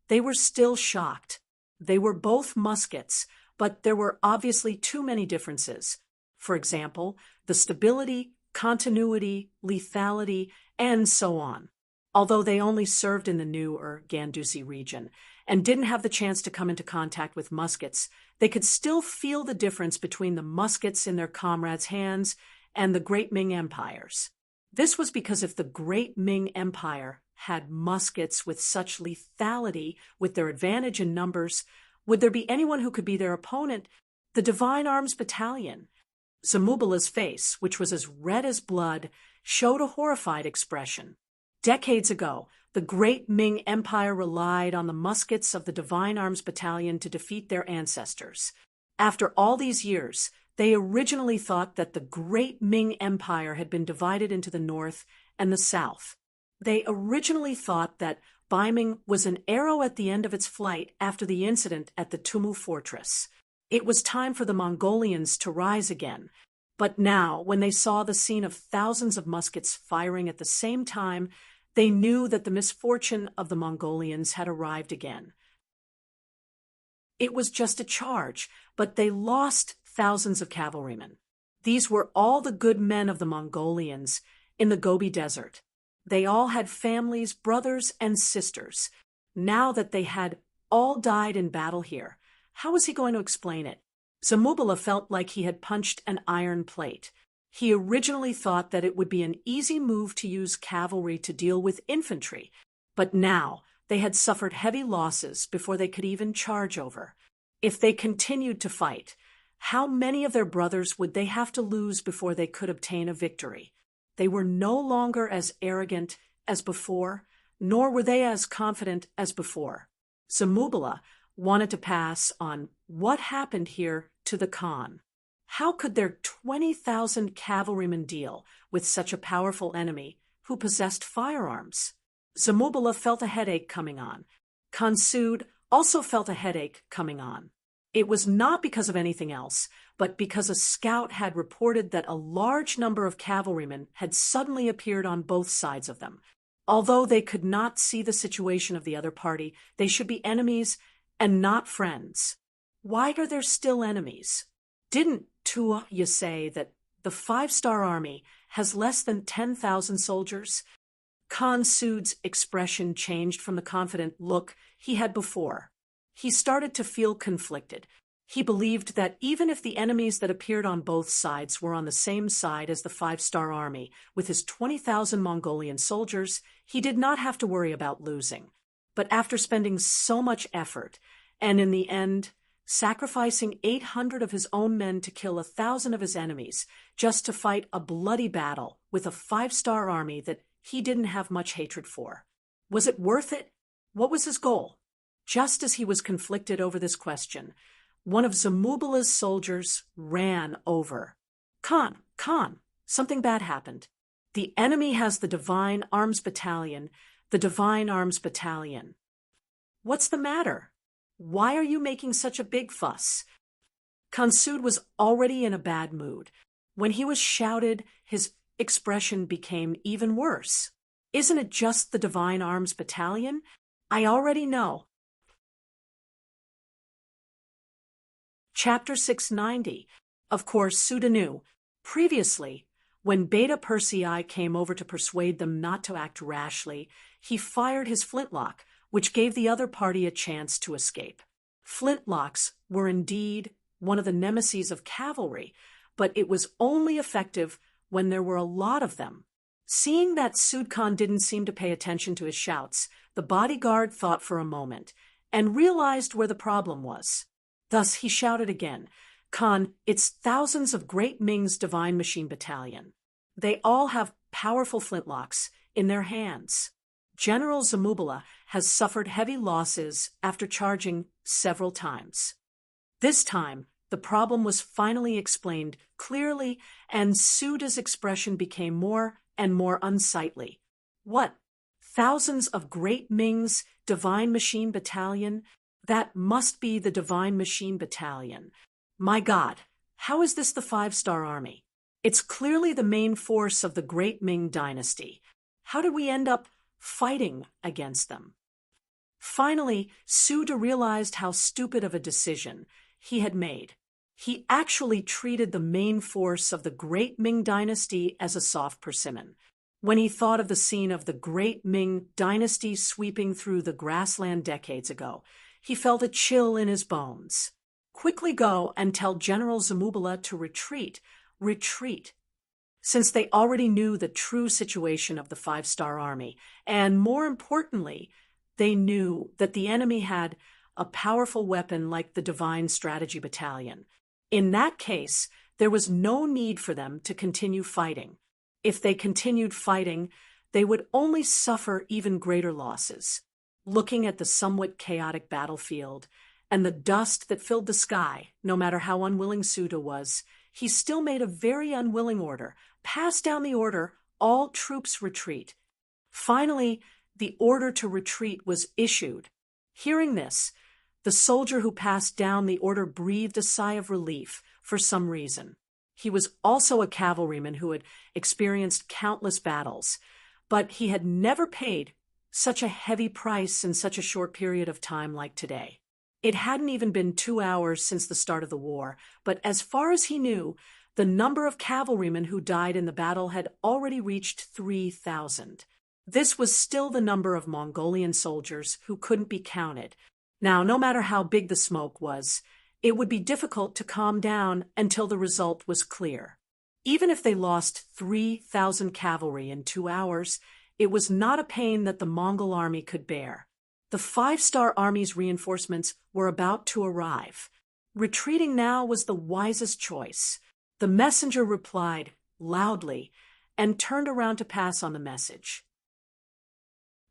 they were still shocked. They were both muskets, but there were obviously too many differences. For example, the stability, continuity, lethality, and so on. Although they only served in the New or Ganduzi region and didn't have the chance to come into contact with muskets, they could still feel the difference between the muskets in their comrades' hands and the Great Ming Empires. This was because if the Great Ming Empire had muskets with such lethality, with their advantage in numbers, would there be anyone who could be their opponent? The Divine Arms Battalion. Zamubala's face, which was as red as blood, showed a horrified expression. Decades ago, the Great Ming Empire relied on the muskets of the Divine Arms Battalion to defeat their ancestors. After all these years, they originally thought that the Great Ming Empire had been divided into the north and the south. They originally thought that Baiming was an arrow at the end of its flight after the incident at the Tumu Fortress. It was time for the Mongolians to rise again. But now, when they saw the scene of thousands of muskets firing at the same time, they knew that the misfortune of the Mongolians had arrived again. It was just a charge, but they lost thousands of cavalrymen. These were all the good men of the Mongolians in the Gobi Desert. They all had families, brothers, and sisters. Now that they had all died in battle here, how was he going to explain it? Zamubala felt like he had punched an iron plate. He originally thought that it would be an easy move to use cavalry to deal with infantry, but now they had suffered heavy losses before they could even charge over. If they continued to fight, how many of their brothers would they have to lose before they could obtain a victory? They were no longer as arrogant as before, nor were they as confident as before. Zamubala wanted to pass on what happened here to the Khan. How could their 20,000 cavalrymen deal with such a powerful enemy who possessed firearms? Zamubala felt a headache coming on. Khan Sud also felt a headache coming on. It was not because of anything else, but because a scout had reported that a large number of cavalrymen had suddenly appeared on both sides of them. Although they could not see the situation of the other party, they should be enemies and not friends. Why are there still enemies? Didn't Tua you say that the 5-star army has less than 10,000 soldiers? Khan Sud's expression changed from the confident look he had before. He started to feel conflicted. He believed that even if the enemies that appeared on both sides were on the same side as the 5-star army, with his 20,000 Mongolian soldiers, he did not have to worry about losing. But after spending so much effort, and in the end, sacrificing 800 of his own men to kill 1,000 of his enemies, just to fight a bloody battle with a 5-star army that he didn't have much hatred for. Was it worth it? What was his goal? Just as he was conflicted over this question, one of Zamubala's soldiers ran over. Khan, something bad happened. The enemy has the Divine Arms Battalion, the Divine Arms Battalion. What's the matter? Why are you making such a big fuss? Khansud was already in a bad mood. When he was shouted, his expression became even worse. Isn't it just the Divine Arms Battalion? I already know. Chapter 690. Of course, Suda knew. Previously, when Beta Persei came over to persuade them not to act rashly, he fired his flintlock, which gave the other party a chance to escape. Flintlocks were indeed one of the nemeses of cavalry, but it was only effective when there were a lot of them. Seeing that Sud Khan didn't seem to pay attention to his shouts, the bodyguard thought for a moment and realized where the problem was. Thus he shouted again, "Khan, it's thousands of Great Ming's Divine Machine Battalion. They all have powerful flintlocks in their hands. General Zamubala has suffered heavy losses after charging several times." This time, the problem was finally explained clearly, and Suda's expression became more and more unsightly. What? Thousands of Great Ming's Divine Machine Battalion? That must be the Divine Machine Battalion. My God, how is this the 5-star army? It's clearly the main force of the Great Ming dynasty. How did we end up fighting against them? Finally, Suda realized how stupid of a decision he had made. He actually treated the main force of the Great Ming dynasty as a soft persimmon. When he thought of the scene of the Great Ming dynasty sweeping through the grassland decades ago, he felt a chill in his bones. Quickly go and tell General Zamubala to retreat. Retreat. Since they already knew the true situation of the 5-star army, and more importantly, they knew that the enemy had a powerful weapon like the Divine Strategy Battalion. In that case, there was no need for them to continue fighting. If they continued fighting, they would only suffer even greater losses. Looking at the somewhat chaotic battlefield and the dust that filled the sky, no matter how unwilling Suda was, he still made a very unwilling order. Pass down the order, all troops retreat. Finally, the order to retreat was issued. Hearing this, the soldier who passed down the order breathed a sigh of relief for some reason. He was also a cavalryman who had experienced countless battles, but he had never paid such a heavy price in such a short period of time like today. It hadn't even been 2 hours since the start of the war, but as far as he knew, the number of cavalrymen who died in the battle had already reached 3,000. This was still the number of Mongolian soldiers who couldn't be counted. Now, no matter how big the smoke was, it would be difficult to calm down until the result was clear. Even if they lost 3,000 cavalry in 2 hours, it was not a pain that the Mongol army could bear. The 5-star army's reinforcements were about to arrive. Retreating now was the wisest choice. The messenger replied loudly and turned around to pass on the message.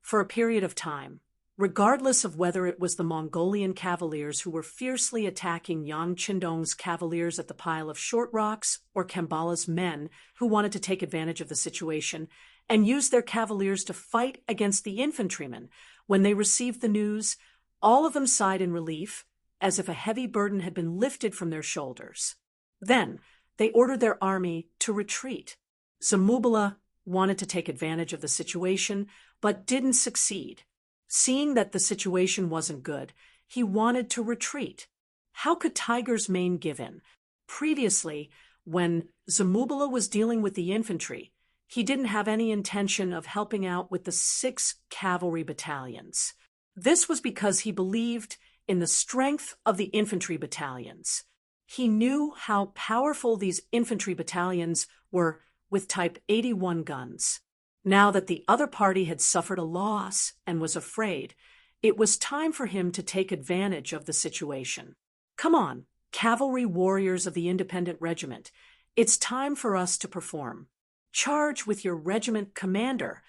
For a period of time, regardless of whether it was the Mongolian cavaliers who were fiercely attacking Yang Qindong's cavaliers at the pile of short rocks or Kambala's men who wanted to take advantage of the situation and use their cavaliers to fight against the infantrymen, when they received the news, all of them sighed in relief, as if a heavy burden had been lifted from their shoulders. Then they ordered their army to retreat. Zamubala wanted to take advantage of the situation, but didn't succeed. Seeing that the situation wasn't good, he wanted to retreat. How could Tiger's Mane give in? Previously, when Zamubala was dealing with the infantry, he didn't have any intention of helping out with the 6 cavalry battalions. This was because he believed in the strength of the infantry battalions. He knew how powerful these infantry battalions were with Type 81 guns. Now that the other party had suffered a loss and was afraid, it was time for him to take advantage of the situation. Come on, cavalry warriors of the independent regiment. It's time for us to perform. Charge with your regiment commander.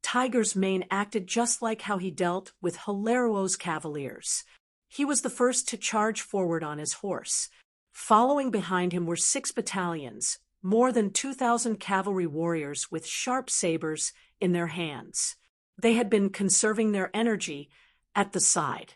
Tiger's Mane acted just like how he dealt with Hilario's cavaliers. He was the first to charge forward on his horse. Following behind him were 6 battalions, more than 2,000 cavalry warriors with sharp sabers in their hands. They had been conserving their energy at the side.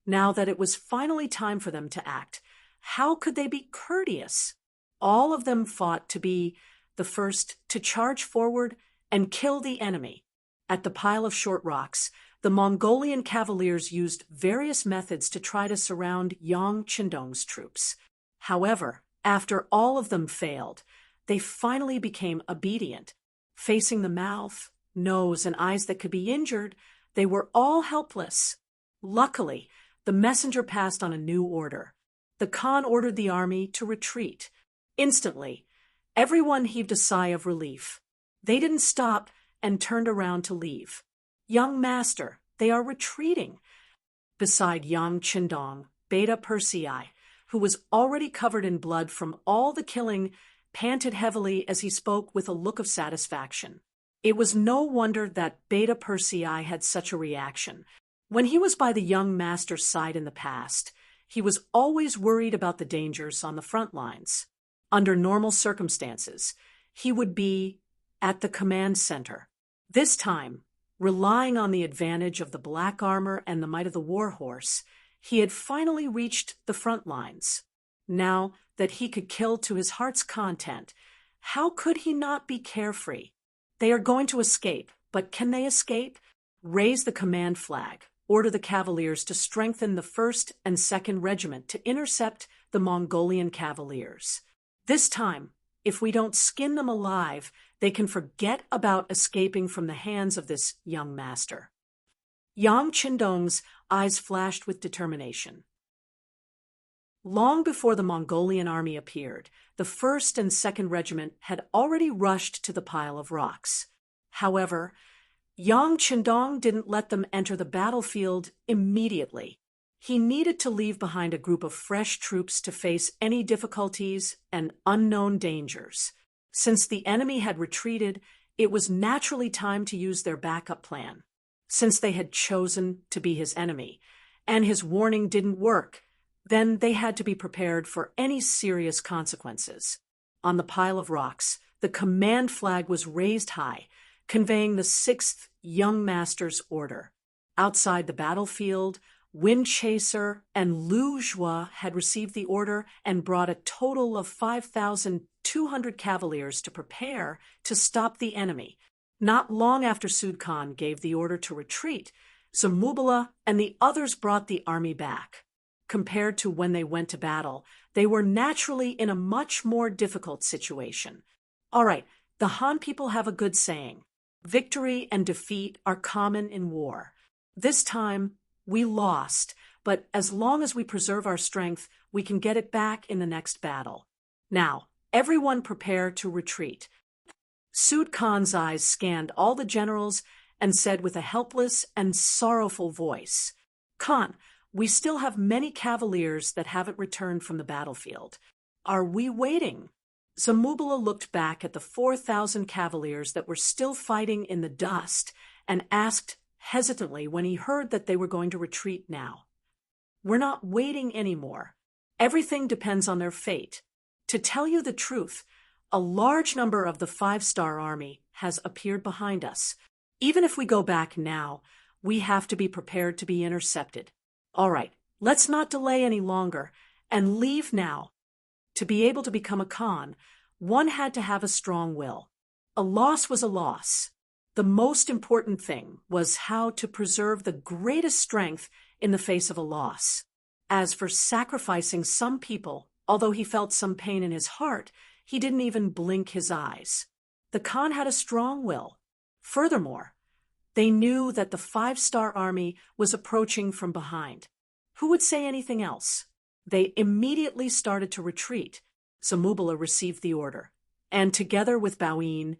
Now that it was finally time for them to act, how could they be courteous? All of them fought to be the first to charge forward and kill the enemy. At the pile of short rocks, the Mongolian cavaliers used various methods to try to surround Yang Qindong's troops. However, after all of them failed, they finally became obedient. Facing the mouth, nose, and eyes that could be injured, they were all helpless. Luckily, the messenger passed on a new order. The Khan ordered the army to retreat. Instantly, everyone heaved a sigh of relief. They didn't stop and turned around to leave. Young master, they are retreating. Beside Yang Qindong, Beta Persei, who was already covered in blood from all the killing, panted heavily as he spoke with a look of satisfaction. It was no wonder that Beta Persei had such a reaction. When he was by the young master's side in the past, he was always worried about the dangers on the front lines. Under normal circumstances, he would be at the command center. This time, relying on the advantage of the black armor and the might of the warhorse, he had finally reached the front lines. Now that he could kill to his heart's content, how could he not be carefree? They are going to escape, but can they escape? Raise the command flag. Order the cavaliers to strengthen the 1st and 2nd Regiment to intercept the Mongolian cavaliers. This time, if we don't skin them alive, they can forget about escaping from the hands of this young master. Yang Qindong's eyes flashed with determination. Long before the Mongolian army appeared, the 1st and 2nd Regiment had already rushed to the pile of rocks. However, Yang Qindong didn't let them enter the battlefield immediately. He needed to leave behind a group of fresh troops to face any difficulties and unknown dangers. Since the enemy had retreated, it was naturally time to use their backup plan. Since they had chosen to be his enemy, and his warning didn't work, then they had to be prepared for any serious consequences. On the pile of rocks, the command flag was raised high, conveying the 6th young master's order. Outside the battlefield, Wind Chaser and Lu Zhua had received the order and brought a total of 5,200 cavaliers to prepare to stop the enemy. Not long after Sud Khan gave the order to retreat, Zamubala and the others brought the army back. Compared to when they went to battle, they were naturally in a much more difficult situation. All right, the Han people have a good saying. Victory and defeat are common in war. This time, we lost, but as long as we preserve our strength, we can get it back in the next battle. Now, everyone prepare to retreat. Sud Khan's eyes scanned all the generals and said with a helpless and sorrowful voice, "Khan, we still have many cavaliers that haven't returned from the battlefield. Are we waiting?" Zamubala looked back at the 4,000 cavaliers that were still fighting in the dust and asked hesitantly when he heard that they were going to retreat now. "We're not waiting anymore. Everything depends on their fate. To tell you the truth, a large number of the 5-star army has appeared behind us. Even if we go back now, we have to be prepared to be intercepted. All right, let's not delay any longer and leave now." To be able to become a Khan, one had to have a strong will. A loss was a loss. The most important thing was how to preserve the greatest strength in the face of a loss. As for sacrificing some people, although he felt some pain in his heart, he didn't even blink his eyes. The Khan had a strong will. Furthermore, they knew that the 5-star army was approaching from behind. Who would say anything else? They immediately started to retreat. Zamubala received the order, and together with Baoyin,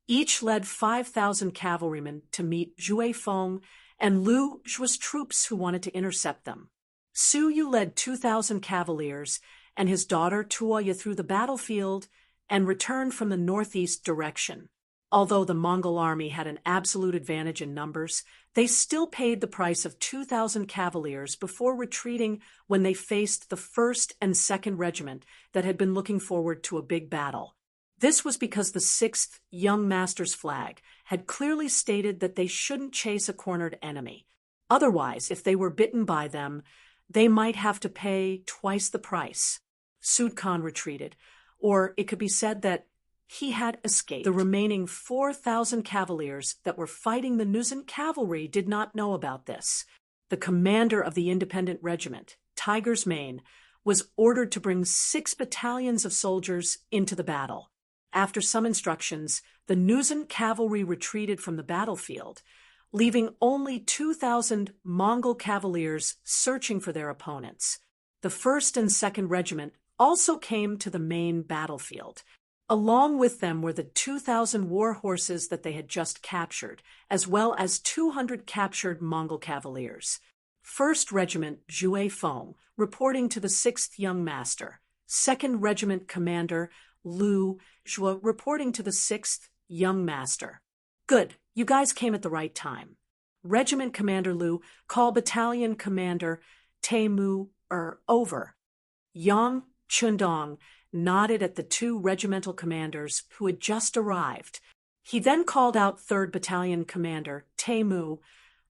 each led 5,000 cavalrymen to meet Zhuai Feng and Lu Zhua's troops who wanted to intercept them. Su Yu led 2,000 cavaliers and his daughter Tuoya through the battlefield and returned from the northeast direction. Although the Mongol army had an absolute advantage in numbers, they still paid the price of 2,000 cavaliers before retreating when they faced the 1st and 2nd Regiment that had been looking forward to a big battle. This was because the 6th Young Master's flag had clearly stated that they shouldn't chase a cornered enemy. Otherwise, if they were bitten by them, they might have to pay twice the price. Sud Khan retreated, or it could be said that he had escaped. The remaining 4,000 cavaliers that were fighting the Nuzan cavalry did not know about this. The commander of the independent regiment, Tiger's Mane, was ordered to bring 6 battalions of soldiers into the battle. After some instructions, the Nuzan cavalry retreated from the battlefield, leaving only 2,000 Mongol cavaliers searching for their opponents. The 1st and 2nd Regiment also came to the main battlefield. Along with them were the 2,000 war horses that they had just captured, as well as 200 captured Mongol cavaliers. 1st Regiment Zhue Feng, reporting to the 6th Young Master. 2nd Regiment Commander Lu Zhua, reporting to the 6th Young Master. Good, you guys came at the right time. Regiment Commander Lu, call Battalion Commander Taimu over. Yang Chundong nodded at the 2 regimental commanders who had just arrived. He then called out 3rd Battalion Commander Taimu,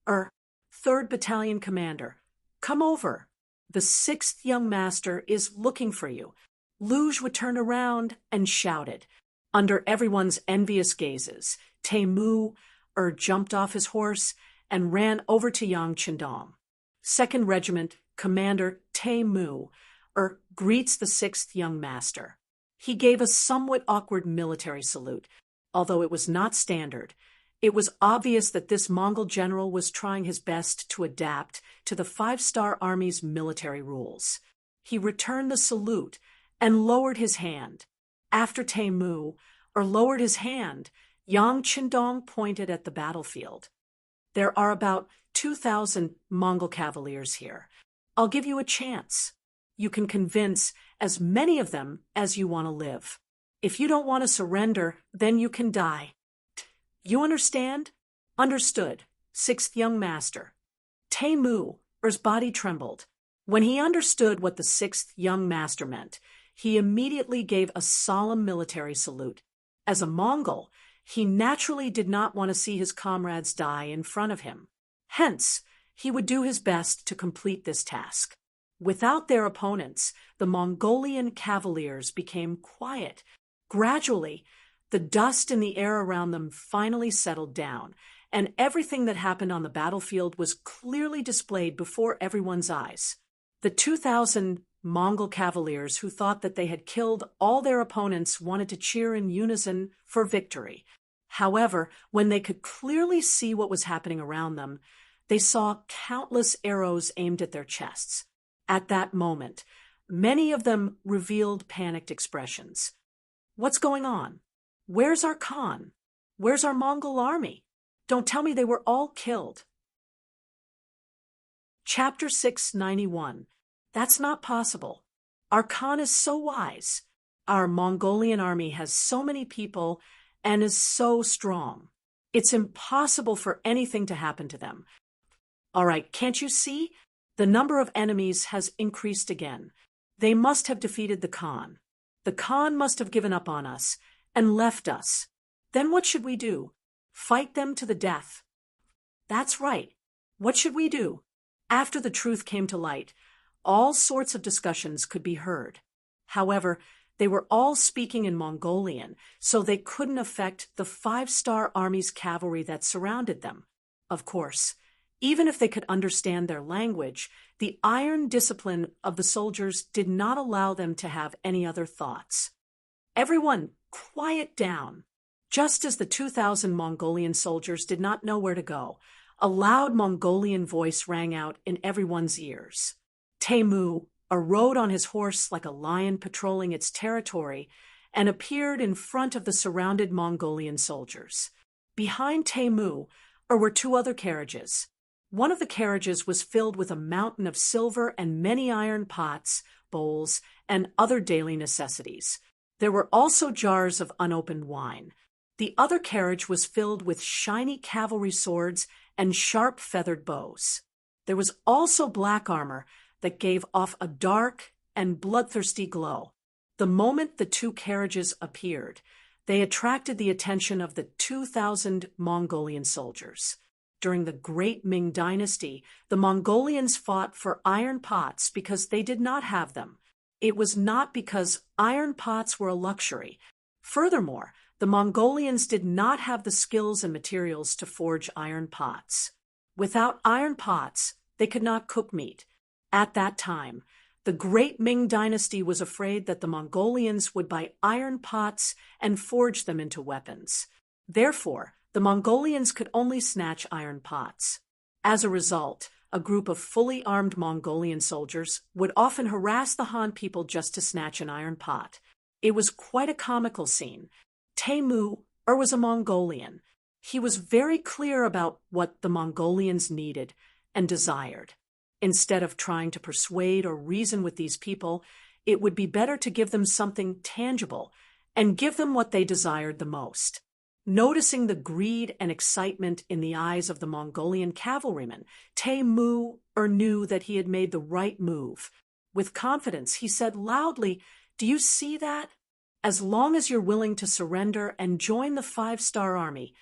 3rd Battalion Commander, come over. The 6th Young Master is looking for you. Luge would turn around and shouted. Under everyone's envious gazes, Taimu jumped off his horse and ran over to Yang Chundong. 2nd Regiment Commander Taimu greets the 6th Young Master. He gave a somewhat awkward military salute, although it was not standard. It was obvious that this Mongol general was trying his best to adapt to the 5-star army's military rules. He returned the salute and lowered his hand. After Taimu lowered his hand, Yang Chundong pointed at the battlefield. There are about 2,000 Mongol cavaliers here. I'll give you a chance. You can convince as many of them as you want to live. If you don't want to surrender, then you can die. You understand? Understood, 6th Young Master. Taimu's body trembled. When he understood what the 6th Young Master meant, he immediately gave a solemn military salute. As a Mongol, he naturally did not want to see his comrades die in front of him. Hence, he would do his best to complete this task. Without their opponents, the Mongolian cavaliers became quiet. Gradually, the dust in the air around them finally settled down, and everything that happened on the battlefield was clearly displayed before everyone's eyes. The 2,000 Mongol cavaliers who thought that they had killed all their opponents wanted to cheer in unison for victory. However, when they could clearly see what was happening around them, they saw countless arrows aimed at their chests. At that moment, many of them revealed panicked expressions. What's going on? Where's our Khan? Where's our Mongol army? Don't tell me they were all killed. Chapter 691. That's not possible. Our Khan is so wise. Our Mongolian army has so many people and is so strong. It's impossible for anything to happen to them. All right, can't you see? The number of enemies has increased again. They must have defeated the Khan. The Khan must have given up on us and left us. Then what should we do? Fight them to the death. That's right. What should we do? After the truth came to light, all sorts of discussions could be heard. However, they were all speaking in Mongolian, so they couldn't affect the 5-star army's cavalry that surrounded them. Of course, even if they could understand their language, the iron discipline of the soldiers did not allow them to have any other thoughts. Everyone, quiet down. Just as the 2,000 Mongolian soldiers did not know where to go, a loud Mongolian voice rang out in everyone's ears. Taimu rode on his horse like a lion patrolling its territory and appeared in front of the surrounded Mongolian soldiers. Behind Taimu were 2 other carriages. One of the carriages was filled with a mountain of silver and many iron pots, bowls, and other daily necessities. There were also jars of unopened wine. The other carriage was filled with shiny cavalry swords and sharp feathered bows. There was also black armor that gave off a dark and bloodthirsty glow. The moment the two carriages appeared, they attracted the attention of the 2,000 Mongolian soldiers. During the Great Ming Dynasty, the Mongolians fought for iron pots because they did not have them. It was not because iron pots were a luxury. Furthermore, the Mongolians did not have the skills and materials to forge iron pots. Without iron pots, they could not cook meat. At that time, the Great Ming Dynasty was afraid that the Mongolians would buy iron pots and forge them into weapons. Therefore, the Mongolians could only snatch iron pots. As a result, a group of fully armed Mongolian soldiers would often harass the Han people just to snatch an iron pot. It was quite a comical scene. Taimur was a Mongolian. He was very clear about what the Mongolians needed and desired. Instead of trying to persuade or reason with these people, it would be better to give them something tangible and give them what they desired the most. Noticing the greed and excitement in the eyes of the Mongolian cavalryman, Taimur knew that he had made the right move. With confidence, he said loudly, "Do you see that? As long as you're willing to surrender and join the 5-star army,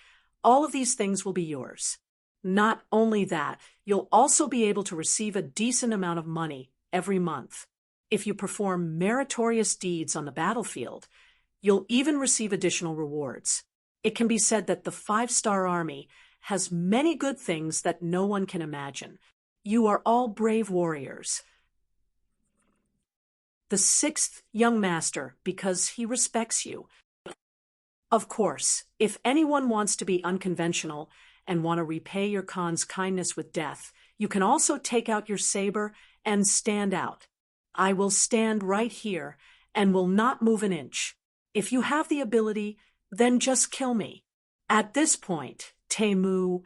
all of these things will be yours. Not only that, you'll also be able to receive a decent amount of money every month. If you perform meritorious deeds on the battlefield, you'll even receive additional rewards. It can be said that the 5-star army has many good things that no one can imagine. You are all brave warriors." The 6th young master, because he respects you. Of course, if anyone wants to be unconventional and want to repay your Khan's kindness with death, you can also take out your saber and stand out. I will stand right here and will not move an inch. If you have the ability, then just kill me. At this point, Taimur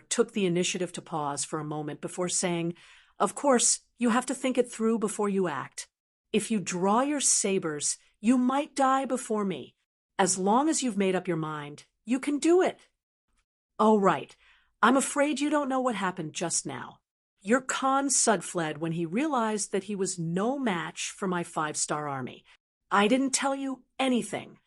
took the initiative to pause for a moment before saying, "Of course, you have to think it through before you act. If you draw your sabers, you might die before me. As long as you've made up your mind, you can do it." "Oh, right. I'm afraid you don't know what happened just now. Your Khan Sud fled when he realized that he was no match for my 5-star army. I didn't tell you anything.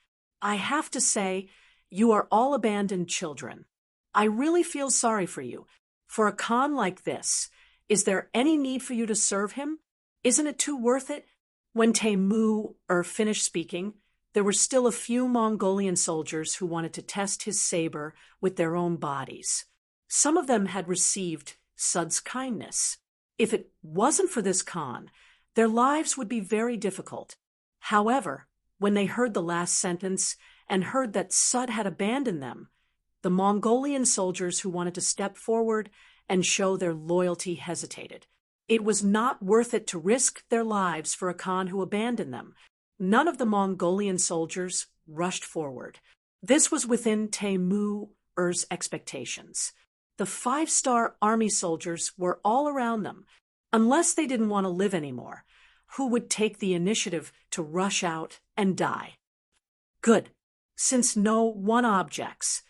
I have to say, you are all abandoned children. I really feel sorry for you. For a Khan like this, is there any need for you to serve him? Isn't it too worth it?" When Taimur finished speaking, there were still a few Mongolian soldiers who wanted to test his saber with their own bodies. Some of them had received Sud's kindness. If it wasn't for this Khan, their lives would be very difficult. However, when they heard the last sentence and heard that Sud had abandoned them, the Mongolian soldiers who wanted to step forward and show their loyalty hesitated. It was not worth it to risk their lives for a Khan who abandoned them. None of the Mongolian soldiers rushed forward. This was within Taimur's expectations. The 5-star army soldiers were all around them. Unless they didn't want to live anymore, who would take the initiative to rush out and die? Good. Since no one objects,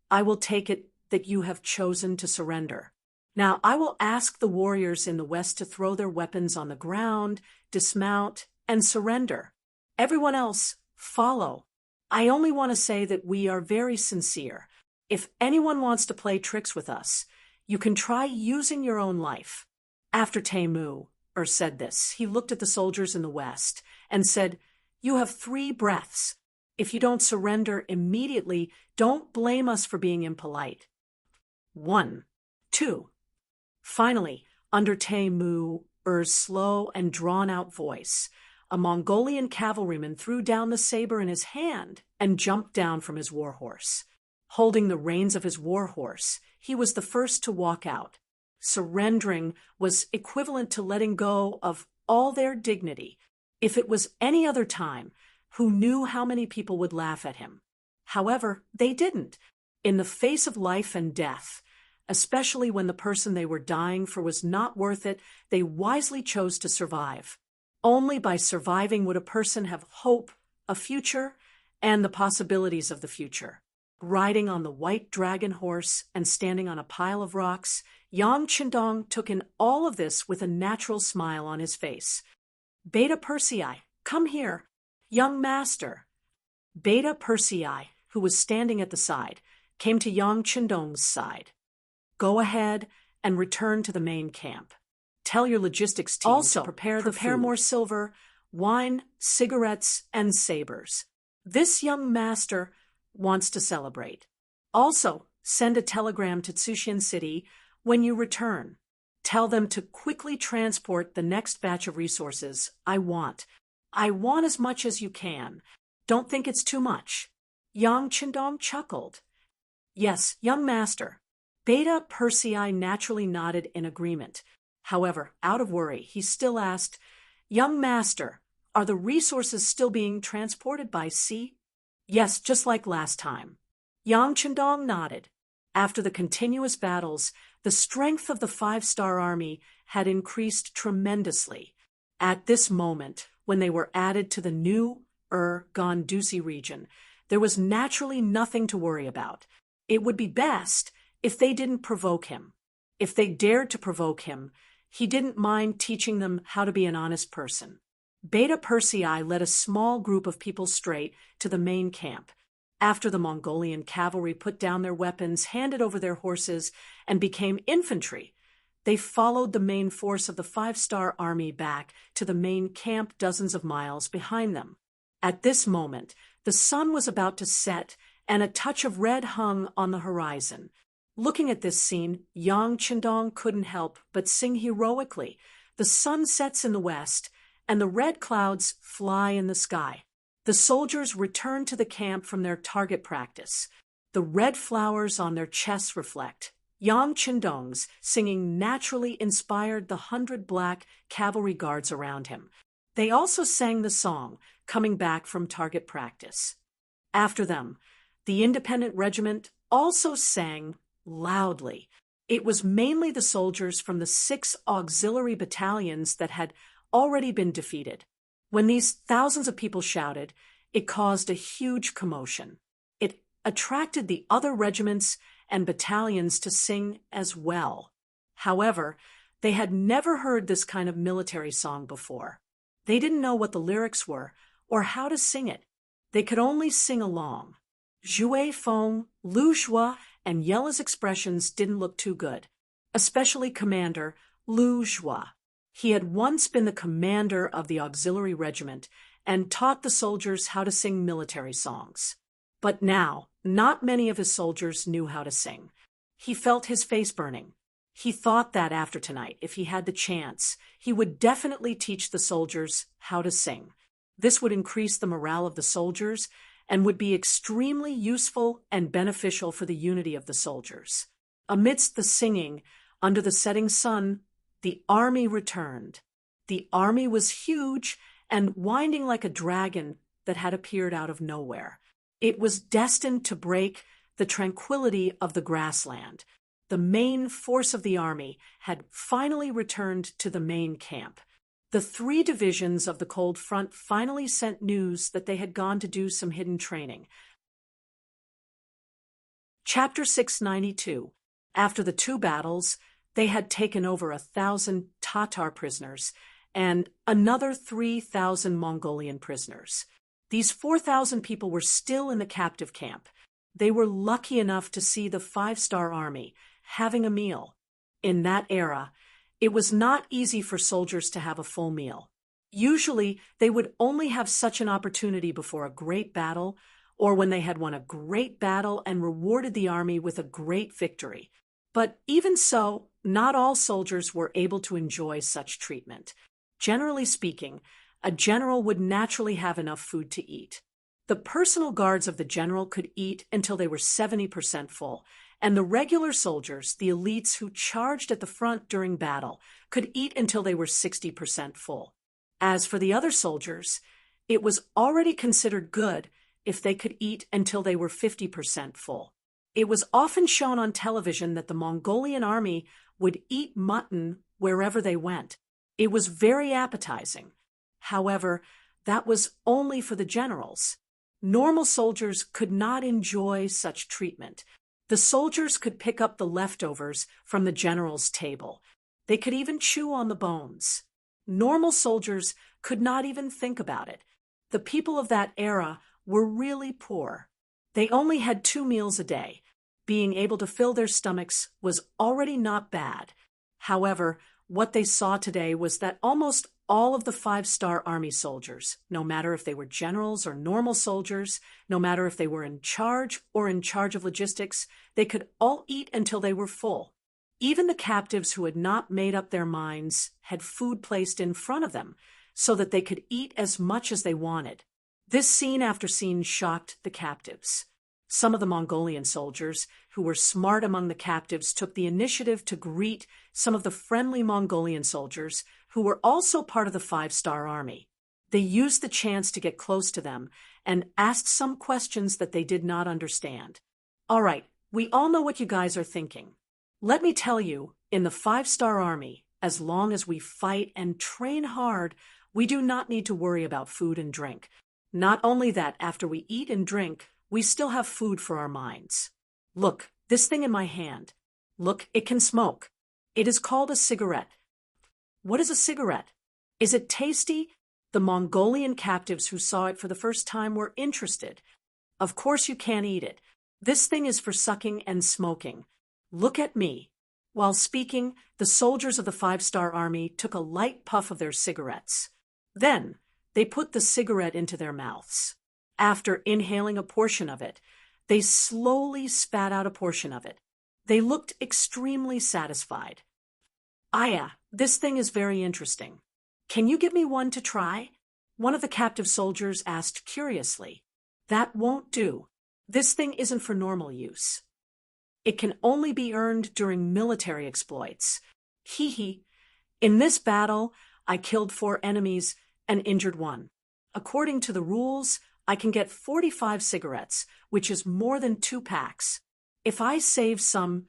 I will take it that you have chosen to surrender. Now I will ask the warriors in the west to throw their weapons on the ground, dismount, and surrender. Everyone else, follow. I only want to say that we are very sincere. If anyone wants to play tricks with us, you can try using your own life." After Taimur said this, he looked at the soldiers in the west and said, "You have 3 breaths. If you don't surrender immediately, don't blame us for being impolite. 1, 2. Finally, under Taimur's slow and drawn-out voice, a Mongolian cavalryman threw down the saber in his hand and jumped down from his war horse. Holding the reins of his war horse, he was the first to walk out. Surrendering was equivalent to letting go of all their dignity. If it was any other time, who knew how many people would laugh at him? However, they didn't. In the face of life and death, especially when the person they were dying for was not worth it. They wisely chose to survive. Only by surviving would a person have hope, a future, and the possibilities of the future. Riding on the white dragon horse and standing on a pile of rocks, Yang Qindong took in all of this with a natural smile on his face. Beta Persei, come here. Young master. Beta Persei, who was standing at the side, came to Yang Qindong's side. Go ahead and return to the main camp. Tell your logistics team Also, to prepare more silver, wine, cigarettes, and sabers. This young master wants to celebrate. Also, send a telegram to Tsuxian City when you return. Tell them to quickly transport the next batch of resources. I want as much as you can. Don't think it's too much. Yang Qindong chuckled. Yes, young master. Beta Persei naturally nodded in agreement. However, out of worry, he still asked, Young master, are the resources still being transported by sea? Yes, just like last time. Yang Qindong nodded. After the continuous battles, the strength of the 5-star army had increased tremendously. At this moment, when they were added to the new Gondusi region, there was naturally nothing to worry about. It would be best if they didn't provoke him. If they dared to provoke him, he didn't mind teaching them how to be an honest person. Beta Persei led a small group of people straight to the main camp. After the Mongolian cavalry put down their weapons, handed over their horses, and became infantry, they followed the main force of the 5-star army back to the main camp dozens of miles behind them. At this moment, the sun was about to set, and a touch of red hung on the horizon. Looking at this scene, Yang Qindong couldn't help but sing heroically. The sun sets in the west, and the red clouds fly in the sky. The soldiers return to the camp from their target practice. The red flowers on their chests reflect. Yang Qindong's singing naturally inspired the 100 black cavalry guards around him. They also sang the song, coming back from target practice. After them, the independent regiment also sang loudly. It was mainly the soldiers from the 6 auxiliary battalions that had already been defeated. When these thousands of people shouted, it caused a huge commotion. It attracted the other regiments and battalions to sing as well. However, they had never heard this kind of military song before. They didn't know what the lyrics were or how to sing it. They could only sing along. Jouer Fong, Lu Joie, and Yella's expressions didn't look too good, especially Commander Lu Joie. He had once been the commander of the auxiliary regiment and taught the soldiers how to sing military songs. But now, not many of his soldiers knew how to sing. He felt his face burning. He thought that after tonight, if he had the chance, he would definitely teach the soldiers how to sing. This would increase the morale of the soldiers and would be extremely useful and beneficial for the unity of the soldiers. Amidst the singing, under the setting sun, the army returned. The army was huge and winding like a dragon that had appeared out of nowhere. It was destined to break the tranquility of the grassland. The main force of the army had finally returned to the main camp. The 3 divisions of the Cold Front finally sent news that they had gone to do some hidden training. Chapter 692. After the 2 battles, they had taken over 1,000 Tatar prisoners and another 3,000 Mongolian prisoners. These 4,000 people were still in the captive camp. They were lucky enough to see the 5-star army having a meal. In that era, it was not easy for soldiers to have a full meal. Usually, they would only have such an opportunity before a great battle, or when they had won a great battle and rewarded the army with a great victory. But even so, not all soldiers were able to enjoy such treatment. Generally speaking, a general would naturally have enough food to eat. The personal guards of the general could eat until they were 70% full, and the regular soldiers, the elites who charged at the front during battle, could eat until they were 60% full. As for the other soldiers, it was already considered good if they could eat until they were 50% full. It was often shown on television that the Mongolian army would eat mutton wherever they went. It was very appetizing. However, that was only for the generals. Normal soldiers could not enjoy such treatment. The soldiers could pick up the leftovers from the general's table. They could even chew on the bones. Normal soldiers could not even think about it. The people of that era were really poor. They only had 2 meals a day. Being able to fill their stomachs was already not bad. However, what they saw today was that almost all of the 5-star army soldiers, no matter if they were generals or normal soldiers, no matter if they were in charge or in charge of logistics, they could all eat until they were full. Even the captives who had not made up their minds had food placed in front of them so that they could eat as much as they wanted. This scene after scene shocked the captives. Some of the Mongolian soldiers, who were smart among the captives, took the initiative to greet some of the friendly Mongolian soldiers who were also part of the 5-star army. They used the chance to get close to them and asked some questions that they did not understand. All right, we all know what you guys are thinking. Let me tell you, in the 5-star army, as long as we fight and train hard, we do not need to worry about food and drink. Not only that, after we eat and drink, we still have food for our minds. Look, this thing in my hand. Look, it can smoke. It is called a cigarette. What is a cigarette? Is it tasty? The Mongolian captives who saw it for the first time were interested. Of course you can't eat it. This thing is for sucking and smoking. Look at me. While speaking, the soldiers of the 5-star army took a light puff of their cigarettes. Then, they put the cigarette into their mouths. After inhaling a portion of it, they slowly spat out a portion of it. They looked extremely satisfied. Aya, this thing is very interesting. Can you give me one to try? One of the captive soldiers asked curiously. That won't do. This thing isn't for normal use. It can only be earned during military exploits. Hee hee. In this battle, I killed 4 enemies and injured 1. According to the rules, I can get 45 cigarettes, which is more than 2 packs. If I save some,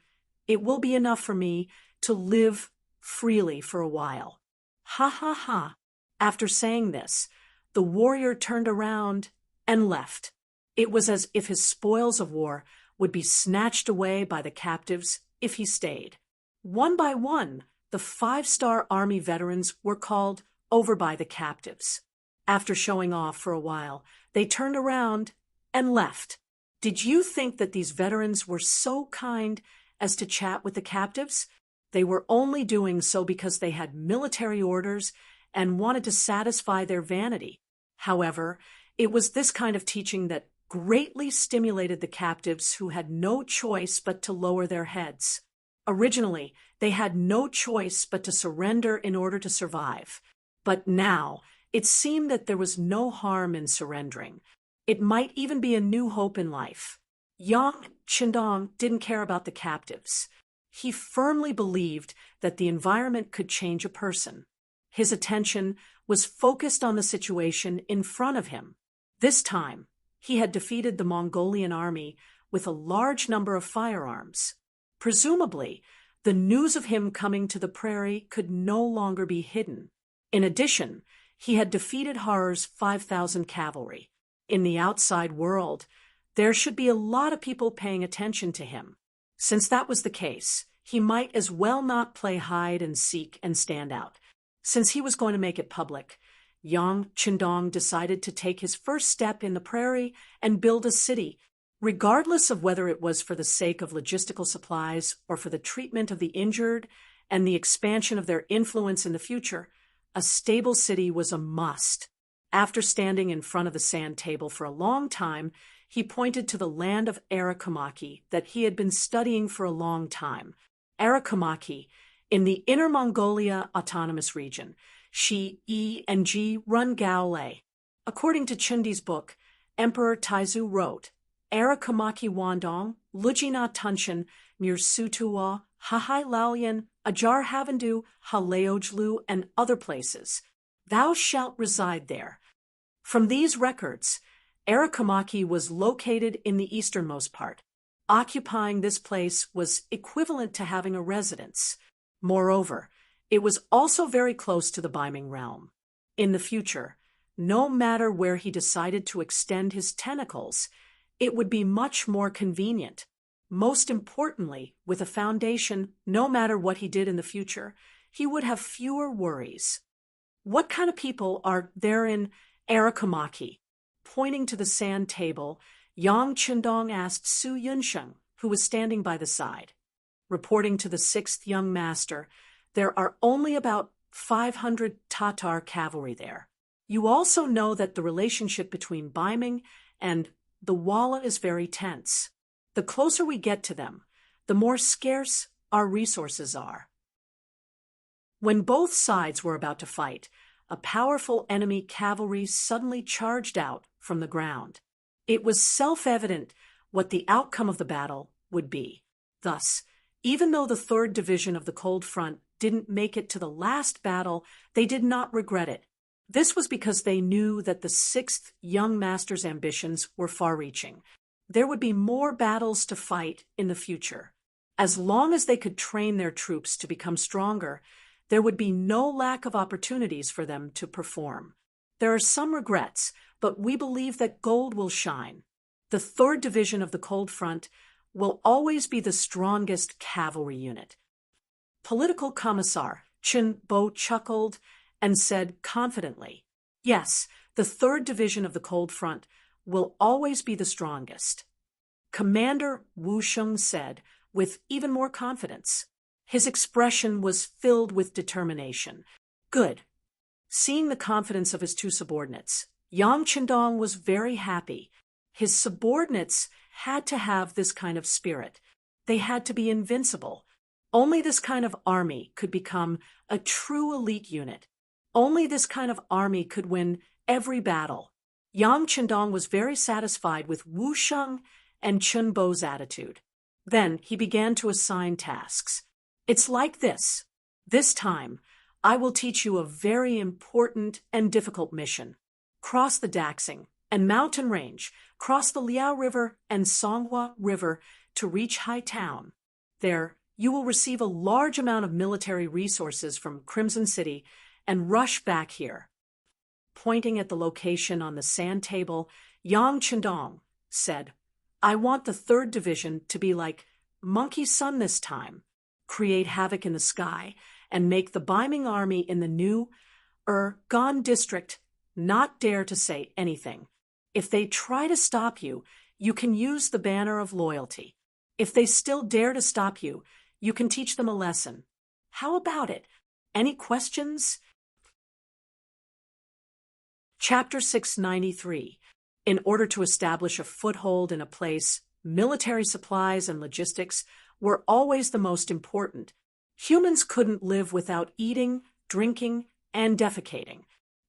it will be enough for me to live freely for a while. Ha ha ha. After saying this, the warrior turned around and left. It was as if his spoils of war would be snatched away by the captives if he stayed. One by one, the 5-star army veterans were called over by the captives. After showing off for a while, they turned around and left. Did you think that these veterans were so kind as to chat with the captives? They were only doing so because they had military orders and wanted to satisfy their vanity. However, it was this kind of teaching that greatly stimulated the captives who had no choice but to lower their heads. Originally, they had no choice but to surrender in order to survive. But now, it seemed that there was no harm in surrendering. It might even be a new hope in life. Yang Qindong didn't care about the captives. He firmly believed that the environment could change a person. His attention was focused on the situation in front of him. This time, he had defeated the Mongolian army with a large number of firearms. Presumably, the news of him coming to the prairie could no longer be hidden. In addition, he had defeated Har's 5,000 cavalry. In the outside world, there should be a lot of people paying attention to him. Since that was the case, he might as well not play hide and seek and stand out. Since he was going to make it public, Yang Qindong decided to take his first step in the prairie and build a city. Regardless of whether it was for the sake of logistical supplies or for the treatment of the injured and the expansion of their influence in the future, a stable city was a must. After standing in front of the sand table for a long time, he pointed to the land of Arakomaki that he had been studying for a long time. Arakomaki, in the Inner Mongolia Autonomous Region. Shi, Yi, and Ji run Gaole. According to Chundi's book, Emperor Taizu wrote, Arakomaki Wandong, Lujina Tunshan, Mir Sutuwa, Hahai Laolian, Ajar Havendu, Haleojlu, and other places. Thou shalt reside there. From these records, Arakomaki was located in the easternmost part. Occupying this place was equivalent to having a residence. Moreover, it was also very close to the Biming realm. In the future, no matter where he decided to extend his tentacles, it would be much more convenient. Most importantly, with a foundation, no matter what he did in the future, he would have fewer worries. What kind of people are there in Arakamaki? Pointing to the sand table, Yang Qindong asked Su Yunsheng, who was standing by the side. Reporting to the sixth young master, there are only about 500 Tatar cavalry there. You also know that the relationship between Biming and the Walla is very tense. The closer we get to them, the more scarce our resources are. When both sides were about to fight, a powerful enemy cavalry suddenly charged out from the ground. It was self-evident what the outcome of the battle would be. Thus, even though the 3rd Division of the Cold Front didn't make it to the last battle, they did not regret it. This was because they knew that the 6th young master's ambitions were far-reaching. There would be more battles to fight in the future. As long as they could train their troops to become stronger, there would be no lack of opportunities for them to perform. There are some regrets, but we believe that gold will shine. The 3rd Division of the Cold Front will always be the strongest cavalry unit. Political Commissar Chen Bo chuckled and said confidently, "Yes, the 3rd Division of the Cold Front will always be the strongest." Commander Wu Sheng said with even more confidence. His expression was filled with determination. Good. Seeing the confidence of his two subordinates, Yang Qindong was very happy. His subordinates had to have this kind of spirit. They had to be invincible. Only this kind of army could become a true elite unit. Only this kind of army could win every battle. Yang Qindong was very satisfied with Wu Sheng and Chen Bo's attitude. Then he began to assign tasks. It's like this. This time, I will teach you a very important and difficult mission. Cross the Daxing and mountain range, cross the Liao River and Songhua River to reach Hai Town. There, you will receive a large amount of military resources from Crimson City and rush back here. Pointing at the location on the sand table, Yang Qindong said, I want the 3rd Division to be like Monkey Sun this time, create havoc in the sky, and make the Biming army in the new Gan district not dare to say anything. If they try to stop you, you can use the banner of loyalty. If they still dare to stop you, you can teach them a lesson. How about it? Any questions? Chapter 693. In order to establish a foothold in a place, military supplies and logistics were always the most important. Humans couldn't live without eating, drinking, and defecating.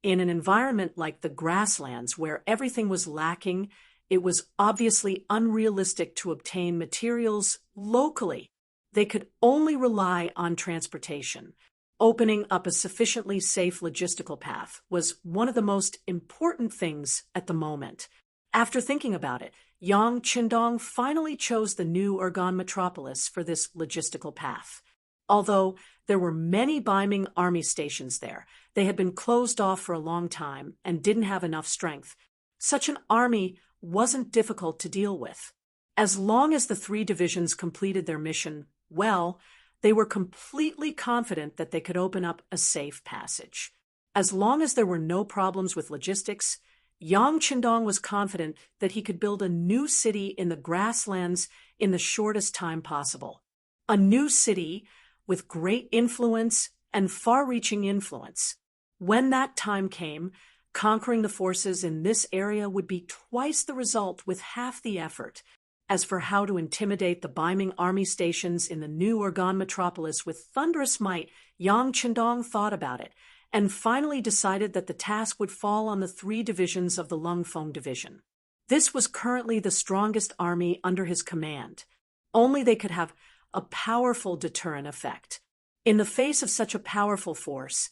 In an environment like the grasslands where everything was lacking, it was obviously unrealistic to obtain materials locally. They could only rely on transportation. Opening up a sufficiently safe logistical path was one of the most important things at the moment. After thinking about it, Yang Qindong finally chose the new Gan metropolis for this logistical path. Although there were many Biming army stations there, they had been closed off for a long time and didn't have enough strength. Such an army wasn't difficult to deal with. As long as the 3 divisions completed their mission well, they were completely confident that they could open up a safe passage. As long as there were no problems with logistics, Yang Qindong was confident that he could build a new city in the grasslands in the shortest time possible. A new city with great influence and far-reaching influence. When that time came, conquering the forces in this area would be twice the result with half the effort. As for how to intimidate the Biming army stations in the new Gan metropolis with thunderous might, Yang Qindong thought about it, and finally decided that the task would fall on the 3 divisions of the Lungfeng Division. This was currently the strongest army under his command. Only they could have a powerful deterrent effect. In the face of such a powerful force,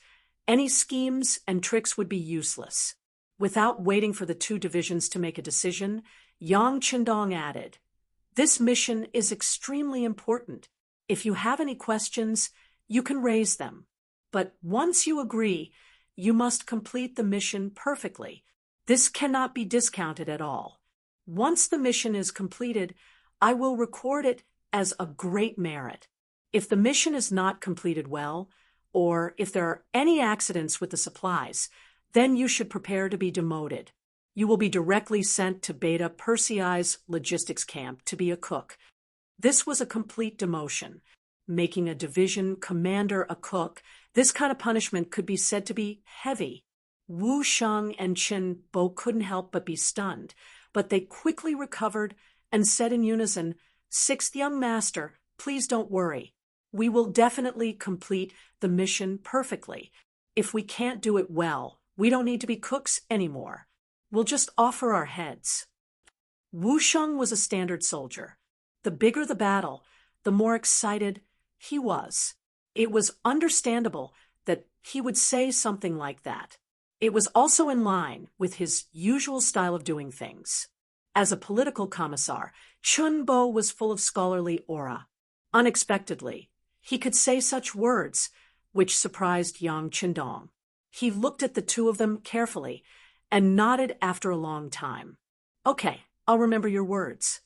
any schemes and tricks would be useless. Without waiting for the 2 divisions to make a decision, Yang Qindong added, This mission is extremely important. If you have any questions, you can raise them. But once you agree, you must complete the mission perfectly. This cannot be discounted at all. Once the mission is completed, I will record it as a great merit. If the mission is not completed well, or if there are any accidents with the supplies, then you should prepare to be demoted. You will be directly sent to Beta Persei's logistics camp to be a cook. This was a complete demotion. Making a division commander a cook, this kind of punishment could be said to be heavy. Wu Sheng and Qin Bo couldn't help but be stunned, but they quickly recovered and said in unison, "Sixth young master, please don't worry. We will definitely complete the mission perfectly. If we can't do it well, we don't need to be cooks anymore. We'll just offer our heads." Wu Sheng was a standard soldier. The bigger the battle, the more excited he was. It was understandable that he would say something like that. It was also in line with his usual style of doing things. As a political commissar, Chun Bo was full of scholarly aura. Unexpectedly, he could say such words, which surprised Yang Qindong. He looked at the two of them carefully and nodded after a long time. "Okay, I'll remember your words.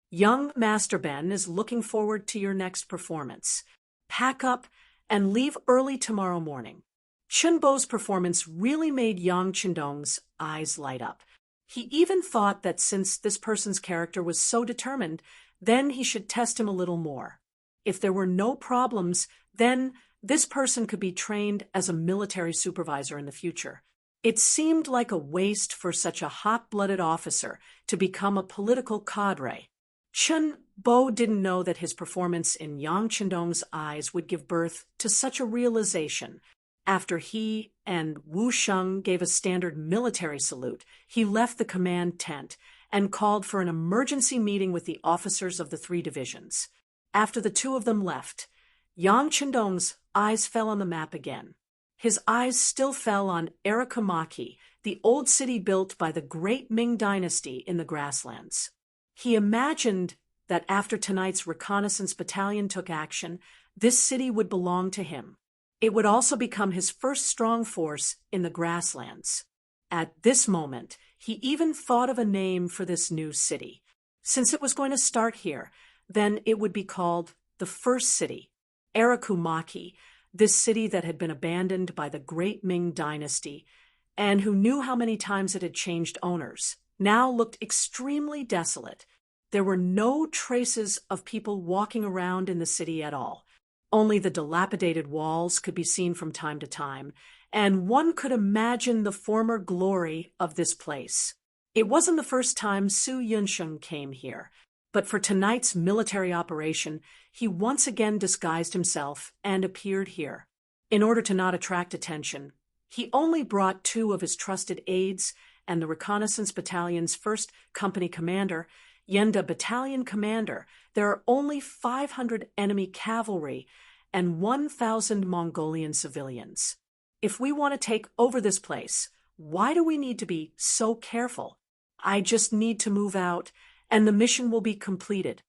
Young Master Ben is looking forward to your next performance. Pack up and leave early tomorrow morning." Chun Bo's performance really made Yang Qindong's eyes light up. He even thought that since this person's character was so determined, then he should test him a little more. If there were no problems, then this person could be trained as a military supervisor in the future. It seemed like a waste for such a hot-blooded officer to become a political cadre. Chun Bo didn't know that his performance in Yang Qindong's eyes would give birth to such a realization. After he and Wu Sheng gave a standard military salute, he left the command tent and called for an emergency meeting with the officers of the 3 divisions. After the two of them left, Yang Qindong's eyes fell on the map again. His eyes still fell on Erakumaki, the old city built by the great Ming dynasty in the grasslands. He imagined that after tonight's reconnaissance battalion took action, this city would belong to him. It would also become his first strong force in the grasslands. At this moment, he even thought of a name for this new city. Since it was going to start here, then it would be called the First City, Erakumaki, this city that had been abandoned by the great Ming dynasty, and who knew how many times it had changed owners, now looked extremely desolate. There were no traces of people walking around in the city at all. Only the dilapidated walls could be seen from time to time, and one could imagine the former glory of this place. It wasn't the first time Su Yunsheng came here, but for tonight's military operation, he once again disguised himself and appeared here. In order to not attract attention, he only brought 2 of his trusted aides and the reconnaissance battalion's 1st company commander, Yenda battalion commander. There are only 500 enemy cavalry and 1,000 Mongolian civilians. If we want to take over this place, why do we need to be so careful? I just need to move out, and the mission will be completed.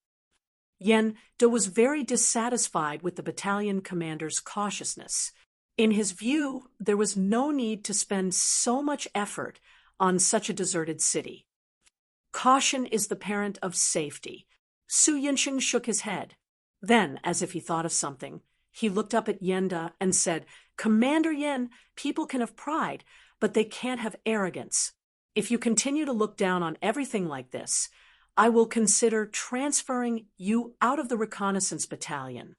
Yenda was very dissatisfied with the battalion commander's cautiousness. In his view, there was no need to spend so much effort on such a deserted city. Caution is the parent of safety. Su Yunsheng shook his head. Then, as if he thought of something, he looked up at Yenda and said, "Commander Yen, people can have pride, but they can't have arrogance. If you continue to look down on everything like this, I will consider transferring you out of the reconnaissance battalion."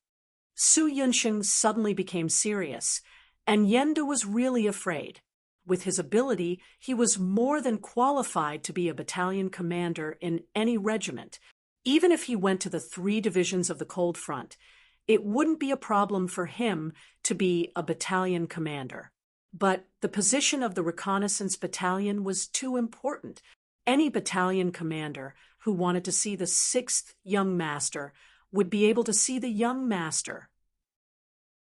Su Yunsheng suddenly became serious, and Yenda was really afraid. With his ability, he was more than qualified to be a battalion commander in any regiment. Even if he went to the 3 divisions of the Cold Front, it wouldn't be a problem for him to be a battalion commander. But the position of the reconnaissance battalion was too important. Any battalion commander who wanted to see the 6th young master would be able to see the young master.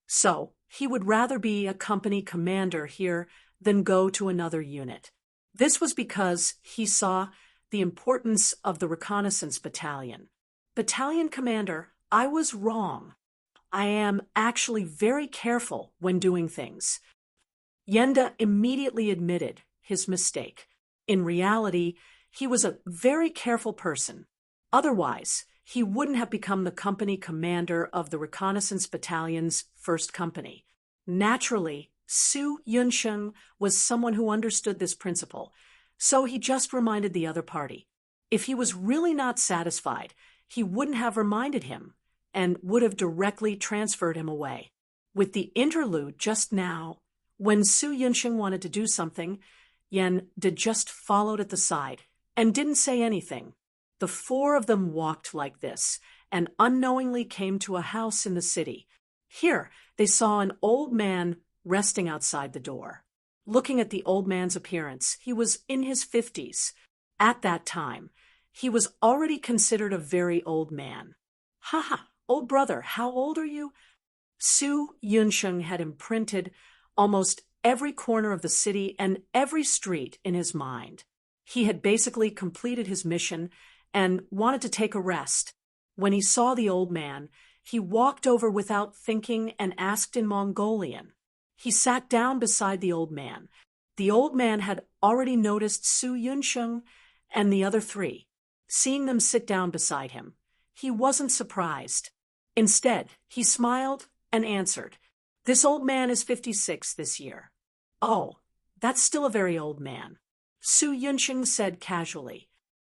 So, he would rather be a company commander here than go to another unit. This was because he saw the importance of the reconnaissance battalion. Battalion commander, I was wrong. I am actually very careful when doing things. Yenda immediately admitted his mistake. In reality, he was a very careful person. Otherwise, he wouldn't have become the company commander of the reconnaissance battalion's first company. Naturally, Su Yunsheng was someone who understood this principle, so he just reminded the other party. If he was really not satisfied, he wouldn't have reminded him and would have directly transferred him away. With the interlude just now, when Su Yunsheng wanted to do something, Yenda just followed at the side and didn't say anything. The four of them walked like this and unknowingly came to a house in the city. Here, they saw an old man resting outside the door. Looking at the old man's appearance, he was in his 50s. At that time, he was already considered a very old man. "Ha, old brother, how old are you?" Su Yunsheng had imprinted almost every corner of the city and every street in his mind. He had basically completed his mission and wanted to take a rest. When he saw the old man, he walked over without thinking and asked in Mongolian. He sat down beside the old man. The old man had already noticed Su Yunsheng and the other three. Seeing them sit down beside him, he wasn't surprised. Instead, he smiled and answered, "This old man is 56 this year." "Oh, that's still a very old man," Su Yunsheng said casually.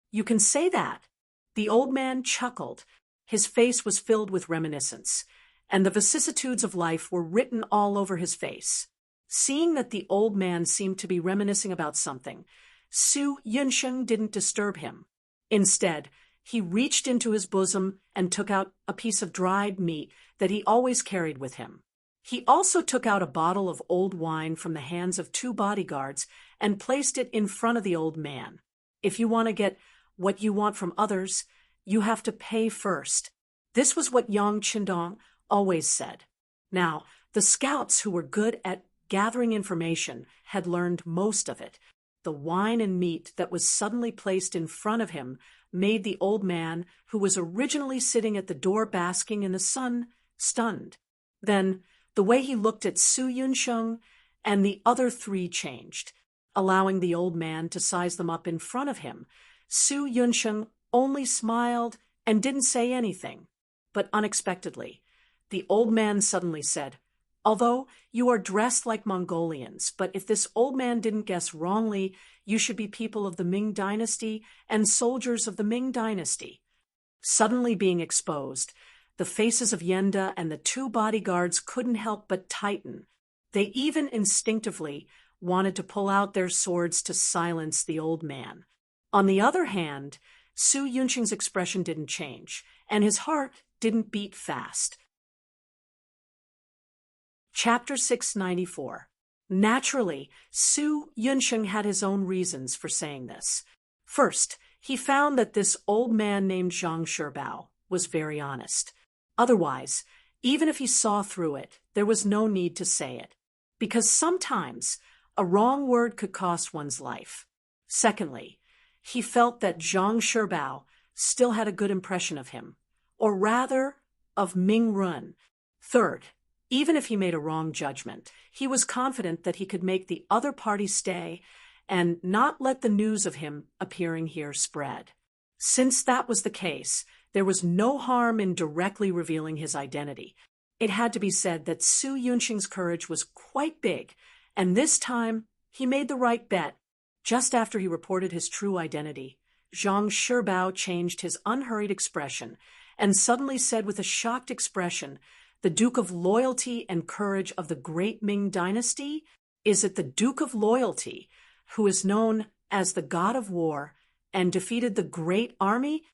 "You can say that." The old man chuckled. His face was filled with reminiscence, and the vicissitudes of life were written all over his face. Seeing that the old man seemed to be reminiscing about something, Su Yunsheng didn't disturb him. Instead, he reached into his bosom and took out a piece of dried meat that he always carried with him. He also took out a bottle of old wine from the hands of two bodyguards and placed it in front of the old man. If you want to get what you want from others, you have to pay first. This was what Yang Qindong always said. Now, the scouts who were good at gathering information had learned most of it. The wine and meat that was suddenly placed in front of him made the old man, who was originally sitting at the door basking in the sun, stunned. Then, the way he looked at Su Yunsheng and the other three changed, allowing the old man to size them up in front of him. Su Yunsheng only smiled and didn't say anything. But unexpectedly, the old man suddenly said, "Although you are dressed like Mongolians, but if this old man didn't guess wrongly, you should be people of the Ming dynasty and soldiers of the Ming dynasty." Suddenly being exposed, the faces of Yenda and the two bodyguards couldn't help but tighten. They even instinctively wanted to pull out their swords to silence the old man. On the other hand, Su Yunsheng's expression didn't change, and his heart didn't beat fast. Chapter 694. Naturally, Su Yunsheng had his own reasons for saying this. First, he found that this old man named Zhang Shibao was very honest. Otherwise, even if he saw through it, there was no need to say it, because sometimes a wrong word could cost one's life. Secondly, he felt that Zhang Shibao still had a good impression of him, or rather, of Ming Run. Third, even if he made a wrong judgment, he was confident that he could make the other party stay and not let the news of him appearing here spread. Since that was the case, there was no harm in directly revealing his identity. It had to be said that Su Yunsheng's courage was quite big, and this time he made the right bet. Just after he reported his true identity, Zhang Shibao changed his unhurried expression and suddenly said with a shocked expression, "The Duke of Loyalty and Courage of the great Ming dynasty? Is it the Duke of Loyalty, who is known as the God of War and defeated the great army?"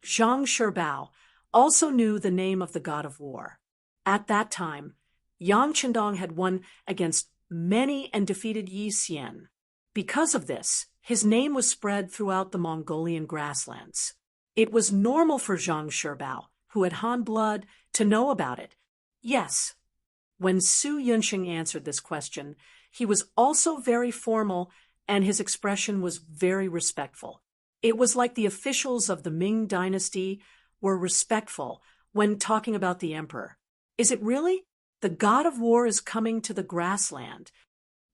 Zhang Shibao also knew the name of the God of War. At that time, Yang Qindong had won against many and defeated Yi Xian. Because of this, his name was spread throughout the Mongolian grasslands. It was normal for Zhang Shibao, who had Han blood, to know about it. Yes. When Su Yunsheng answered this question, he was also very formal and his expression was very respectful. It was like the officials of the Ming dynasty were respectful when talking about the emperor. Is it really? The god of war is coming to the grassland.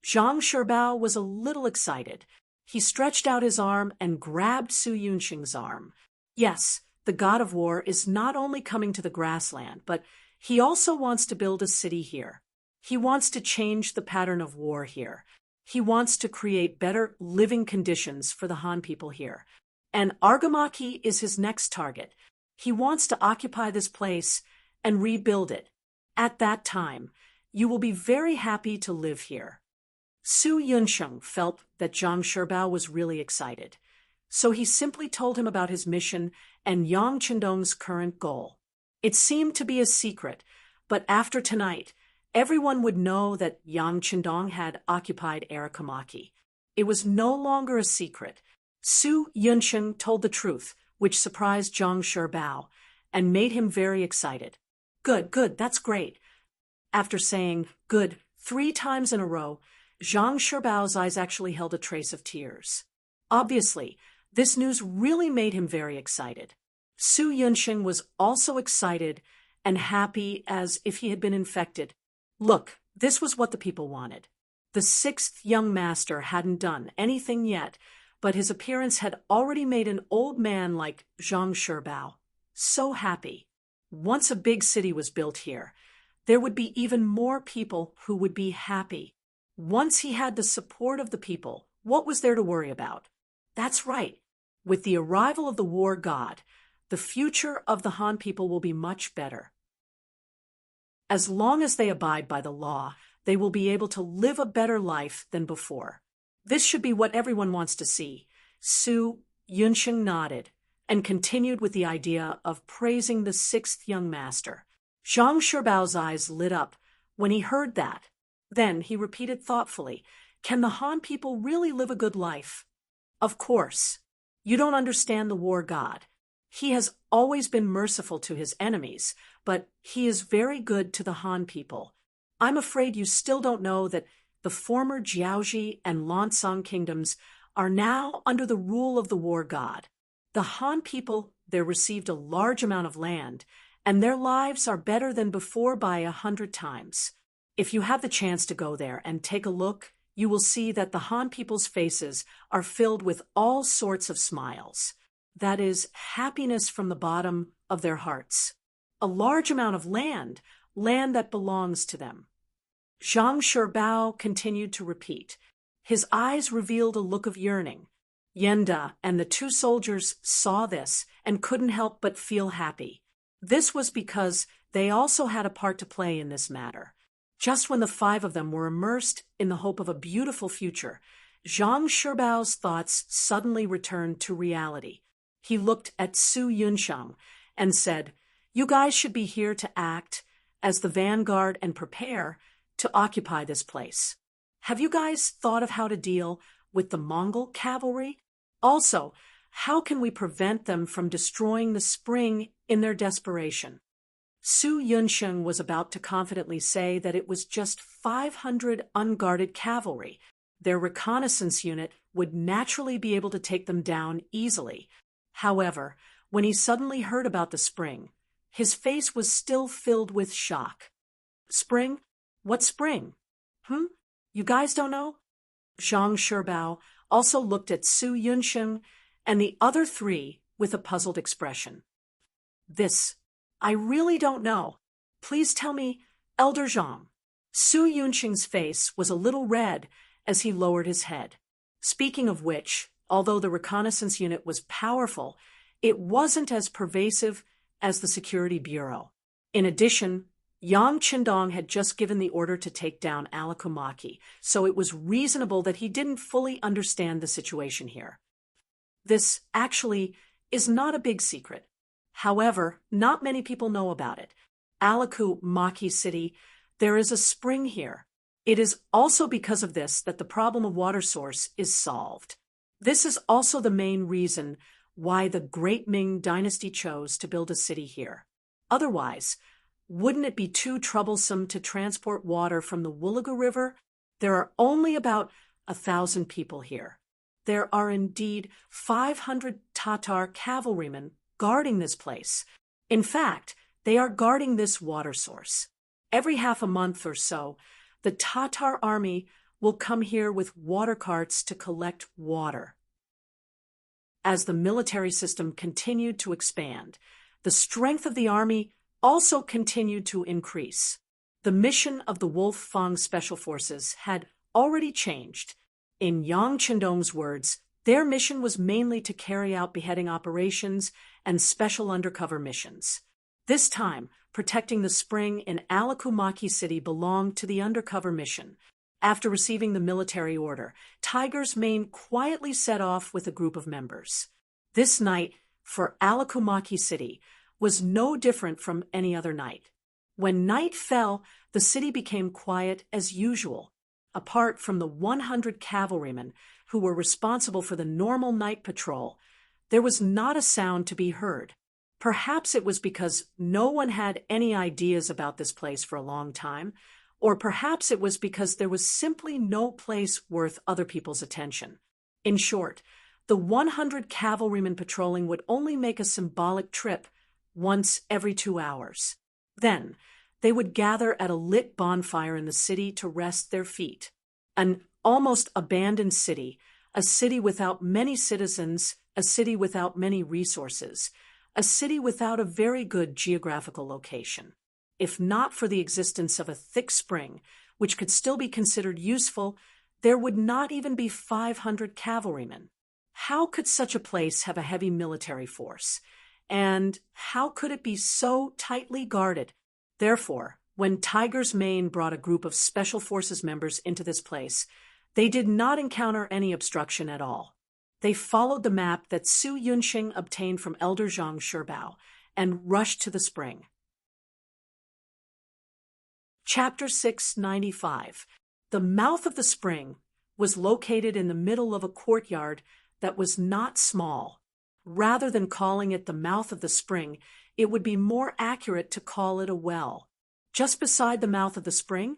Zhang Sherbao was a little excited. He stretched out his arm and grabbed Su Yunxing's arm. Yes, the god of war is not only coming to the grassland, but he also wants to build a city here. He wants to change the pattern of war here. He wants to create better living conditions for the Han people here. And Argamaki is his next target. He wants to occupy this place and rebuild it. At that time, you will be very happy to live here. Su Yunsheng felt that Zhang Sherbao was really excited. So he simply told him about his mission and Yang Qindong's current goal. It seemed to be a secret, but after tonight, everyone would know that Yang Qindong had occupied Arakamaki. It was no longer a secret. Su Yunsheng told the truth, which surprised Zhang Sherbao and made him very excited. Good, that's great. After saying good 3 times in a row, Zhang Sherbao's eyes actually held a trace of tears. Obviously, this news really made him very excited. Su Yunsheng was also excited and happy as if he had been infected. Look, this was what the people wanted. The 6th young master hadn't done anything yet, but his appearance had already made an old man like Zhang Sherbao so happy. Once a big city was built here, there would be even more people who would be happy. Once he had the support of the people, what was there to worry about? That's right. With the arrival of the war god, the future of the Han people will be much better. As long as they abide by the law, they will be able to live a better life than before. This should be what everyone wants to see. Su Yunsheng nodded and continued with the idea of praising the 6th young master. Zhang Sherbao's eyes lit up when he heard that. Then he repeated thoughtfully, "Can the Han people really live a good life?" Of course. You don't understand the war god. He has always been merciful to his enemies, but he is very good to the Han people. I'm afraid you still don't know that the former Jiaoji and Lancang kingdoms are now under the rule of the war god. The Han people there received a large amount of land, and their lives are better than before by 100 times. If you have the chance to go there and take a look, you will see that the Han people's faces are filled with all sorts of smiles. That is, happiness from the bottom of their hearts. A large amount of land that belongs to them. Zhang Sherbao continued to repeat. His eyes revealed a look of yearning. Yenda and the 2 soldiers saw this and couldn't help but feel happy. This was because they also had a part to play in this matter. Just when the 5 of them were immersed in the hope of a beautiful future, Zhang Sherbao's thoughts suddenly returned to reality. He looked at Su Yunsheng and said, "You guys should be here to act as the vanguard and prepare to occupy this place. Have you guys thought of how to deal with the Mongol cavalry? Also, how can we prevent them from destroying the spring in their desperation?" Su Yunsheng was about to confidently say that it was just 500 unguarded cavalry. Their reconnaissance unit would naturally be able to take them down easily. However, when he suddenly heard about the spring, his face was still filled with shock. Spring? What spring? You guys don't know? Zhang Sherbao also looked at Su Yunsheng and the other 3 with a puzzled expression. I really don't know. Please tell me, Elder Zhang." Su Yunsheng's face was a little red as he lowered his head. Speaking of which, although the reconnaissance unit was powerful, it wasn't as pervasive as the Security Bureau. In addition, Yang Qindong had just given the order to take down Alakumaki, so it was reasonable that he didn't fully understand the situation here. This, actually, is not a big secret. However, not many people know about it. Alakumaki City, there is a spring here. It is also because of this that the problem of water source is solved. This is also the main reason why the Great Ming dynasty chose to build a city here. Otherwise, wouldn't it be too troublesome to transport water from the Woolaga River? There are only about 1,000 people here. there are indeed 500 Tatar cavalrymen guarding this place. In fact, they are guarding this water source. Every half a month or so, the Tatar army will come here with water carts to collect water. As the military system continued to expand, the strength of the army also continued to increase. The mission of the Wolf Fang Special Forces had already changed. In Yang Chendong's words, their mission was mainly to carry out beheading operations and special undercover missions. This time, protecting the spring in Alakumaki City belonged to the undercover mission. After receiving the military order, Tiger's Mane quietly set off with a group of members. This night, for Alakumaki City, was no different from any other night. When night fell, the city became quiet as usual. Apart from the 100 cavalrymen who were responsible for the normal night patrol, there was not a sound to be heard. Perhaps it was because no one had any ideas about this place for a long time, or perhaps it was because there was simply no place worth other people's attention. In short, the 100 cavalrymen patrolling would only make a symbolic trip once every 2 hours. Then, they would gather at a lit bonfire in the city to rest their feet. An almost abandoned city, a city without many citizens, a city without many resources, a city without a very good geographical location. If not for the existence of a thick spring, which could still be considered useful, there would not even be 500 cavalrymen. How could such a place have a heavy military force? And how could it be so tightly guarded? Therefore, when Tiger's Mane brought a group of Special Forces members into this place, they did not encounter any obstruction at all. They followed the map that Su Yunxing obtained from Elder Zhang Shibao and rushed to the spring. Chapter 695. The mouth of the spring was located in the middle of a courtyard that was not small. Rather than calling it the mouth of the spring, it would be more accurate to call it a well. Just beside the mouth of the spring,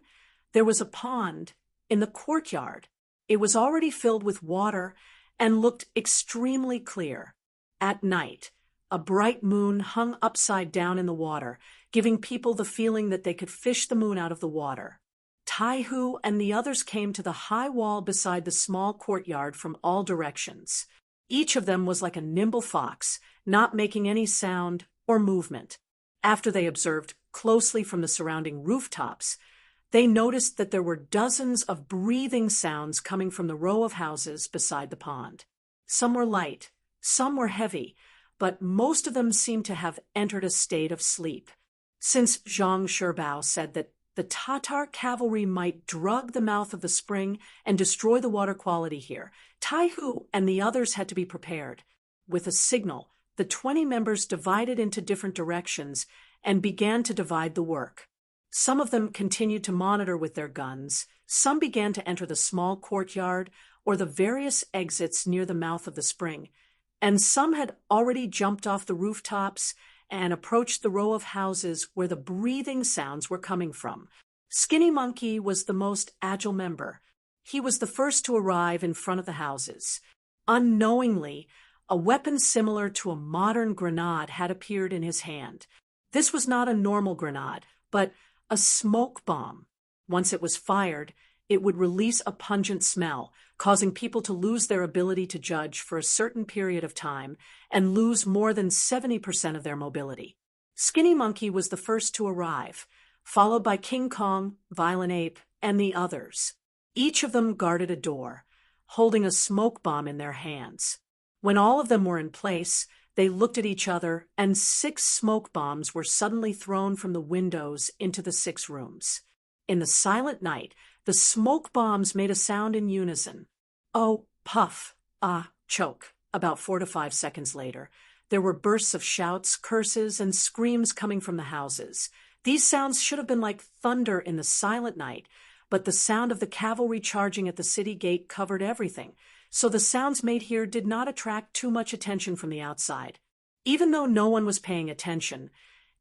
there was a pond in the courtyard. It was already filled with water and looked extremely clear. At night, a bright moon hung upside down in the water, giving people the feeling that they could fish the moon out of the water. Taihu and the others came to the high wall beside the small courtyard from all directions. Each of them was like a nimble fox, not making any sound or movement. After they observed closely from the surrounding rooftops, they noticed that there were dozens of breathing sounds coming from the row of houses beside the pond. Some were light, some were heavy, but most of them seemed to have entered a state of sleep. Since Zhang Shibao said that the Tatar cavalry might drug the mouth of the spring and destroy the water quality here, Taihu and the others had to be prepared. With a signal, the 20 members divided into different directions and began to divide the work. Some of them continued to monitor with their guns, some began to enter the small courtyard or the various exits near the mouth of the spring, and some had already jumped off the rooftops and approached the row of houses where the breathing sounds were coming from. Skinny Monkey was the most agile member. He was the first to arrive in front of the houses. Unknowingly, a weapon similar to a modern grenade had appeared in his hand. This was not a normal grenade, but a smoke bomb. Once it was fired, it would release a pungent smell, causing people to lose their ability to judge for a certain period of time and lose more than 70% of their mobility. Skinny Monkey was the first to arrive, followed by King Kong, Violent Ape, and the others. Each of them guarded a door, holding a smoke bomb in their hands. When all of them were in place, they looked at each other, and 6 smoke bombs were suddenly thrown from the windows into the 6 rooms. In the silent night, the smoke bombs made a sound in unison. Oh, puff, ah, choke. About 4 to 5 seconds later, there were bursts of shouts, curses, and screams coming from the houses. These sounds should have been like thunder in the silent night, but the sound of the cavalry charging at the city gate covered everything, so the sounds made here did not attract too much attention from the outside. Even though no one was paying attention,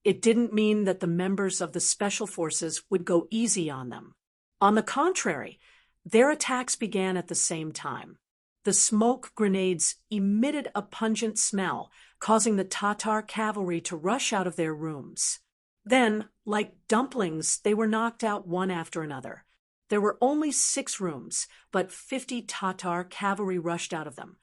it didn't mean that the members of the special forces would go easy on them. On the contrary, their attacks began at the same time. The smoke grenades emitted a pungent smell, causing the Tatar cavalry to rush out of their rooms. Then, like dumplings, they were knocked out one after another. There were only 6 rooms, but 50 Tatar cavalry rushed out of them.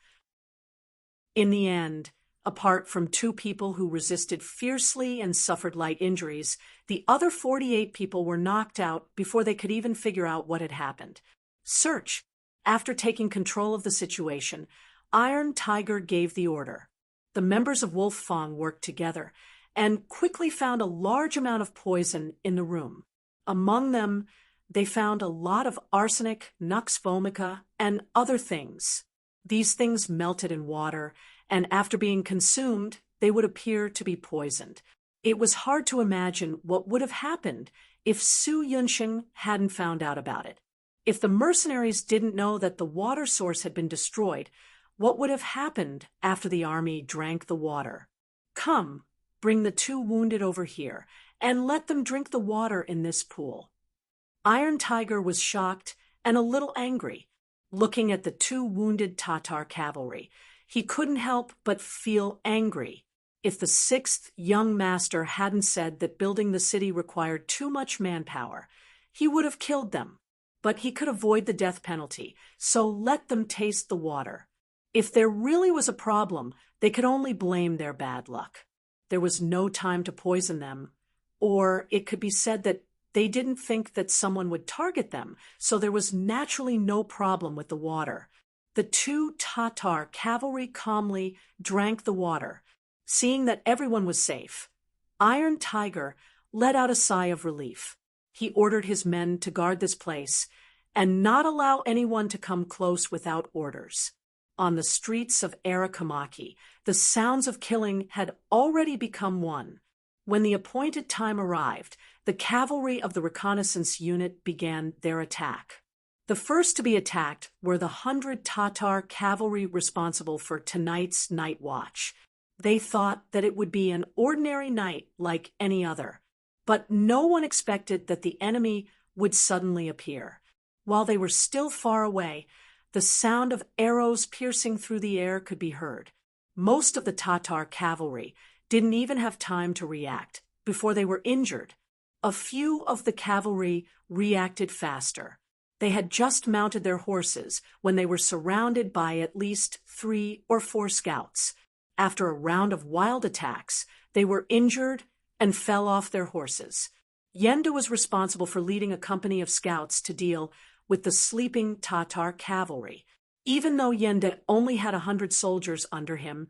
In the end, apart from 2 people who resisted fiercely and suffered light injuries, the other 48 people were knocked out before they could even figure out what had happened. Search. After taking control of the situation, Iron Tiger gave the order. The members of Wolf Fang worked together and quickly found a large amount of poison in the room. Among them, they found a lot of arsenic, nux vomica, and other things. These things melted in water, and after being consumed, they would appear to be poisoned. It was hard to imagine what would have happened if Su Yunsheng hadn't found out about it. If the mercenaries didn't know that the water source had been destroyed, what would have happened after the army drank the water? Come, bring the 2 wounded over here, and let them drink the water in this pool. Iron Tiger was shocked and a little angry. Looking at the 2 wounded Tatar cavalry, he couldn't help but feel angry. If the 6th young master hadn't said that building the city required too much manpower, he would have killed them. But he could avoid the death penalty, so let them taste the water. If there really was a problem, they could only blame their bad luck. There was no time to poison them, or it could be said that they didn't think that someone would target them, so there was naturally no problem with the water. The 2 Tatar cavalry calmly drank the water. Seeing that everyone was safe, Iron Tiger let out a sigh of relief. He ordered his men to guard this place and not allow anyone to come close without orders. On the streets of Arakamaki, the sounds of killing had already become one. When the appointed time arrived, the cavalry of the reconnaissance unit began their attack. The first to be attacked were the 100 Tatar cavalry responsible for tonight's night watch. They thought that it would be an ordinary night like any other. But no one expected that the enemy would suddenly appear. While they were still far away, the sound of arrows piercing through the air could be heard. Most of the Tatar cavalry didn't even have time to react before they were injured. A few of the cavalry reacted faster. They had just mounted their horses when they were surrounded by at least 3 or 4 scouts. After a round of wild attacks, they were injured and fell off their horses. Yenda was responsible for leading a company of scouts to deal with the sleeping Tatar cavalry. Even though Yenda only had 100 soldiers under him,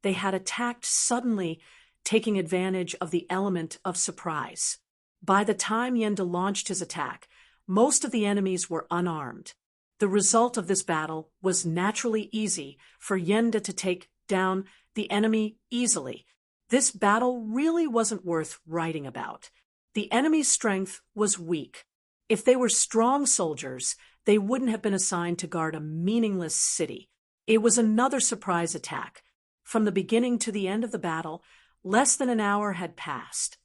they had attacked suddenly, taking advantage of the element of surprise. By the time Yenda launched his attack, most of the enemies were unarmed. The result of this battle was naturally easy for Yenda to take down the enemy easily. This battle really wasn't worth writing about. The enemy's strength was weak. If they were strong soldiers, they wouldn't have been assigned to guard a meaningless city. It was another surprise attack. From the beginning to the end of the battle, less than an hour had passed.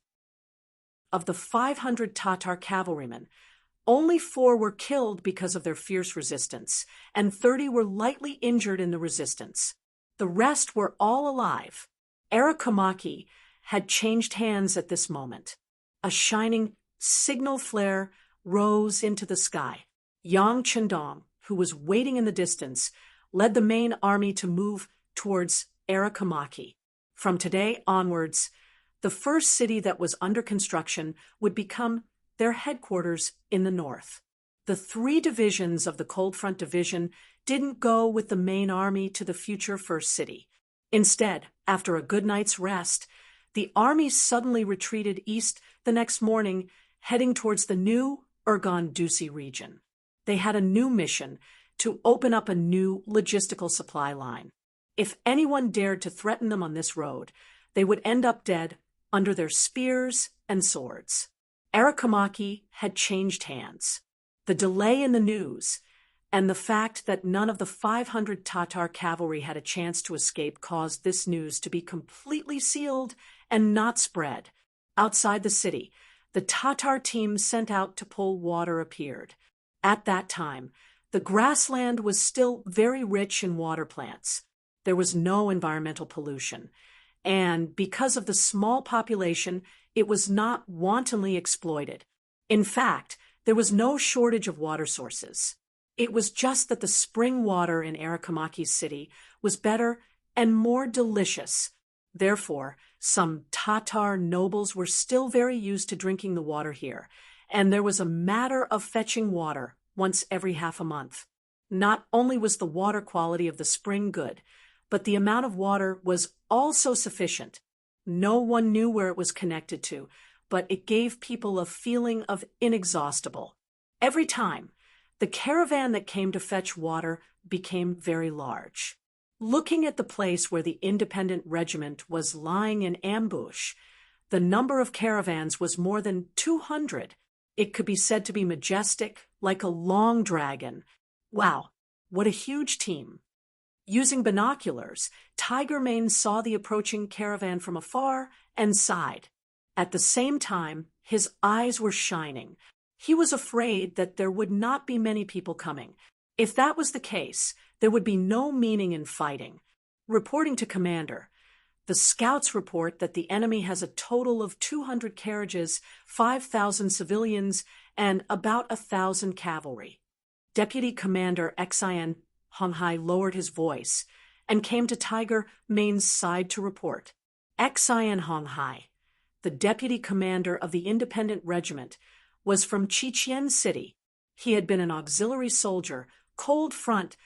Of the 500 Tatar cavalrymen, only 4 were killed because of their fierce resistance, and 30 were lightly injured in the resistance. The rest were all alive. Arakamaki had changed hands at this moment. A shining signal flare rose into the sky. Yang Chendong, who was waiting in the distance, led the main army to move towards Arakamaki. From today onwards, the first city that was under construction would become their headquarters in the north. The 3 divisions of the Cold Front Division didn't go with the main army to the future first city. Instead, after a good night's rest, the army suddenly retreated east the next morning, heading towards the new Urgan-Dusi region. They had a new mission to open up a new logistical supply line. If anyone dared to threaten them on this road, they would end up dead under their spears and swords. Arakamaki had changed hands. The delay in the news and the fact that none of the 500 Tatar cavalry had a chance to escape caused this news to be completely sealed and not spread. Outside the city, the Tatar team sent out to pull water appeared. At that time, The grassland was still very rich in water plants. There was no environmental pollution. And because of the small population, it was not wantonly exploited. In fact, there was no shortage of water sources. It was just that the spring water in Arakamaki's city was better and more delicious. Therefore, some Tatar nobles were still very used to drinking the water here, and there was a matter of fetching water once every half a month. Not only was the water quality of the spring good, but the amount of water was also sufficient. No one knew where it was connected to, but it gave people a feeling of inexhaustible. Every time, the caravan that came to fetch water became very large. Looking at the place where the independent regiment was lying in ambush, the number of caravans was more than 200. It could be said to be majestic, like a long dragon. Wow, what a huge team. Using binoculars, Tiger Mane saw the approaching caravan from afar and sighed. At the same time, his eyes were shining. He was afraid that there would not be many people coming. If that was the case, there would be no meaning in fighting. Reporting to Commander, the scouts report that the enemy has a total of 200 carriages, 5,000 civilians, and about 1,000 cavalry. Deputy Commander Xian Honghai lowered his voice and came to Tiger Mane's side to report. Xian Honghai, the deputy commander of the independent regiment, was from Chichien City. He had been an auxiliary soldier, cold front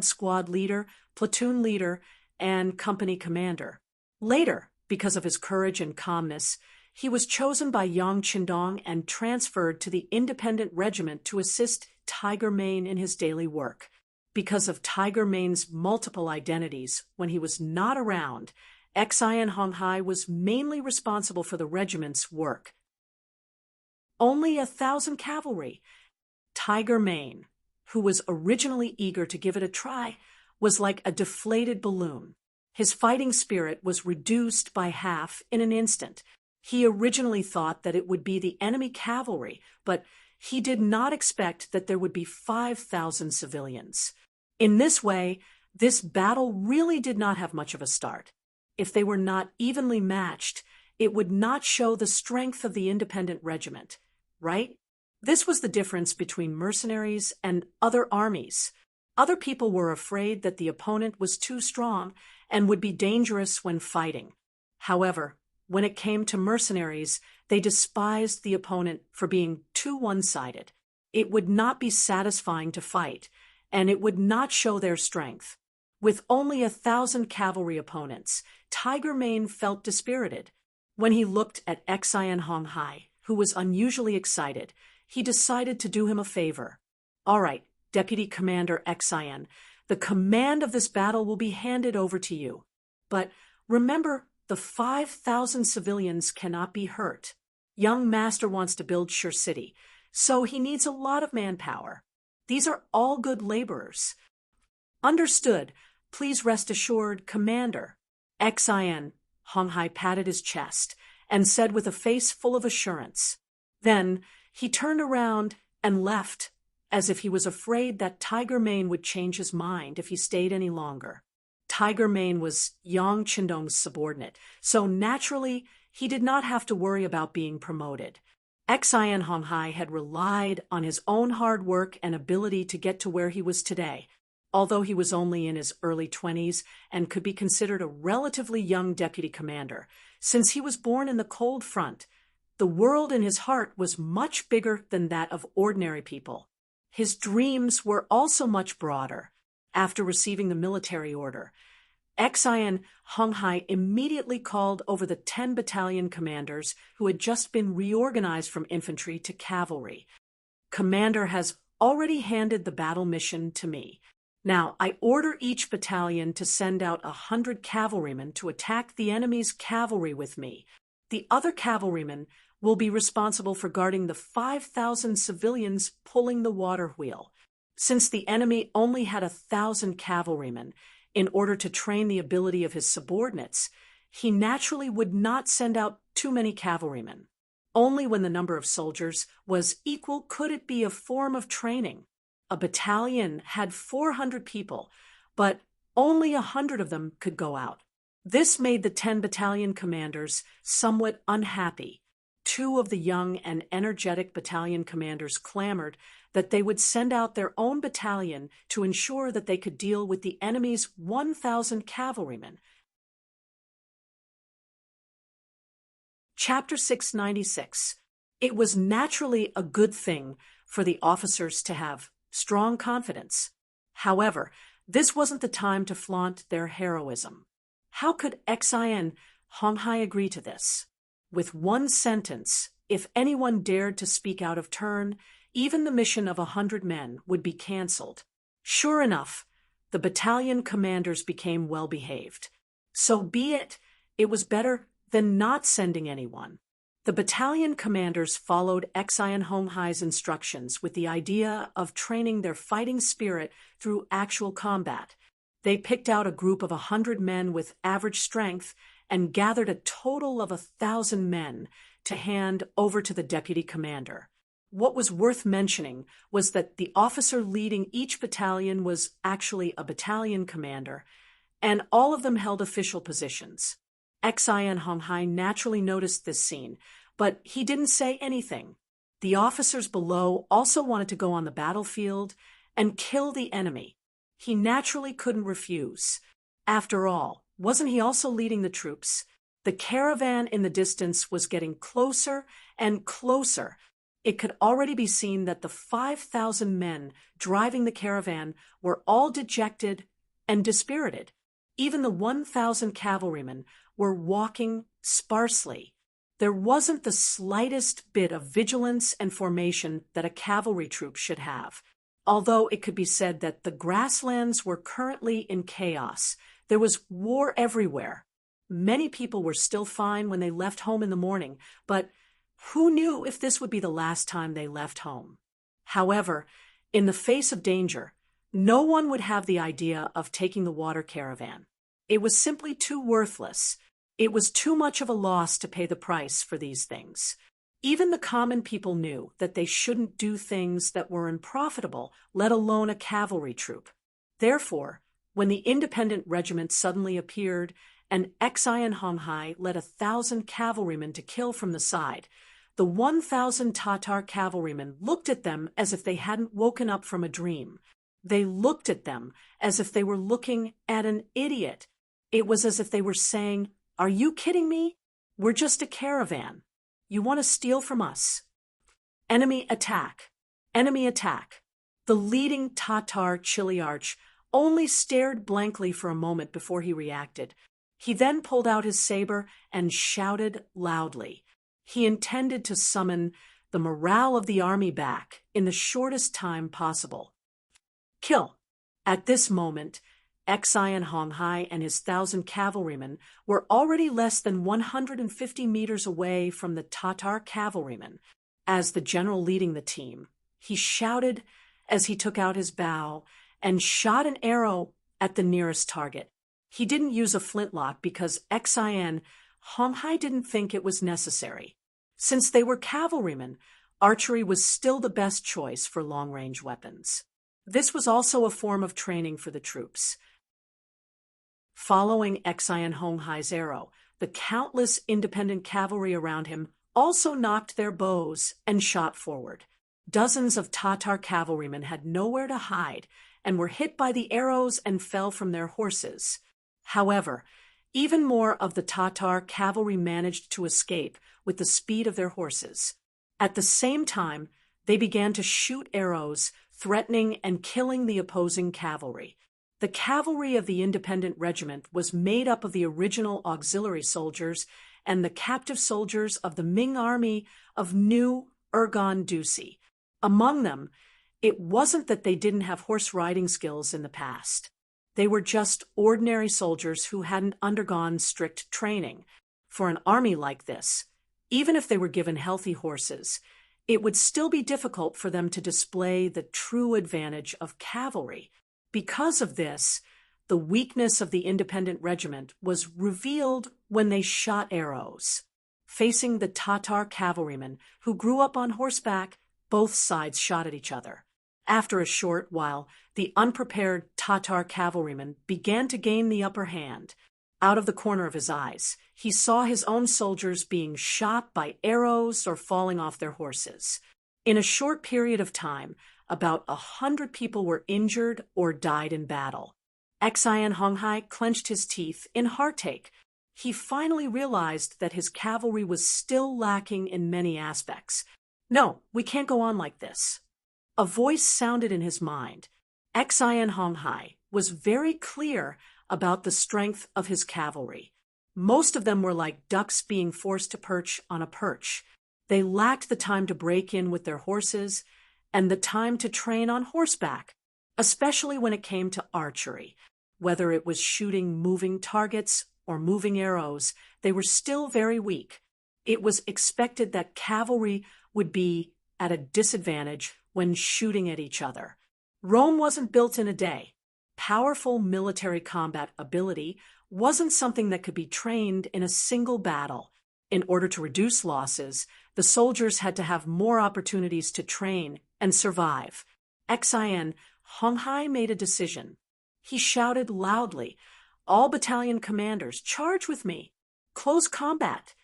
squad leader, platoon leader, and company commander. Later, because of his courage and calmness, he was chosen by Yang Qindong and transferred to the independent regiment to assist Tiger Mane in his daily work. Because of Tiger Mane's multiple identities, when he was not around, Xian Honghai was mainly responsible for the regiment's work. Only 1,000 cavalry. Tiger Mane, who was originally eager to give it a try, was like a deflated balloon. His fighting spirit was reduced by half in an instant. He originally thought that it would be the enemy cavalry, but he did not expect that there would be 5,000 civilians. In this way, this battle really did not have much of a start. If they were not evenly matched, it would not show the strength of the independent regiment, right? This was the difference between mercenaries and other armies. Other people were afraid that the opponent was too strong and would be dangerous when fighting. However, when it came to mercenaries, they despised the opponent for being too one-sided. It would not be satisfying to fight, and it would not show their strength. With only 1,000 cavalry opponents, Tiger Mane felt dispirited. When he looked at Xian Honghai, who was unusually excited, he decided to do him a favor. All right, Deputy Commander Xian, the command of this battle will be handed over to you. But remember, the 5,000 civilians cannot be hurt. Young Master wants to build Shur City, so he needs a lot of manpower. These are all good laborers. Understood. Please rest assured, Commander. Xian Honghai patted his chest and said with a face full of assurance. Then he turned around and left, as if he was afraid that Tiger Mane would change his mind if he stayed any longer. Tiger Mane was Yang Qindong's subordinate, so naturally he did not have to worry about being promoted. Xian Honghai had relied on his own hard work and ability to get to where he was today. Although he was only in his early 20s and could be considered a relatively young deputy commander, since he was born in the cold front, the world in his heart was much bigger than that of ordinary people. His dreams were also much broader. After receiving the military order, Xian Honghai immediately called over the 10 battalion commanders who had just been reorganized from infantry to cavalry. Commander has already handed the battle mission to me. Now, I order each battalion to send out 100 cavalrymen to attack the enemy's cavalry with me. The other cavalrymen will be responsible for guarding the 5,000 civilians pulling the water wheel. Since the enemy only had 1,000 cavalrymen, in order to train the ability of his subordinates, he naturally would not send out too many cavalrymen. Only when the number of soldiers was equal could it be a form of training. a battalion had 400 people, but only 100 of them could go out. This made the 10 battalion commanders somewhat unhappy. Two of the young and energetic battalion commanders clamored that they would send out their own battalion to ensure that they could deal with the enemy's 1,000 cavalrymen. Chapter 696. It was naturally a good thing for the officers to have strong confidence. However, this wasn't the time to flaunt their heroism. How could Xian Honghai agree to this? With one sentence, if anyone dared to speak out of turn, even the mission of 100 men would be cancelled. Sure enough, the battalion commanders became well-behaved. So be it, it was better than not sending anyone. The battalion commanders followed Xian Honghai's instructions with the idea of training their fighting spirit through actual combat. They picked out a group of 100 men with average strength and gathered a total of 1,000 men to hand over to the deputy commander. What was worth mentioning was that the officer leading each battalion was actually a battalion commander, and all of them held official positions. Xian Honghai naturally noticed this scene, but he didn't say anything. The officers below also wanted to go on the battlefield and kill the enemy. He naturally couldn't refuse. After all, wasn't he also leading the troops? The caravan in the distance was getting closer and closer. It could already be seen that the 5,000 men driving the caravan were all dejected and dispirited. Even the 1,000 cavalrymen were walking sparsely. There wasn't the slightest bit of vigilance and formation that a cavalry troop should have. Although it could be said that the grasslands were currently in chaos, there was war everywhere. Many people were still fine when they left home in the morning, but who knew if this would be the last time they left home? However, in the face of danger, no one would have the idea of taking the water caravan. It was simply too worthless. It was too much of a loss to pay the price for these things. Even the common people knew that they shouldn't do things that were unprofitable, let alone a cavalry troop. Therefore, when the independent regiment suddenly appeared and Xian Honghai led 1,000 cavalrymen to kill from the side, the 1,000 Tatar cavalrymen looked at them as if they hadn't woken up from a dream. They looked at them as if they were looking at an idiot. It was as if they were saying, "Are you kidding me? We're just a caravan. You want to steal from us? Enemy attack! Enemy attack!" The leading Tatar Chiliarch only stared blankly for a moment before he reacted. He then pulled out his saber and shouted loudly. He intended to summon the morale of the army back in the shortest time possible. Kill! At this moment, Xian Honghai and his 1,000 cavalrymen were already less than 150 meters away from the Tatar cavalrymen. As the general leading the team, he shouted as he took out his bow and shot an arrow at the nearest target. He didn't use a flintlock because Xian Honghai didn't think it was necessary. Since they were cavalrymen, archery was still the best choice for long-range weapons. This was also a form of training for the troops. Following Xian Honghai's arrow, the countless independent cavalry around him also knocked their bows and shot forward. Dozens of Tatar cavalrymen had nowhere to hide and were hit by the arrows and fell from their horses. However, even more of the Tatar cavalry managed to escape with the speed of their horses. At the same time, they began to shoot arrows, threatening and killing the opposing cavalry. The cavalry of the independent regiment was made up of the original auxiliary soldiers and the captive soldiers of the Ming army of New Urgan Dusi. Among them, it wasn't that they didn't have horse riding skills in the past. They were just ordinary soldiers who hadn't undergone strict training. For an army like this, even if they were given healthy horses, it would still be difficult for them to display the true advantage of cavalry. Because of this, the weakness of the independent regiment was revealed when they shot arrows. Facing the Tatar cavalrymen, who grew up on horseback, both sides shot at each other. After a short while, the unprepared Tatar cavalryman began to gain the upper hand. Out of the corner of his eyes, he saw his own soldiers being shot by arrows or falling off their horses. In a short period of time, about 100 people were injured or died in battle. Xian Honghai clenched his teeth in heartache. He finally realized that his cavalry was still lacking in many aspects. No, we can't go on like this. A voice sounded in his mind. Xian Honghai was very clear about the strength of his cavalry. Most of them were like ducks being forced to perch on a perch. They lacked the time to break in with their horses and the time to train on horseback, especially when it came to archery. Whether it was shooting moving targets or moving arrows, they were still very weak. It was expected that cavalry would be at a disadvantage when shooting at each other. Rome wasn't built in a day. Powerful military combat ability wasn't something that could be trained in a single battle. In order to reduce losses, the soldiers had to have more opportunities to train and survive. Xian Honghai made a decision. He shouted loudly, "All battalion commanders, charge with me! Close combat!"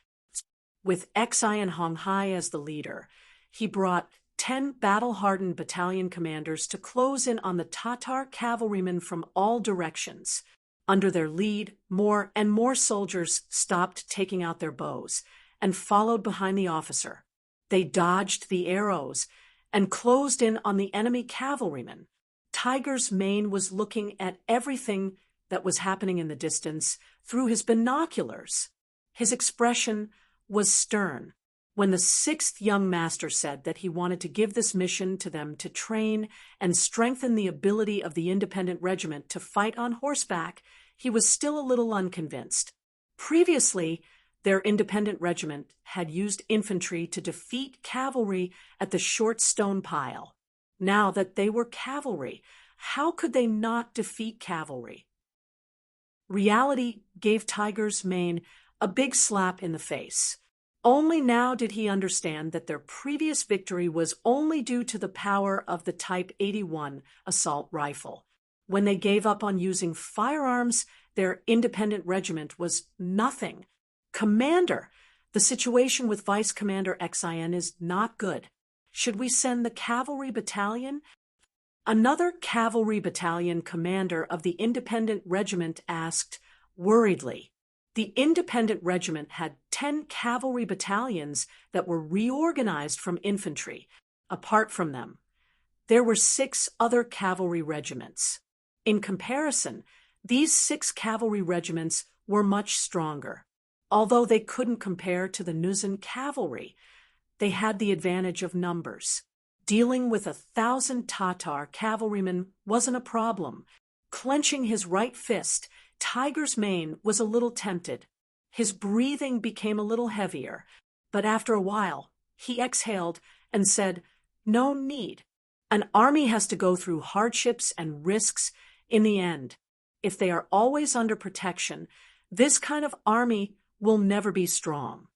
With Xian Honghai as the leader, he brought 10 battle-hardened battalion commanders to close in on the Tatar cavalrymen from all directions. Under their lead, more and more soldiers stopped taking out their bows and followed behind the officer. They dodged the arrows and closed in on the enemy cavalrymen. Tiger's Mane was looking at everything that was happening in the distance through his binoculars. His expression was stern. When the 6th young master said that he wanted to give this mission to them to train and strengthen the ability of the independent regiment to fight on horseback, he was still a little unconvinced. Previously, their independent regiment had used infantry to defeat cavalry at the short stone pile. Now that they were cavalry, how could they not defeat cavalry? Reality gave Tiger's Mane a big slap in the face. Only now did he understand that their previous victory was only due to the power of the Type 81 assault rifle. When they gave up on using firearms, their independent regiment was nothing. Commander, the situation with Vice Commander Xian is not good. Should we send the cavalry battalion? Another cavalry battalion commander of the independent regiment asked worriedly. The independent regiment had 10 cavalry battalions that were reorganized from infantry. Apart from them, there were 6 other cavalry regiments. In comparison, these 6 cavalry regiments were much stronger. Although they couldn't compare to the Nuzan cavalry, they had the advantage of numbers. Dealing with 1,000 Tatar cavalrymen wasn't a problem. Clenching his right fist, Tiger's Mane was a little tempted. His breathing became a little heavier, but after a while, he exhaled and said, "No need. An army has to go through hardships and risks in the end. If they are always under protection, this kind of army will never be strong."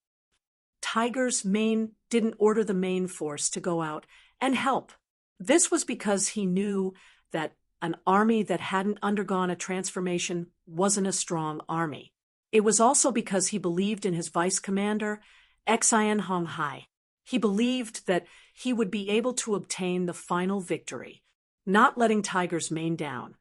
Tiger's Mane didn't order the main force to go out and help. This was because he knew that an army that hadn't undergone a transformation wasn't a strong army. It was also because he believed in his vice commander, Xian Honghai. He believed that he would be able to obtain the final victory, not letting Tiger's Mane down.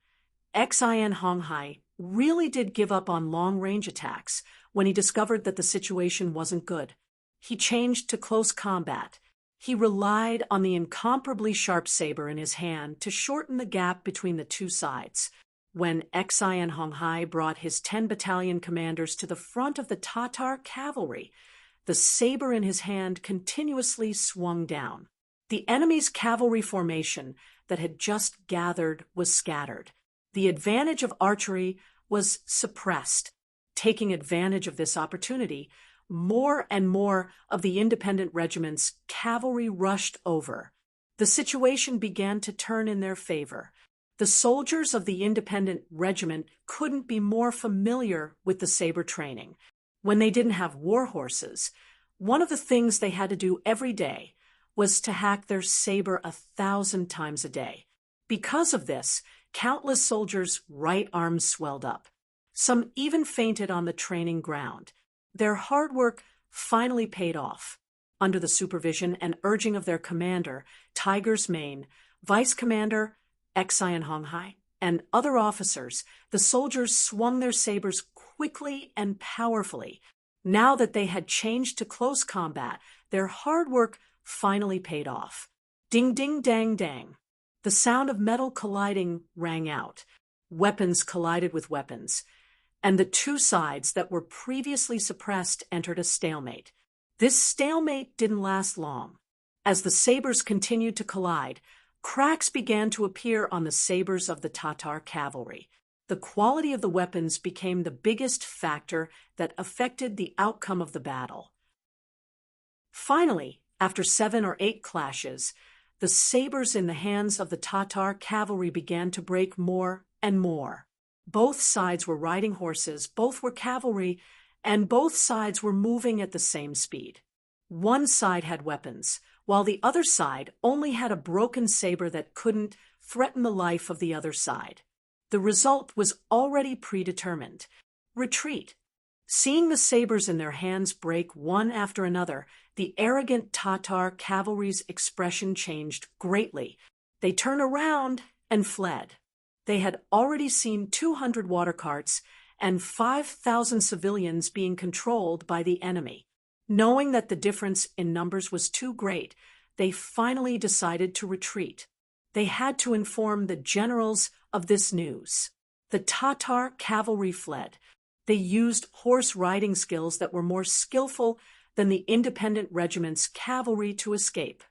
Xian Honghai really did give up on long-range attacks when he discovered that the situation wasn't good. He changed to close combat. He relied on the incomparably sharp saber in his hand to shorten the gap between the two sides. When Xian Honghai brought his 10 battalion commanders to the front of the Tatar cavalry, the saber in his hand continuously swung down. The enemy's cavalry formation that had just gathered was scattered. The advantage of archery was suppressed. Taking advantage of this opportunity, more and more of the independent regiment's cavalry rushed over. The situation began to turn in their favor. The soldiers of the independent regiment couldn't be more familiar with the saber training. When they didn't have war horses, one of the things they had to do every day was to hack their saber 1,000 times a day. Because of this, countless soldiers' right arms swelled up. Some even fainted on the training ground. Their hard work finally paid off. Under the supervision and urging of their commander, Tiger's Mane, Vice Commander Xian Honghai, and other officers, the soldiers swung their sabers quickly and powerfully. Now that they had changed to close combat, their hard work finally paid off. Ding ding dang dang. The sound of metal colliding rang out. Weapons collided with weapons, and the two sides that were previously suppressed entered a stalemate. This stalemate didn't last long. As the sabers continued to collide, cracks began to appear on the sabers of the Tatar cavalry. The quality of the weapons became the biggest factor that affected the outcome of the battle. Finally, after 7 or 8 clashes, the sabers in the hands of the Tatar cavalry began to break more and more. Both sides were riding horses, both were cavalry, and both sides were moving at the same speed. One side had weapons, while the other side only had a broken saber that couldn't threaten the life of the other side. The result was already predetermined: retreat. Seeing the sabers in their hands break one after another, the arrogant Tatar cavalry's expression changed greatly. They turned around and fled. They had already seen 200 water carts and 5,000 civilians being controlled by the enemy. Knowing that the difference in numbers was too great, they finally decided to retreat. They had to inform the generals of this news. The Tatar cavalry fled. They used horse riding skills that were more skillful than the independent regiment's cavalry to escape.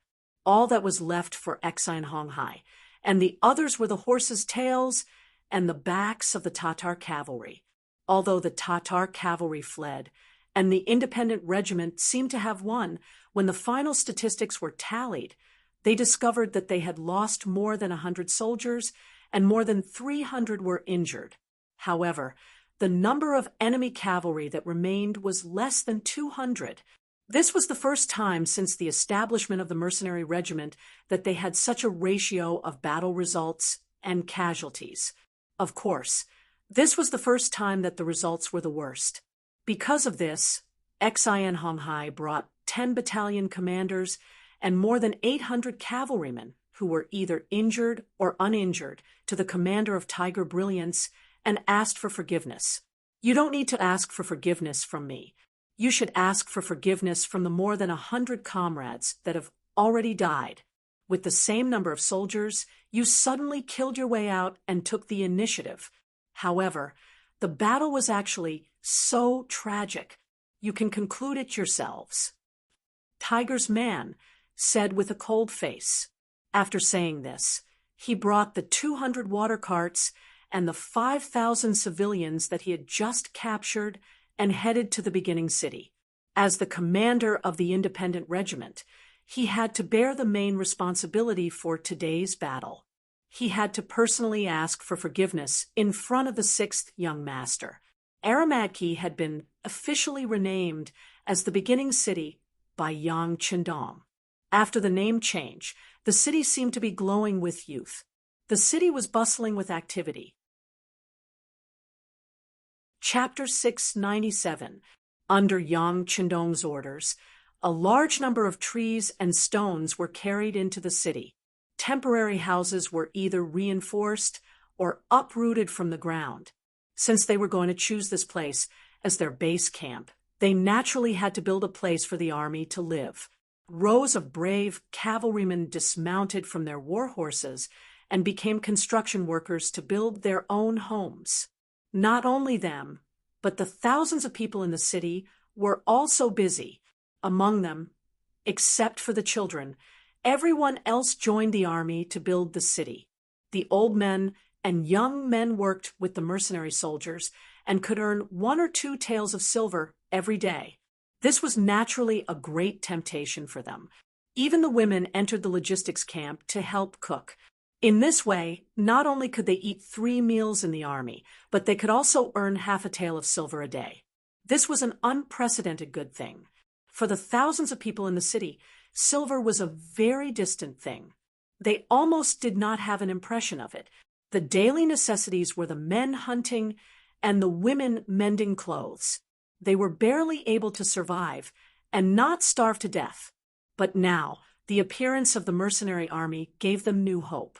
All that was left for Xian Honghai, and the others were the horses' tails and the backs of the Tatar cavalry. Although the Tatar cavalry fled, and the independent regiment seemed to have won, when the final statistics were tallied, they discovered that they had lost more than 100 soldiers and more than 300 were injured. However, the number of enemy cavalry that remained was less than 200. This was the first time since the establishment of the mercenary regiment that they had such a ratio of battle results and casualties. Of course, this was the first time that the results were the worst. Because of this, Xian Honghai brought 10 battalion commanders and more than 800 cavalrymen who were either injured or uninjured to the commander of Tiger Brilliance and asked for forgiveness. You don't need to ask for forgiveness from me. You should ask for forgiveness from the more than 100 comrades that have already died. With the same number of soldiers, you suddenly killed your way out and took the initiative. However, the battle was actually so tragic. You can conclude it yourselves. Tiger's man said with a cold face. After saying this, he brought the 200 water carts and the 5,000 civilians that he had just captured and headed to the beginning city. As the commander of the independent regiment, he had to bear the main responsibility for today's battle. He had to personally ask for forgiveness in front of the 6th young master. Aramadki had been officially renamed as the beginning city by Yang Qindong. After the name change, the city seemed to be glowing with youth. The city was bustling with activity. Chapter 697. Under Yang Qindong's orders, a large number of trees and stones were carried into the city. Temporary houses were either reinforced or uprooted from the ground. Since they were going to choose this place as their base camp, they naturally had to build a place for the army to live. Rows of brave cavalrymen dismounted from their war horses and became construction workers to build their own homes. Not only them, but the thousands of people in the city were also busy. Among them, except for the children, everyone else joined the army to build the city. The old men and young men worked with the mercenary soldiers and could earn 1 or 2 taels of silver every day. This was naturally a great temptation for them. Even the women entered the logistics camp to help cook. In this way, not only could they eat 3 meals in the army, but they could also earn half a tael of silver a day. This was an unprecedented good thing. For the thousands of people in the city, silver was a very distant thing. They almost did not have an impression of it. The daily necessities were the men hunting and the women mending clothes. They were barely able to survive and not starve to death. But now, the appearance of the mercenary army gave them new hope.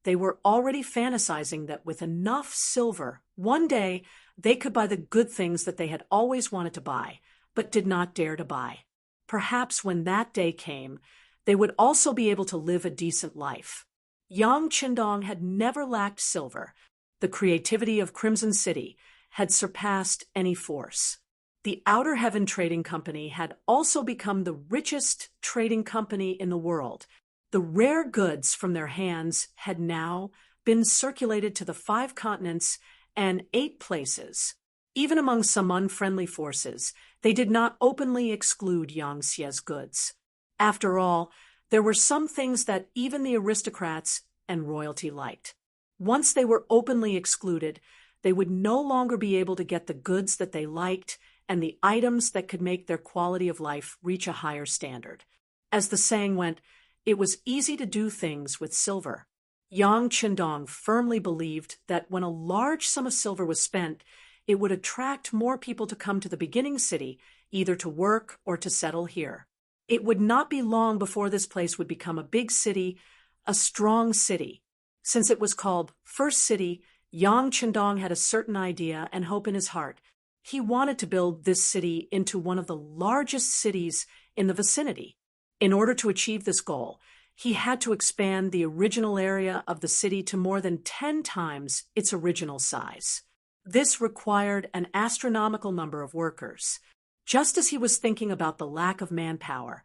They were already fantasizing that with enough silver, one day they could buy the good things that they had always wanted to buy, but did not dare to buy. Perhaps when that day came, they would also be able to live a decent life. Yang Qindong had never lacked silver. The creativity of Crimson City had surpassed any force. The Outer Heaven Trading Company had also become the richest trading company in the world. The rare goods from their hands had now been circulated to the 5 continents and 8 places. Even among some unfriendly forces, they did not openly exclude Yang Xie's goods. After all, there were some things that even the aristocrats and royalty liked. Once they were openly excluded, they would no longer be able to get the goods that they liked and the items that could make their quality of life reach a higher standard. As the saying went, it was easy to do things with silver. Yang Qindong firmly believed that when a large sum of silver was spent, it would attract more people to come to the beginning city, either to work or to settle here. It would not be long before this place would become a big city, a strong city. Since it was called First City, Yang Qindong had a certain idea and hope in his heart. He wanted to build this city into one of the largest cities in the vicinity. In order to achieve this goal, he had to expand the original area of the city to more than 10 times its original size. This required an astronomical number of workers. Just as he was thinking about the lack of manpower,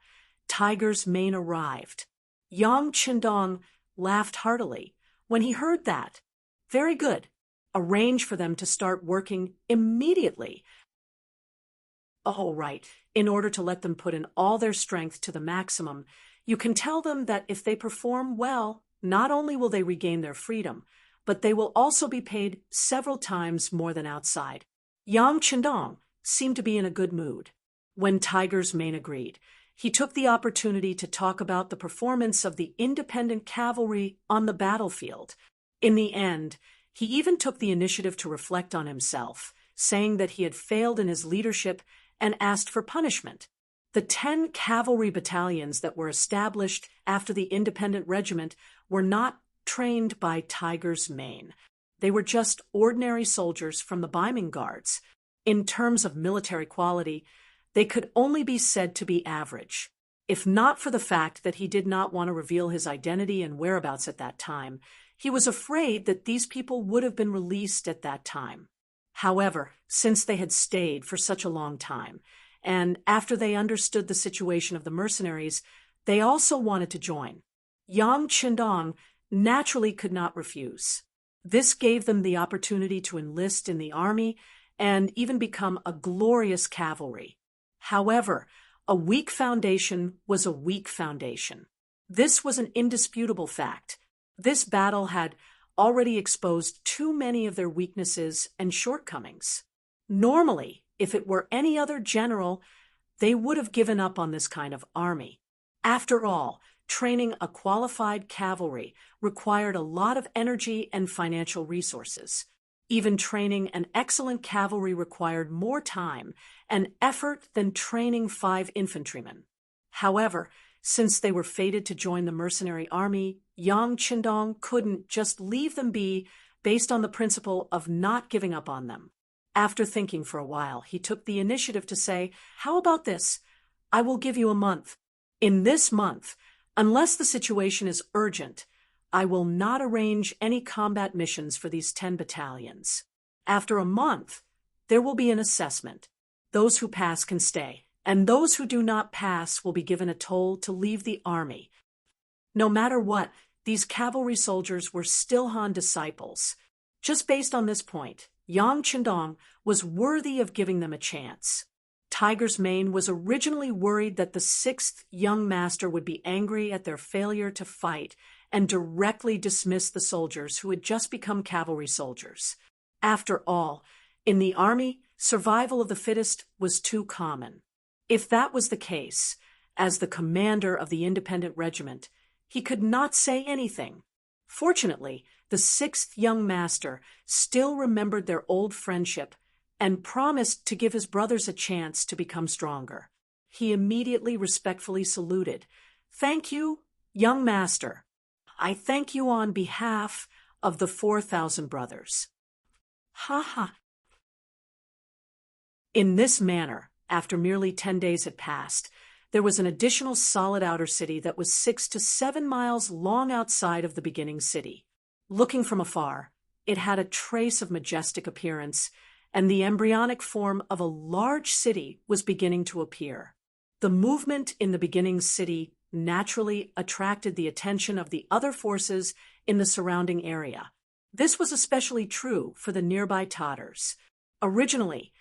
Tiger's Mane arrived. Yang Qindong laughed heartily when he heard that. Very good. Arrange for them to start working immediately. Oh, right. In order to let them put in all their strength to the maximum, you can tell them that if they perform well, not only will they regain their freedom, but they will also be paid several times more than outside. Yang Qindong seemed to be in a good mood. When Tiger's Mane agreed, he took the opportunity to talk about the performance of the independent cavalry on the battlefield. In the end, he even took the initiative to reflect on himself, saying that he had failed in his leadership and asked for punishment. The 10 cavalry battalions that were established after the independent regiment were not trained by Tiger's Mane. They were just ordinary soldiers from the Ming Guards. In terms of military quality, they could only be said to be average. If not for the fact that he did not want to reveal his identity and whereabouts at that time, he was afraid that these people would have been released at that time. However, since they had stayed for such a long time, and after they understood the situation of the mercenaries, they also wanted to join. Yang Qindong naturally could not refuse. This gave them the opportunity to enlist in the army and even become a glorious cavalry. However, a weak foundation was a weak foundation. This was an indisputable fact. This battle had already exposed too many of their weaknesses and shortcomings. Normally, if it were any other general, they would have given up on this kind of army. After all, training a qualified cavalry required a lot of energy and financial resources. Even training an excellent cavalry required more time and effort than training 5 infantrymen. However, since they were fated to join the mercenary army, Yang Qindong couldn't just leave them be based on the principle of not giving up on them. After thinking for a while, he took the initiative to say, "How about this? I will give you a month. In this month, unless the situation is urgent, I will not arrange any combat missions for these 10 battalions. After a month, there will be an assessment. Those who pass can stay, and those who do not pass will be given a toll to leave the army." No matter what, these cavalry soldiers were still Han disciples. Just based on this point, Yang Qindong was worthy of giving them a chance. Tiger's Mane was originally worried that the 6th young master would be angry at their failure to fight and directly dismiss the soldiers who had just become cavalry soldiers. After all, in the army, survival of the fittest was too common. If that was the case, as the commander of the independent regiment, he could not say anything. Fortunately, the sixth young master still remembered their old friendship and promised to give his brothers a chance to become stronger. He immediately respectfully saluted. "Thank you, young master. I thank you on behalf of the 4,000 brothers." Ha ha. In this manner, after merely 10 days had passed, there was an additional solid outer city that was 6 to 7 miles long outside of the beginning city. Looking from afar, it had a trace of majestic appearance, and the embryonic form of a large city was beginning to appear. The movement in the beginning city naturally attracted the attention of the other forces in the surrounding area. This was especially true for the nearby Tatars. Originally,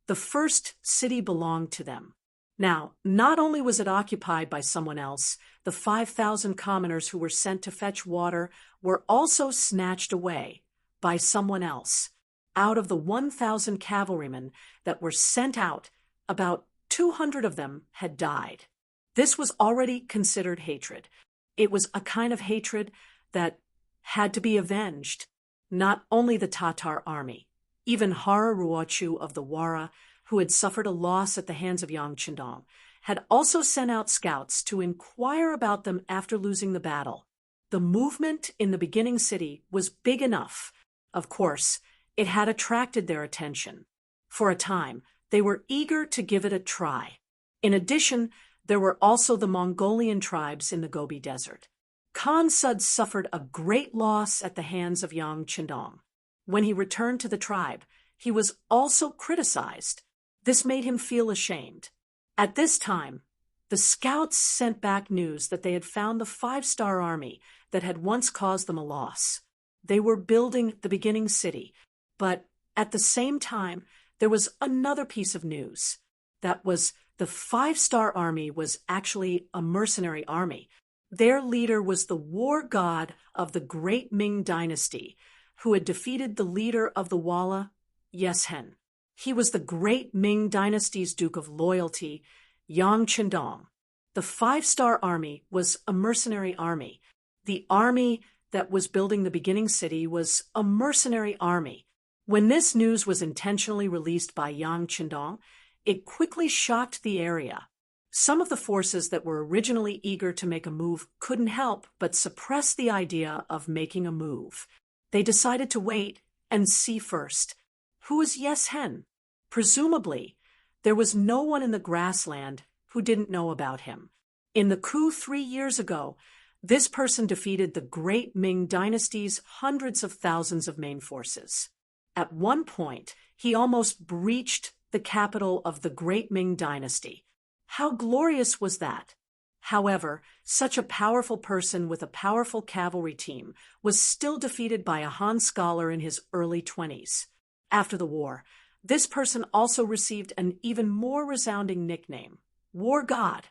the first city belonged to them. Now, not only was it occupied by someone else, the 5,000 commoners who were sent to fetch water were also snatched away by someone else. Out of the 1,000 cavalrymen that were sent out, about 200 of them had died. This was already considered hatred. It was a kind of hatred that had to be avenged. Not only the Tatar army, even Hara Ruochu of the Wara, who had suffered a loss at the hands of Yang Qindong, had also sent out scouts to inquire about them after losing the battle. The movement in the beginning city was big enough. Of course, it had attracted their attention. For a time, they were eager to give it a try. In addition, there were also the Mongolian tribes in the Gobi Desert. Khan Sud suffered a great loss at the hands of Yang Qindong. When he returned to the tribe, he was also criticized. This made him feel ashamed. At this time, the scouts sent back news that they had found the 5-star army that had once caused them a loss. They were building the beginning city, but at the same time, there was another piece of news. That was the 5-star army was actually a mercenary army. Their leader was the war god of the great Ming dynasty, who had defeated the leader of the Wala, Yeshen. He was the great Ming dynasty's Duke of Loyalty, Yang Qindong. The 5-star army was a mercenary army. The army that was building the beginning city was a mercenary army. When this news was intentionally released by Yang Qindong, it quickly shocked the area. Some of the forces that were originally eager to make a move couldn't help but suppress the idea of making a move. They decided to wait and see first. Who was Yeshen? Presumably, there was no one in the grassland who didn't know about him. In the coup 3 years ago, this person defeated the great Ming dynasty's hundreds of thousands of main forces. At one point, he almost breached the capital of the great Ming dynasty. How glorious was that? However, such a powerful person with a powerful cavalry team was still defeated by a Han scholar in his early 20s. After the war, this person also received an even more resounding nickname, War God.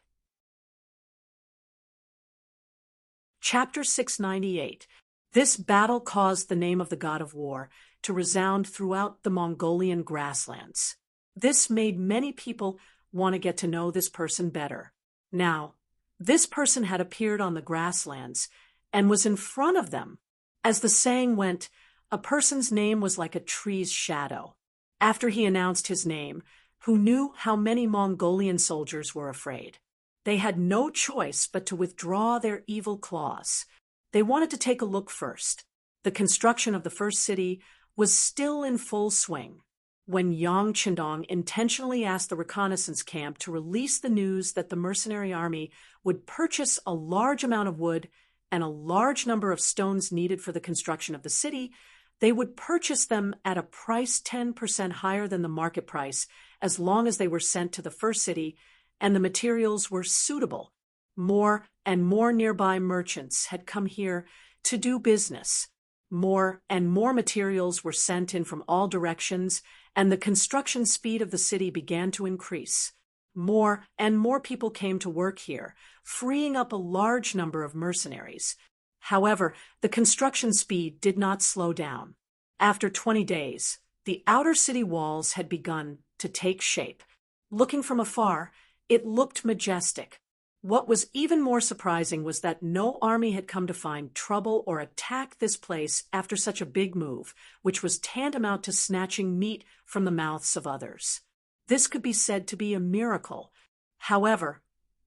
Chapter 698. This battle caused the name of the god of war to resound throughout the Mongolian grasslands. This made many people want to get to know this person better. Now, this person had appeared on the grasslands and was in front of them. As the saying went, a person's name was like a tree's shadow. After he announced his name, who knew how many Mongolian soldiers were afraid? They had no choice but to withdraw their evil claws. They wanted to take a look first. The construction of the first city was still in full swing when Yang Qindong intentionally asked the reconnaissance camp to release the news that the mercenary army would purchase a large amount of wood and a large number of stones needed for the construction of the city. They would purchase them at a price 10% higher than the market price as long as they were sent to the first city and the materials were suitable. More and more nearby merchants had come here to do business. More and more materials were sent in from all directions, and the construction speed of the city began to increase. More and more people came to work here, freeing up a large number of mercenaries. However, the construction speed did not slow down. After 20 days, the outer city walls had begun to take shape. Looking from afar, it looked majestic. What was even more surprising was that no army had come to find trouble or attack this place after such a big move, which was tantamount to snatching meat from the mouths of others. This could be said to be a miracle. However,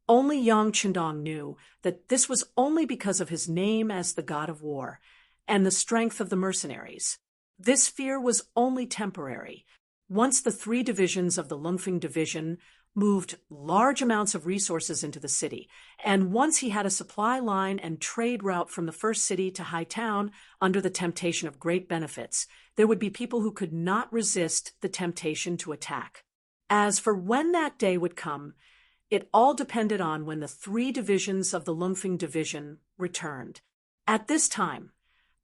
only Yang Qindong knew that this was only because of his name as the god of war and the strength of the mercenaries. This fear was only temporary. Once the 3 divisions of the Lungfeng division moved large amounts of resources into the city, and once he had a supply line and trade route from the first city to High Town under the temptation of great benefits, there would be people who could not resist the temptation to attack. As for when that day would come, it all depended on when the 3 divisions of the Lungfeng division returned. At this time,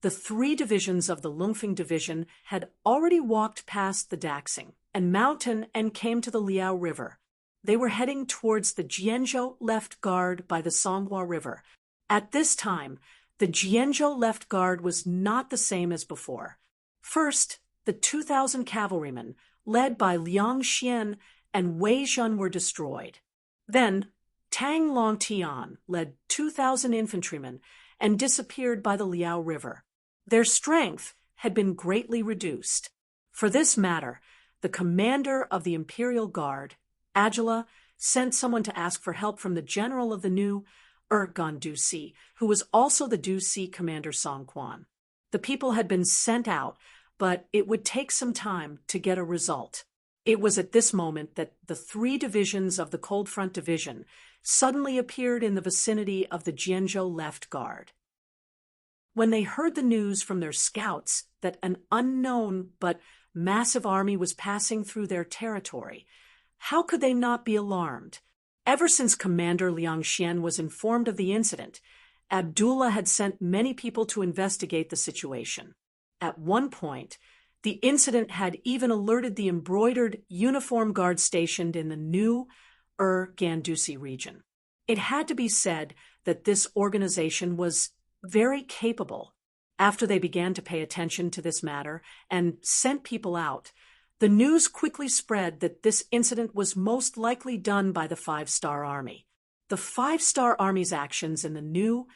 the 3 divisions of the Lungfeng division had already walked past the Daxing and mountain and came to the Liao River. They were heading towards the Jianzhou left guard by the Songhua River. At this time, the Jianzhou left guard was not the same as before. First, the 2,000 cavalrymen, led by Liang Xian and Wei Zhen, were destroyed. Then, Tang Longtian led 2,000 infantrymen and disappeared by the Liao River. Their strength had been greatly reduced. For this matter, the commander of the Imperial Guard, Agila, sent someone to ask for help from the general of the new Gandusi, who was also the Dusi commander Song Quan. The people had been sent out, but it would take some time to get a result. It was at this moment that the 3 divisions of the Cold Front Division suddenly appeared in the vicinity of the Jianzhou left guard. When they heard the news from their scouts that an unknown but massive army was passing through their territory, how could they not be alarmed? Ever since Commander Liang Xian was informed of the incident, Abdullah had sent many people to investigate the situation. At one point, the incident had even alerted the embroidered uniform guard stationed in the new Gandusi region. It had to be said that this organization was very capable. After they began to pay attention to this matter and sent people out, the news quickly spread that this incident was most likely done by the 5-Star Army. The 5-Star Army's actions in the new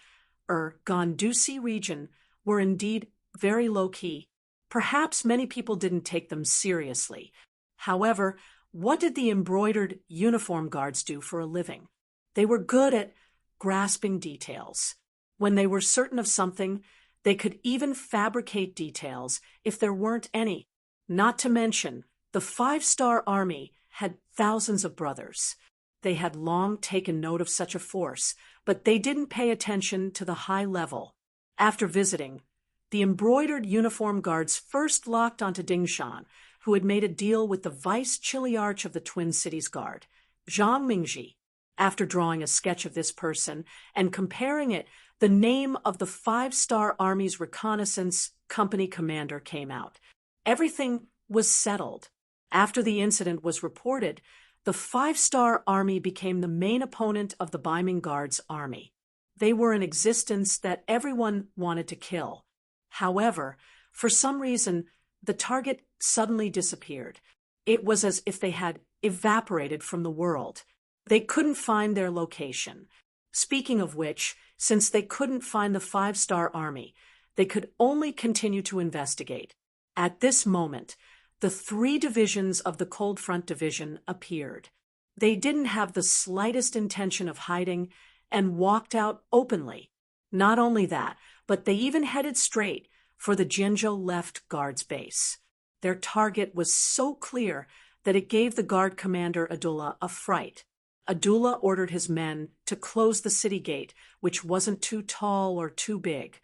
Gandusi region were indeed very low-key. Perhaps many people didn't take them seriously. However, what did the embroidered uniform guards do for a living? They were good at grasping details. When they were certain of something, they could even fabricate details if there weren't any. Not to mention, the 5-Star Army had thousands of brothers. They had long taken note of such a force, but they didn't pay attention to the high level. After visiting, the embroidered uniform guards first locked onto Ding Shan, who had made a deal with the Vice Chiliarch of the Twin Cities Guard, Zhang Mingji. After drawing a sketch of this person and comparing it, the name of the 5-Star Army's reconnaissance company commander came out. Everything was settled. After the incident was reported, the 5-Star Army became the main opponent of the Baiming Guard's army. They were an existence that everyone wanted to kill. However, for some reason, the target suddenly disappeared. It was as if they had evaporated from the world. They couldn't find their location. Speaking of which, since they couldn't find the 5-Star Army, they could only continue to investigate. At this moment, the 3 divisions of the Cold Front Division appeared. They didn't have the slightest intention of hiding and walked out openly. Not only that, but they even headed straight for the Jianzhou left guard's base. Their target was so clear that it gave the guard commander Abdullah a fright. Abdullah ordered his men to close the city gate, which wasn't too tall or too big,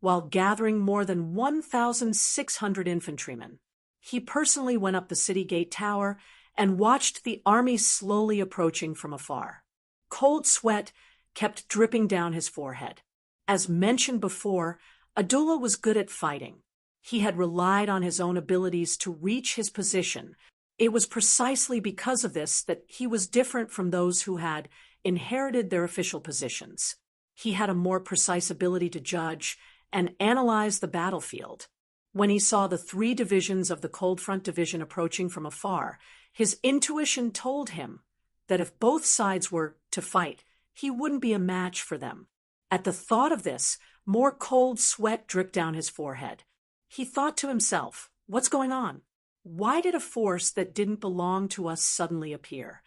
while gathering more than 1,600 infantrymen. He personally went up the city gate tower and watched the army slowly approaching from afar. Cold sweat kept dripping down his forehead. As mentioned before, Abdullah was good at fighting. He had relied on his own abilities to reach his position. It was precisely because of this that he was different from those who had inherited their official positions. He had a more precise ability to judge and analyze the battlefield. When he saw the 3 divisions of the Cold Front Division approaching from afar, his intuition told him that if both sides were to fight, he wouldn't be a match for them. At the thought of this, more cold sweat dripped down his forehead. He thought to himself, what's going on? Why did a force that didn't belong to us suddenly appear?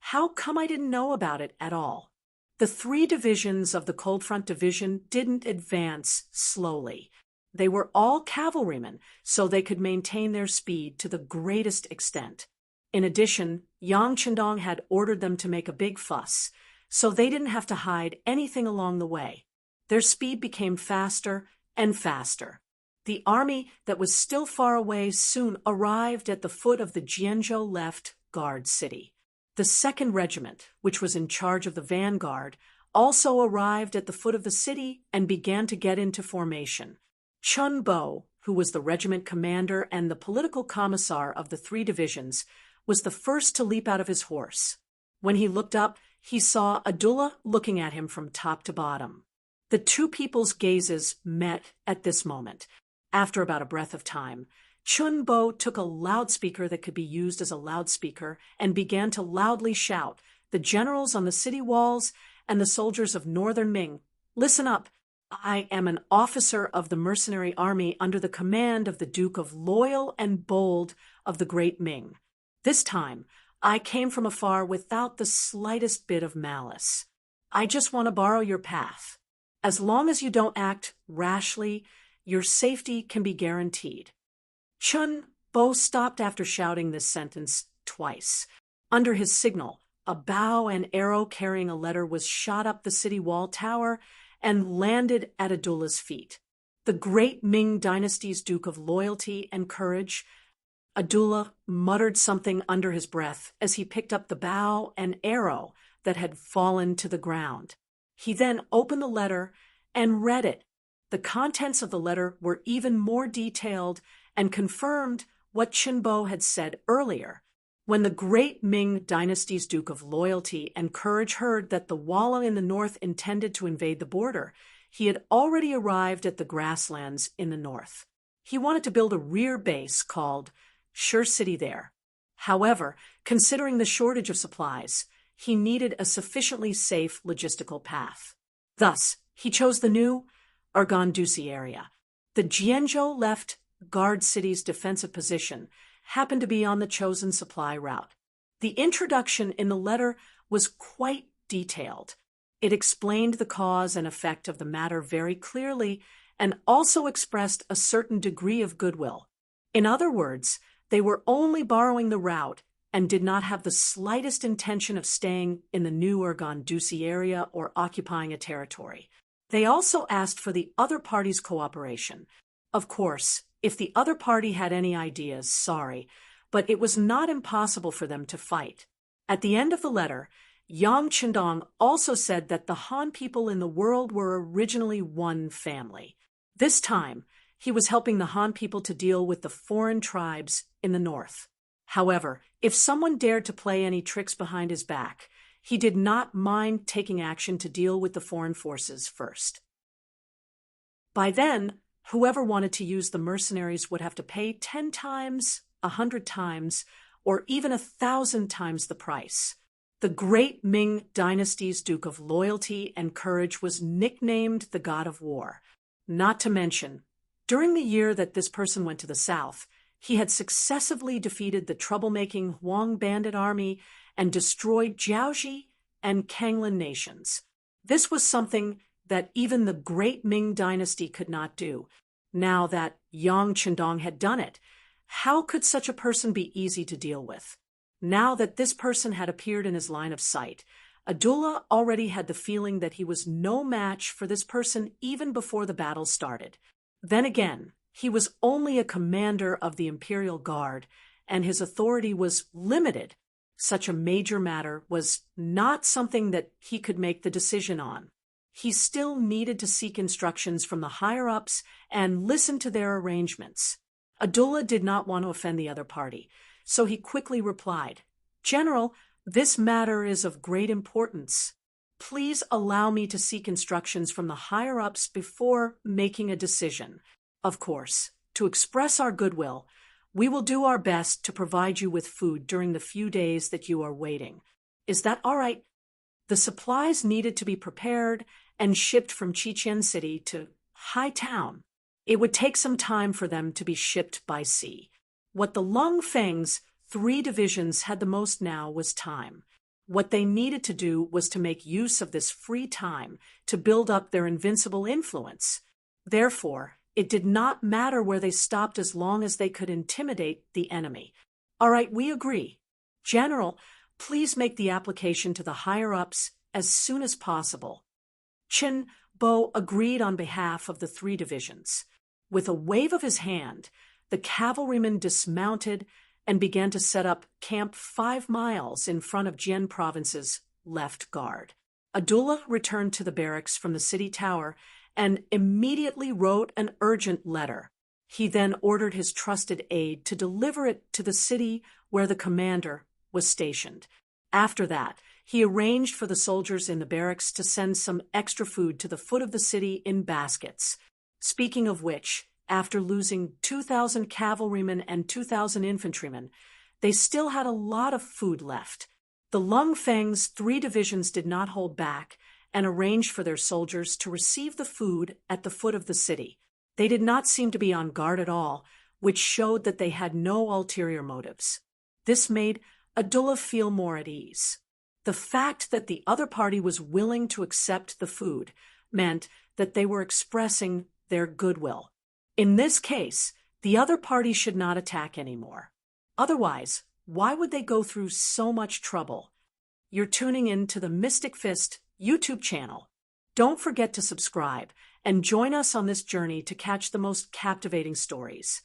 How come I didn't know about it at all? The 3 divisions of the Cold Front Division didn't advance slowly. They were all cavalrymen, so they could maintain their speed to the greatest extent. In addition, Yang Chendong had ordered them to make a big fuss, so they didn't have to hide anything along the way. Their speed became faster and faster. The army that was still far away soon arrived at the foot of the Jianzhou left guard city. The 2nd Regiment, which was in charge of the vanguard, also arrived at the foot of the city and began to get into formation. Chun Bo, who was the regiment commander and the political commissar of the 3 divisions, was the first to leap out of his horse. When he looked up, he saw Abdullah looking at him from top to bottom. The 2 people's gazes met at this moment. After about a breath of time, Chun Bo took a loudspeaker that could be used as a loudspeaker and began to loudly shout, "The generals on the city walls and the soldiers of northern Ming, listen up. I am an officer of the mercenary army under the command of the Duke of Loyal and Bold of the Great Ming. This time, I came from afar without the slightest bit of malice. I just want to borrow your path. As long as you don't act rashly, your safety can be guaranteed." Chun Bo stopped after shouting this sentence twice. Under his signal, a bow and arrow carrying a letter was shot up the city wall tower and landed at Abdullah's feet. The great Ming dynasty's Duke of Loyalty and Courage, Abdullah muttered something under his breath as he picked up the bow and arrow that had fallen to the ground. He then opened the letter and read it. The contents of the letter were even more detailed and confirmed what Chun Bo had said earlier. When the great Ming dynasty's Duke of Loyalty and Courage heard that the Walla in the north intended to invade the border, he had already arrived at the grasslands in the north. He wanted to build a rear base called Sure City there. However, considering the shortage of supplies, he needed a sufficiently safe logistical path. Thus, he chose the new Argondusi area. The Jianzhou left guard city's defensive position happened to be on the chosen supply route. The introduction in the letter was quite detailed. It explained the cause and effect of the matter very clearly and also expressed a certain degree of goodwill. In other words, they were only borrowing the route and did not have the slightest intention of staying in the new Argondusi area or occupying a territory. They also asked for the other party's cooperation. Of course, if the other party had any ideas, sorry, but it was not impossible for them to fight. At the end of the letter, Yang Chendong also said that the Han people in the world were originally one family. This time, he was helping the Han people to deal with the foreign tribes in the north. However, if someone dared to play any tricks behind his back, he did not mind taking action to deal with the foreign forces first. By then, whoever wanted to use the mercenaries would have to pay 10 times, 100 times, or even 1,000 times the price. The great Ming dynasty's Duke of Loyalty and Courage was nicknamed the God of War. Not to mention, during the year that this person went to the south, he had successively defeated the troublemaking Huang bandit army and destroyed Jiaoji and Kanglan nations. This was something that even the great Ming dynasty could not do. Now that Yang Chendong had done it, how could such a person be easy to deal with? Now that this person had appeared in his line of sight, Abdullah already had the feeling that he was no match for this person even before the battle started. Then again, he was only a commander of the Imperial Guard, and his authority was limited. Such a major matter was not something that he could make the decision on. He still needed to seek instructions from the higher-ups and listen to their arrangements. Abdullah did not want to offend the other party, so he quickly replied, "General, this matter is of great importance. Please allow me to seek instructions from the higher-ups before making a decision. Of course, to express our goodwill, we will do our best to provide you with food during the few days that you are waiting. Is that all right?" The supplies needed to be prepared and shipped from Chichen City to High Town. It would take some time for them to be shipped by sea. What the Lung Feng's 3 divisions had the most now was time. What they needed to do was to make use of this free time to build up their invincible influence. Therefore, it did not matter where they stopped as long as they could intimidate the enemy. All right, we agree. General, please make the application to the higher-ups as soon as possible. Chen Bo agreed on behalf of the 3 divisions. With a wave of his hand, the cavalrymen dismounted and began to set up camp 5 miles in front of Jian Province's left guard. Abdullah returned to the barracks from the city tower and immediately wrote an urgent letter. He then ordered his trusted aide to deliver it to the city where the commander was stationed. After that, he arranged for the soldiers in the barracks to send some extra food to the foot of the city in baskets. Speaking of which, after losing 2,000 cavalrymen and 2,000 infantrymen, they still had a lot of food left. The Lung Feng's 3 divisions did not hold back and arranged for their soldiers to receive the food at the foot of the city. They did not seem to be on guard at all, which showed that they had no ulterior motives. This made Abdullah feel more at ease. The fact that the other party was willing to accept the food meant that they were expressing their goodwill. In this case, the other party should not attack anymore. Otherwise, why would they go through so much trouble? You're tuning in to the Mystic Fist YouTube channel. Don't forget to subscribe and join us on this journey to catch the most captivating stories.